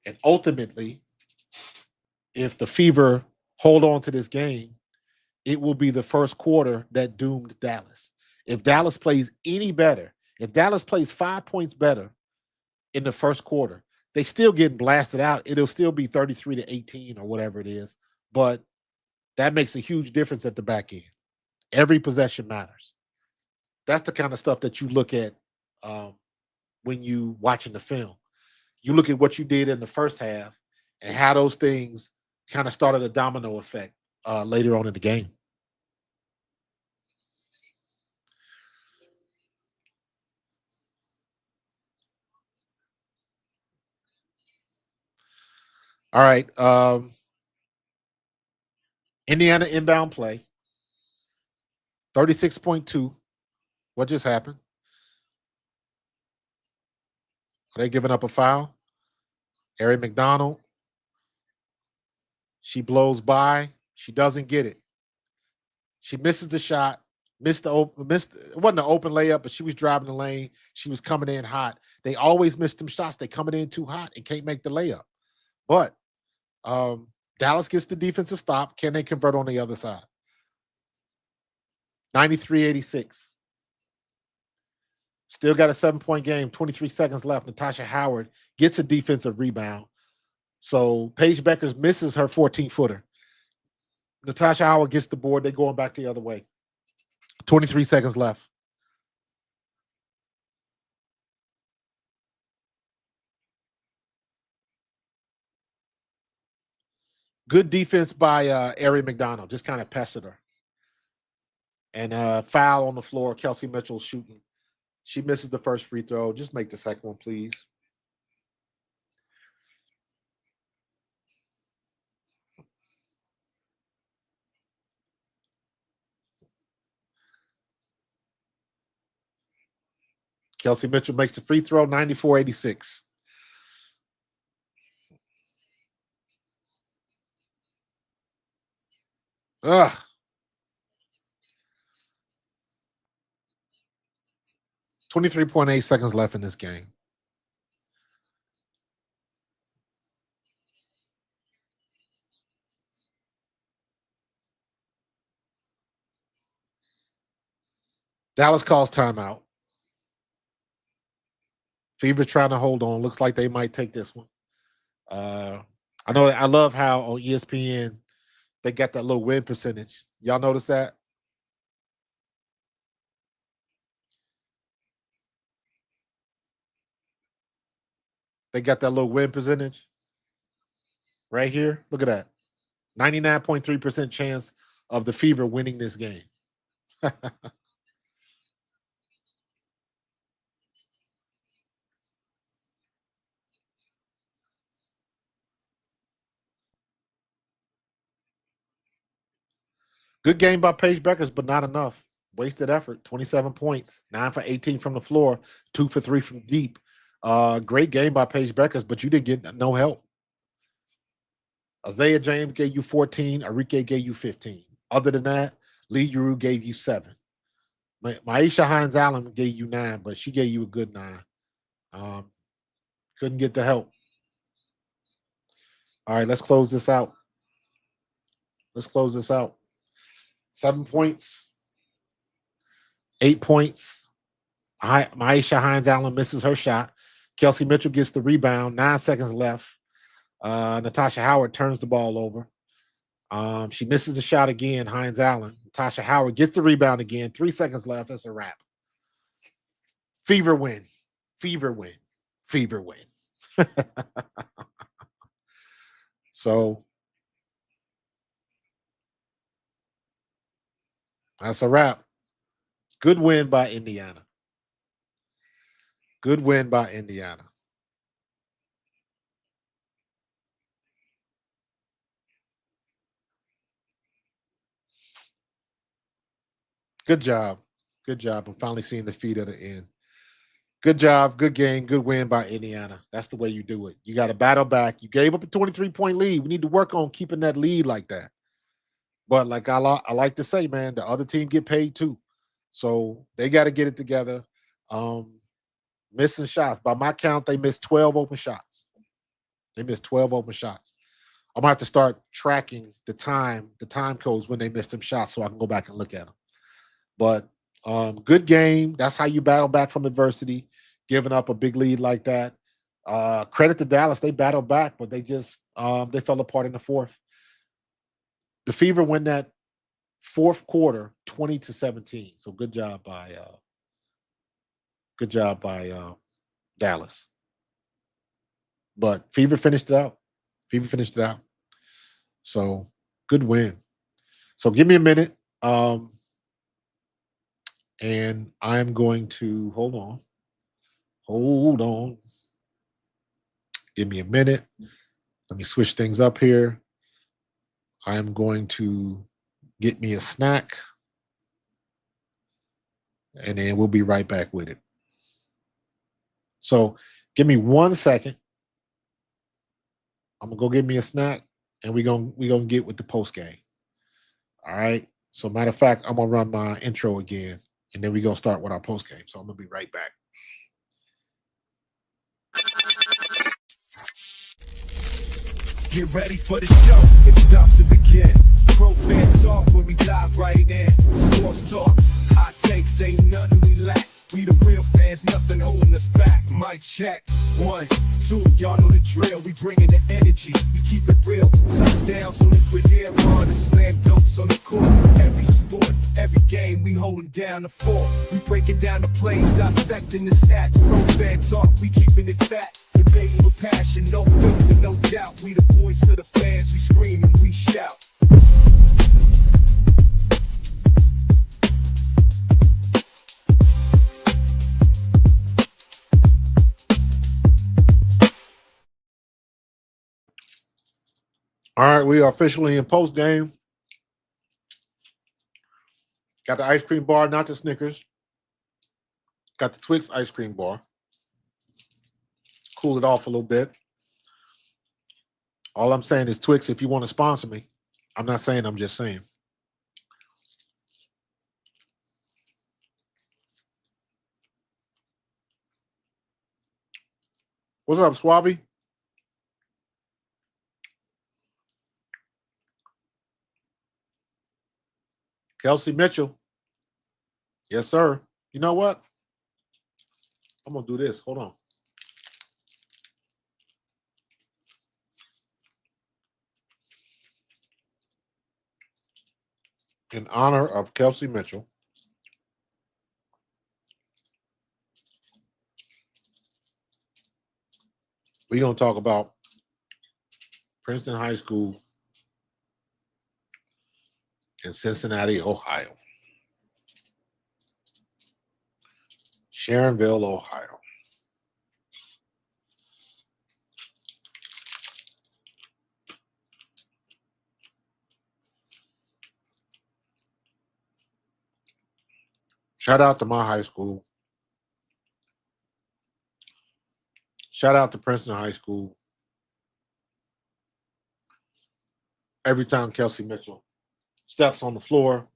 S2: And ultimately, if the Fever hold on to this game, it will be the first quarter that doomed Dallas. If Dallas plays any better, if Dallas plays 5 points better in the first quarter, they still getting blasted out. It'll still be 33-18 or whatever it is. But that makes a huge difference at the back end. Every possession matters. That's the kind of stuff that you look at when you watching the film. You look at what you did in the first half and how those things kind of started a domino effect later on in the game. All right. Indiana inbound play. 36.2. What just happened? Are they giving up a foul? Ari McDonald. She blows by. She doesn't get it. She misses the shot. It wasn't an open layup, but she was driving the lane. She was coming in hot. They always miss them shots. They coming in too hot and can't make the layup. But Dallas gets the defensive stop. Can they convert on the other side? 93-86. Still got a 7-point game. 23 seconds left. Natasha Howard gets a defensive rebound. So Paige Bueckers misses her 14-footer. Natasha Howard gets the board. They're going back the other way. 23 seconds left. Good defense by Ari McDonald. Just kind of pestered her. And foul on the floor. Kelsey Mitchell shooting. She misses the first free throw. Just make the second one, please. Kelsey Mitchell makes the free throw, 94-86. Ugh. 23.8 seconds left in this game. Dallas calls timeout. Fever trying to hold on. Looks like they might take this one. I know. I love how on ESPN they got that little win percentage. Y'all notice that? They got that little win percentage right here. Look at that. 99.3% chance of the Fever winning this game. Good game by Paige Bueckers, but not enough. Wasted effort. 27 points, 9 for 18 from the floor, 2 for 3 from deep. Great game by Paige Bueckers, but you didn't get no help. Isaiah James gave you 14. Arike gave you 15. Other than that, Lee Uru gave you 7. Maisha Hines-Allen gave you 9, but she gave you a good 9. Couldn't get the help. All right, let's close this out. 7 points, 8 points. Maisha Hines-Allen misses her shot. Kelsey Mitchell gets the rebound. 9 seconds left. Natasha Howard turns the ball over. She misses the shot again, Hines-Allen. Natasha Howard gets the rebound again. 3 seconds left. That's a wrap. Fever win. So that's a wrap. Good win by Indiana. Good job. I'm finally seeing the feet at the end. Good job. Good game. Good win by Indiana. That's the way you do it. You got to battle back. You gave up a 23-point lead. We need to work on keeping that lead like that. But like I like to say, man, the other team get paid too. So they got to get it together. Missing shots. By my count, they missed 12 open shots. I'm going to have to start tracking the time codes when they missed them shots so I can go back and look at them. But good game. That's how you battle back from adversity, giving up a big lead like that. Credit to Dallas. They battled back, but they just they fell apart in the fourth. The Fever win that fourth quarter 20-17. So good job by Dallas. But Fever finished it out. So good win. So give me a minute. And I'm going to hold on. Give me a minute. Let me switch things up here. I'm going to get me a snack. And then we'll be right back with it. So give me 1 second. I'm gonna go get me a snack, and we're gonna get with the post game. All right. So matter of fact, I'm gonna run my intro again, and then we're gonna start with our post game. So I'm gonna be right back.
S1: Get ready for the show, it's about to begin. Pro fan talk when we dive right in. Sports talk, hot takes, ain't nothing we lack. We the real fans, nothing holding us back. Mic check, 1, 2, y'all know the drill. We bringing the energy, we keep it real. Touchdowns on liquid air, on the slam dunks on the court. Every sport, every game, we holding down the fort. We breaking down the plays, dissecting the stats. Pro fan talk, we keeping it fat. Debating with passion, no filter, no doubt. We the voice of the fans, we scream and we shout.
S2: All right, we are officially in post game. Got the ice cream bar, not the Snickers. Got the Twix ice cream bar. Cool it off a little bit. All I'm saying is, Twix, if you want to sponsor me, I'm not saying, I'm just saying. What's up, Suave? Kelsey Mitchell. Yes, sir. You know what? I'm going to do this. Hold on. In honor of Kelsey Mitchell, we're going to talk about Princeton High School in Cincinnati, Ohio. Sharonville, Ohio. Shout out to my high school. Shout out to Princeton High School. Every time Kelsey Mitchell steps on the floor,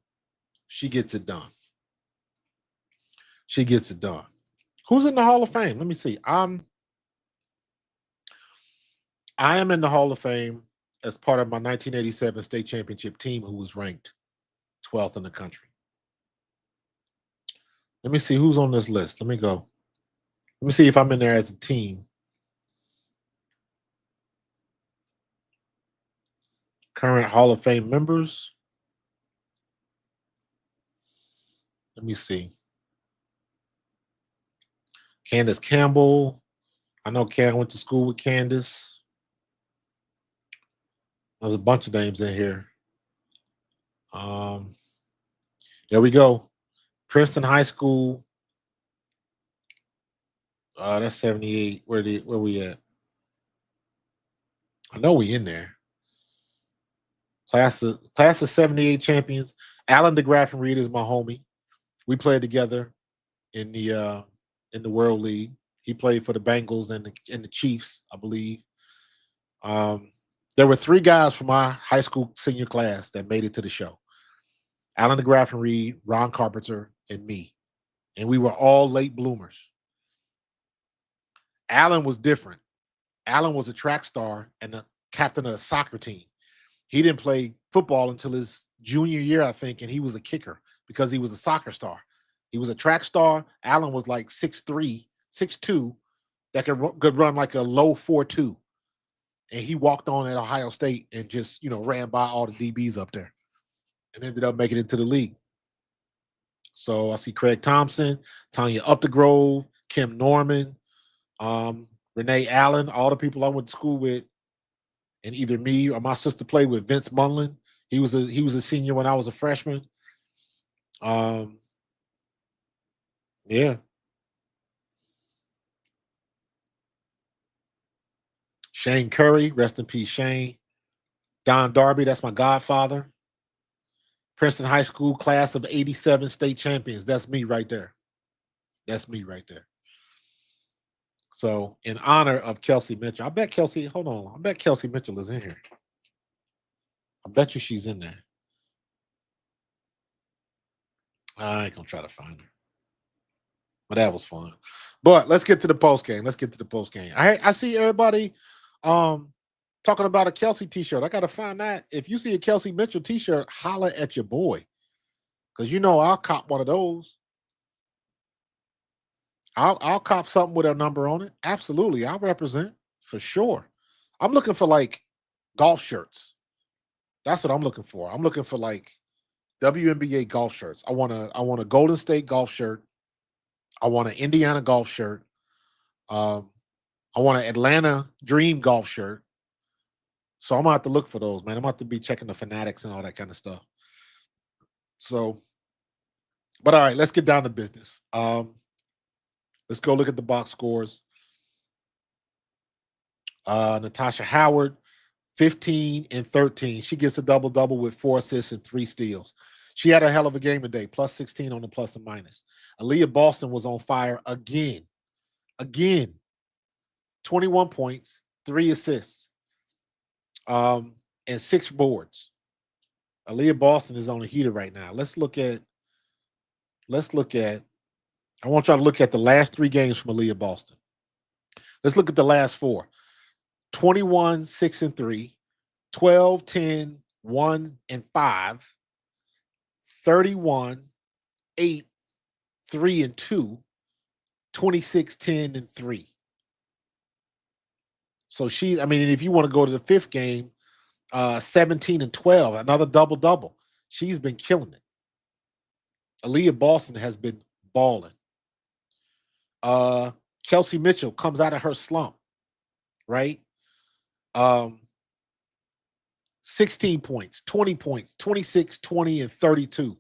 S2: she gets it done. She gets it done. Who's in the Hall of Fame? Let me see. I am in the Hall of Fame as part of my 1987 state championship team, who was ranked 12th in the country. Let me see who's on this list. Let me go. Let me see if I'm in there as a team. Current Hall of Fame members. Let me see. Candace Campbell. I know Karen went to school with Candace. There's a bunch of names in here. There we go. Princeton High School. That's 78. Where we at? I know we in there. Class of 78 champions. Alan DeGraff and Reed is my homie. We played together in the World League. He played for the Bengals and the Chiefs, I believe. There were 3 guys from my high school senior class that made it to the show. Alan DeGraff and Reed, Ron Carpenter, and me. And we were all late bloomers. Alan was different. Alan was a track star and the captain of a soccer team. He didn't play football until his junior year, I think, and he was a kicker because he was a soccer star. He was a track star. Alan was like 6'3", 6'2", that could run like a low 4.2. And he walked on at Ohio State and just, ran by all the DBs up there and ended up making it to the league. So I see Craig Thompson, Tanya Updegrove, Kim Norman, Renee Allen, all the people I went to school with, and either me or my sister played with. Vince Munlin. He was a senior when I was a freshman. Yeah. Shane Curry, rest in peace, Shane. Don Darby, that's my godfather. Princeton High School class of 87 state champions. That's me right there. That's me right there. So in honor of Kelsey Mitchell, I bet Kelsey Mitchell is in here. I bet you she's in there. I ain't gonna try to find her. But that was fun. But let's get to the post game. I see everybody talking about a Kelsey t-shirt. I gotta find that. If you see a Kelsey Mitchell t-shirt, holla at your boy. Because I'll cop one of those. I'll cop something with a number on it. Absolutely. I'll represent for sure. I'm looking for like golf shirts. That's what I'm looking for. I'm looking for like WNBA golf shirts. I want a Golden State golf shirt. I want an Indiana golf shirt. I want an Atlanta Dream golf shirt. So I'm gonna have to look for those, man. I'm gonna have to be checking the Fanatics and all that kind of stuff. So, but all right, let's get down to business. Let's go look at the box scores. Natasha Howard, 15 and 13. She gets a double-double with 4 assists and 3 steals. She had a hell of a game today, plus 16 on the plus and minus. Aaliyah Boston was on fire again. 21 points, 3 assists, and 6 boards. Aaliyah Boston is on a heater right now. Let's look at, I want y'all to look at the last 3 games from Aaliyah Boston. Let's look at the last 4. 21, 6 and 3, 12, 10, 1 and 5, 31, 8, 3 and 2, 26, 10 and 3. So if you want to go to the 5th game, 17 and 12, another double-double. She's been killing it. Aaliyah Boston has been balling. Kelsey Mitchell comes out of her slump, right? 16 points, 20 points, 26, 20, and 32.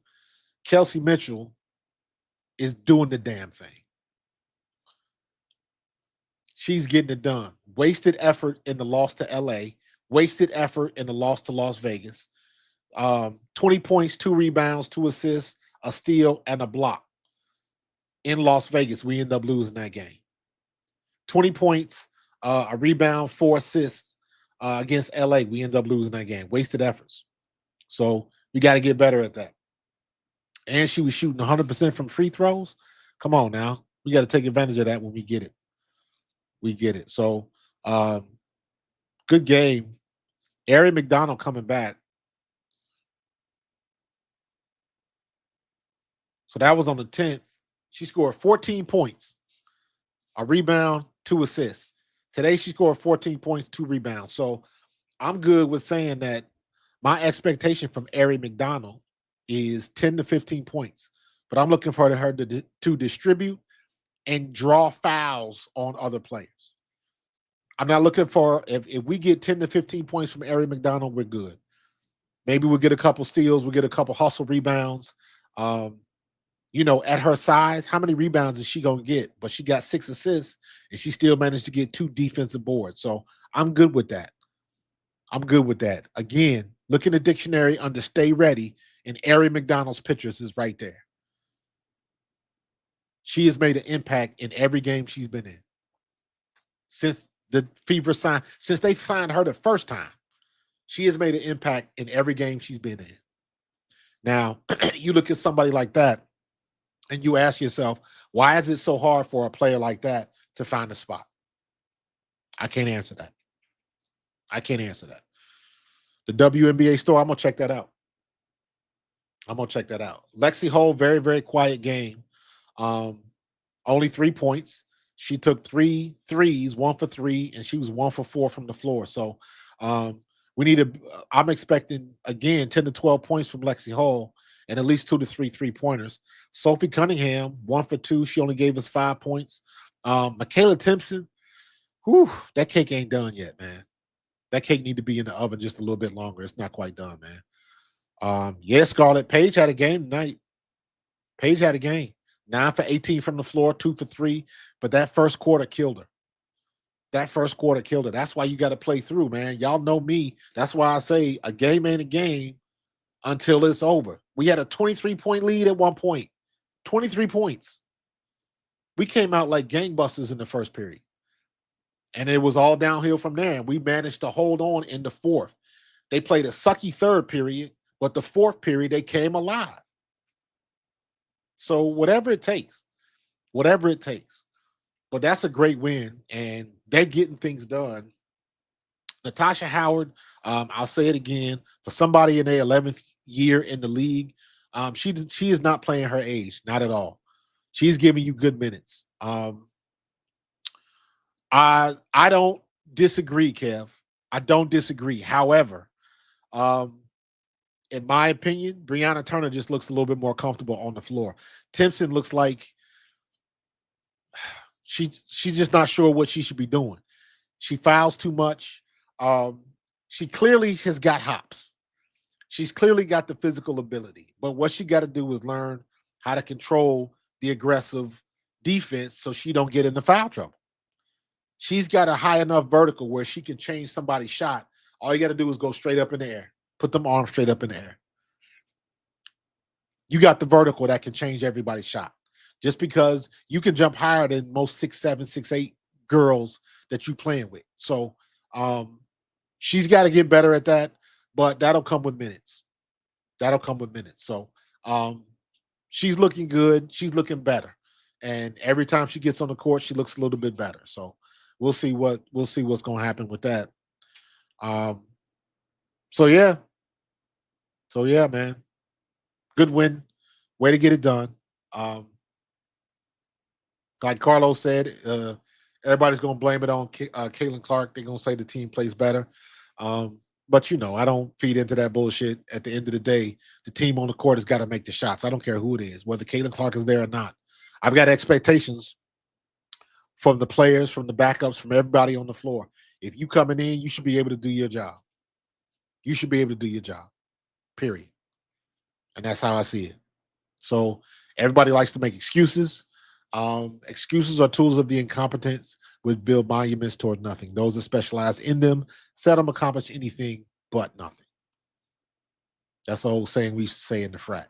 S2: Kelsey Mitchell is doing the damn thing. She's getting it done. Wasted effort in the loss to LA. Wasted effort in the loss to Las Vegas. 20 points, 2 rebounds, 2 assists, a steal, and a block. In Las Vegas, we end up losing that game. 20 points, a rebound, 4 assists against LA. We end up losing that game. Wasted efforts. So we got to get better at that. And she was shooting 100% from free throws. Come on now. We got to take advantage of that when we get it. So good game. Ari McDonald coming back. So that was on the 10th. She scored 14 points, a rebound, 2 assists. Today she scored 14 points, 2 rebounds. So I'm good with saying that my expectation from Ari McDonald is 10 to 15 points. But I'm looking for her to distribute and draw fouls on other players. I'm not looking for, if we get 10 to 15 points from Ari McDonald, we're good. Maybe we'll get a couple steals, we'll get a couple hustle rebounds. At her size, how many rebounds is she going to get? But she got 6 assists, and she still managed to get 2 defensive boards. So I'm good with that. Again, look in the dictionary under stay ready, and Ari McDonald's pictures is right there. She has made an impact in every game she's been in. Since the Fever signed, since they signed her the first time, she has made an impact in every game she's been in. Now, you look at somebody like that, and you ask yourself, why is it so hard for a player like that to find a spot? I can't answer that. The WNBA store, I'm going to check that out. Lexi Hole, very, very quiet game. Only 3 points. She took 3 threes, 1 for 3, and she was 1 for 4 from the floor. So I'm expecting, again, 10 to 12 points from Lexi Hole and at least 2 to 3 3-pointers. Sophie Cunningham, 1 for 2. She only gave us 5 points. Michaela Timpson, that cake ain't done yet, man. That cake need to be in the oven just a little bit longer. It's not quite done, man. Scarlett. Paige had a game tonight. 9 for 18 from the floor, 2 for 3. But that first quarter killed her. That's why you got to play through, man. Y'all know me. That's why I say a game ain't a game until it's over. We had a 23-point lead at one point. 23 points. We came out like gangbusters in the first period. And it was all downhill from there. And we managed to hold on in the fourth. They played a sucky third period, but the fourth period, they came alive. So whatever it takes. But that's a great win, and they're getting things done. Natasha Howard, I'll say it again, for somebody in their 11th year in the league, she is not playing her age, not at all. She's giving you good minutes. I don't disagree, Kev. I don't disagree. However, in my opinion, Brianna Turner just looks a little bit more comfortable on the floor. Timpson looks like she's just not sure what she should be doing. She fouls too much. She clearly has got hops. She's clearly got the physical ability. But what she got to do is learn how to control the aggressive defense so she don't get into foul trouble. She's got a high enough vertical where she can change somebody's shot. All you got to do is go straight up in the air. Put them arms straight up in the air. You got the vertical that can change everybody's shot. Just because you can jump higher than most 6'7", 6'8" girls that you playing with. So she's got to get better at that, but that'll come with minutes. That'll come with minutes. So she's looking good. She's looking better. And every time she gets on the court, she looks a little bit better. So we'll see what's going to happen with that. Um, so yeah. So yeah, man. Good win. Way to get it done. Like Carlos said, everybody's going to blame it on Caitlin Clark. They're going to say the team plays better. But, I don't feed into that bullshit. At the end of the day, the team on the court has got to make the shots. I don't care who it is, whether Caitlin Clark is there or not. I've got expectations from the players, from the backups, from everybody on the floor. If you coming in, you should be able to do your job. You should be able to do your job, period. And that's how I see it. So everybody likes to make excuses. Excuses are tools of the incompetence which build monuments toward nothing. Those that specialize in them seldom accomplish anything but nothing. That's the old saying we used to say in the frat.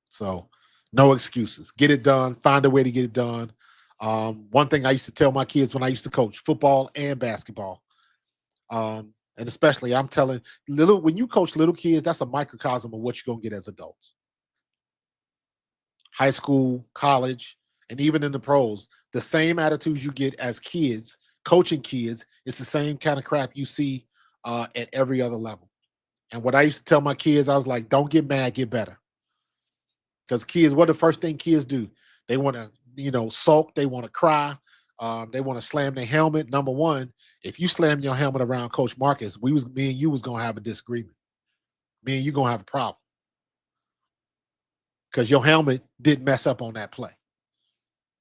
S2: So no excuses. Get it done. Find a way to get it done. One thing I used to tell my kids when I used to coach football and basketball, and especially I'm telling when you coach little kids, that's a microcosm of what you're going to get as adults. High school, college, and even in the pros, the same attitudes you get as kids, coaching kids, it's the same kind of crap you see at every other level. And what I used to tell my kids, I was like, don't get mad, get better. Because kids, what the first thing kids do? They want to, sulk, they want to cry, they want to slam their helmet. Number one, if you slam your helmet around Coach Marcus, me and you was gonna have a disagreement. Me and you gonna have a problem. Because your helmet didn't mess up on that play.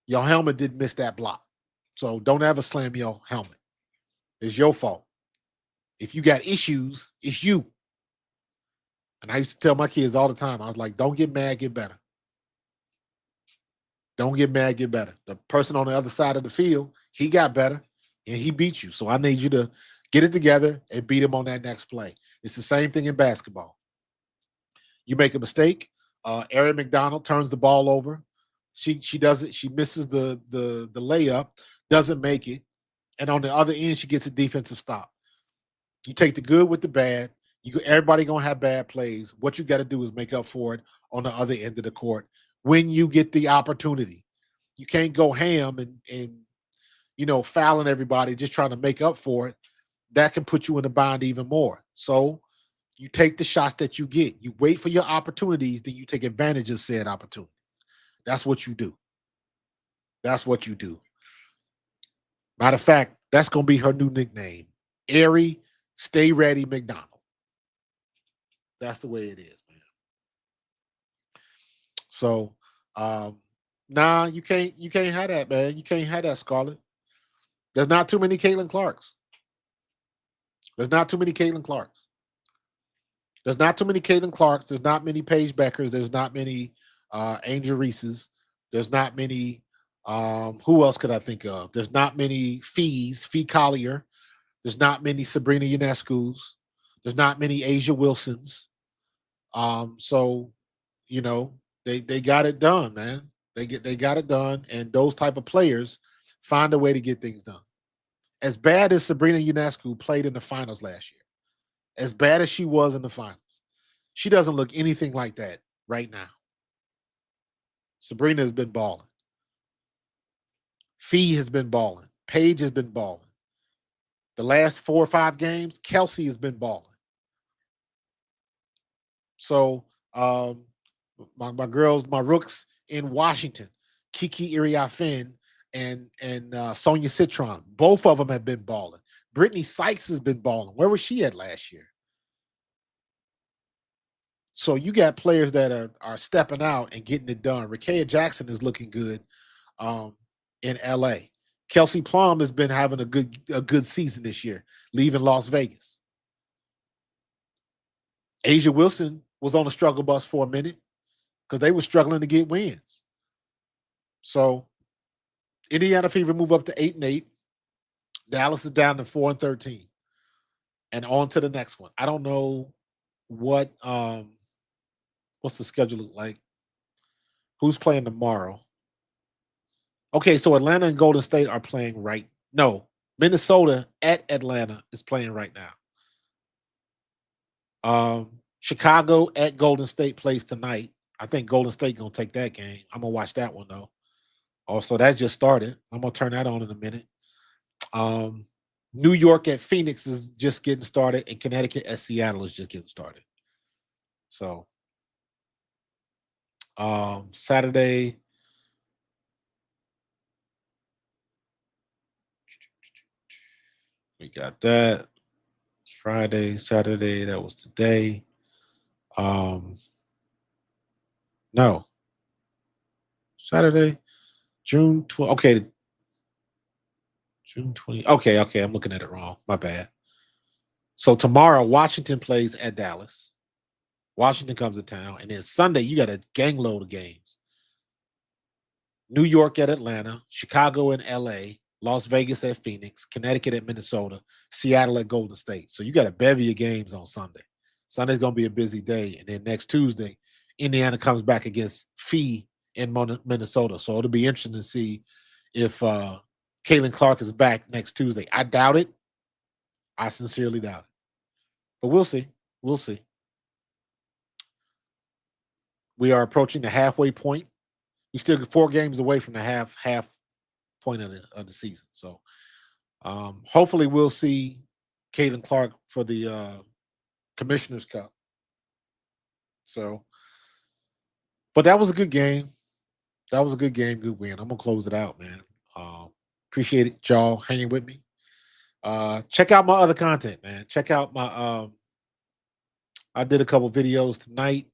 S2: Your helmet didn't miss that block. So don't ever slam your helmet. It's your fault. If you got issues, it's you. And I used to tell my kids all the time, I was like, don't get mad, get better. Don't get mad, get better. The person on the other side of the field, he got better and he beat you. So I need you to get it together and beat him on that next play. It's the same thing in basketball. You make a mistake, Erin McDonald turns the ball over. She does it. She misses the layup, doesn't make it, and on the other end, she gets a defensive stop. You take the good with the bad. Everybody gonna have bad plays. What you got to do is make up for it on the other end of the court when you get the opportunity. You can't go ham and fouling everybody just trying to make up for it. That can put you in a bind even more. So you take the shots that you get. You wait for your opportunities, then you take advantage of said opportunities. That's what you do. That's what you do. Matter of fact, that's going to be her new nickname. Airy, Stay Ready McDonald. That's the way it is, man. So, nah, you can't have that, man. You can't have that, Scarlett. There's not too many Caitlin Clarks. There's not too many Caitlin Clarks. There's not too many Caitlin Clarks. There's not many Paige Bueckers. There's not many Angel Reeses. There's not many. Who else could I think of? There's not many Fee Collier. There's not many Sabrina Ionescu's. There's not many Asia Wilsons. So they got it done, man. They got it done, and those type of players find a way to get things done. As bad as Sabrina Ionescu played in the finals last year, as bad as she was in the finals, she doesn't look anything like that right now. Sabrina has been balling. Fee has been balling. Paige has been balling. The last 4 or 5 games, Kelsey has been balling. So my girls, my rooks in Washington, Kiki Iriafen and Sonia Citron, both of them have been balling. Brittany Sykes has been balling. Where was she at last year? So you got players that are stepping out and getting it done. Rakea Jackson is looking good in LA. Kelsey Plum has been having a good season this year, leaving Las Vegas. Asia Wilson was on a struggle bus for a minute because they were struggling to get wins. So Indiana Fever move up to 8-8. Dallas is down to 4-13. And on to the next one. I don't know what What's the schedule look like? Who's playing tomorrow? Okay, so Atlanta and Golden State are playing right. No, Minnesota at Atlanta is playing right now. Chicago at Golden State plays tonight. I think Golden State gonna take that game. I'm gonna watch that one though. Also, that just started. I'm gonna turn that on in a minute. New York at Phoenix is just getting started, and Connecticut at Seattle is just getting started. So, Saturday. We got that. Friday, Saturday, that was today. No. Saturday, June 12th. Okay. June 20. Okay, I'm looking at it wrong. My bad. So tomorrow, Washington plays at Dallas. Washington comes to town. And then Sunday, you got a gang load of games. New York at Atlanta, Chicago and LA, Las Vegas at Phoenix, Connecticut at Minnesota, Seattle at Golden State. So you got a bevy of games on Sunday. Sunday's going to be a busy day. And then next Tuesday, Indiana comes back against Fee in Minnesota. So it'll be interesting to see if Caitlin Clark is back next Tuesday. I doubt it. I sincerely doubt it. But we'll see. We'll see. We are approaching the halfway point. We still get 4 games away from the half point of the season. So hopefully we'll see Caitlin Clark for the Commissioner's Cup. So, but that was a good game. That was a good game, good win. I'm gonna close it out, man. Appreciate it, y'all hanging with me. Check out my other content, man. Check out my I did a couple videos tonight.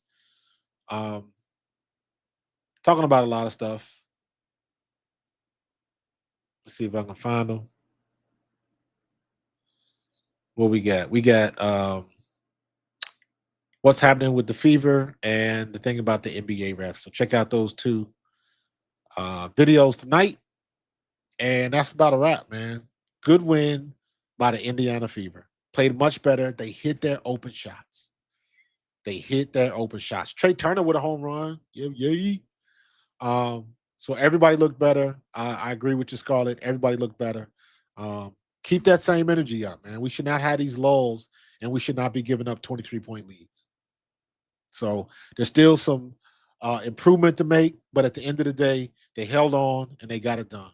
S2: Talking about a lot of stuff. Let's see if I can find them. What we got? We got what's happening with the Fever and the thing about the NBA refs. So check out those 2 videos tonight. And that's about a wrap, man. Good win by the Indiana Fever. Played much better. They hit their open shots. Trey Turner with a home run. Yeah. So everybody looked better. I agree with you, Scarlett. Everybody looked better. Keep that same energy up, man. We should not have these lulls, and we should not be giving up 23-point leads. So there's still some improvement to make, but at the end of the day, they held on and they got it done.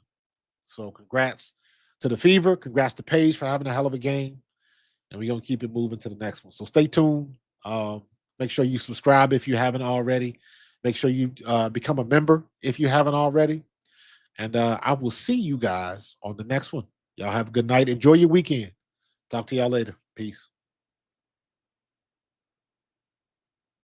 S2: So congrats to the Fever. Congrats to Paige for having a hell of a game. And we're going to keep it moving to the next one. So stay tuned. Make sure you subscribe if you haven't already. Make sure you become a member if you haven't already. And I will see you guys on the next one. Y'all have a good night. Enjoy your weekend. Talk to y'all later. Peace.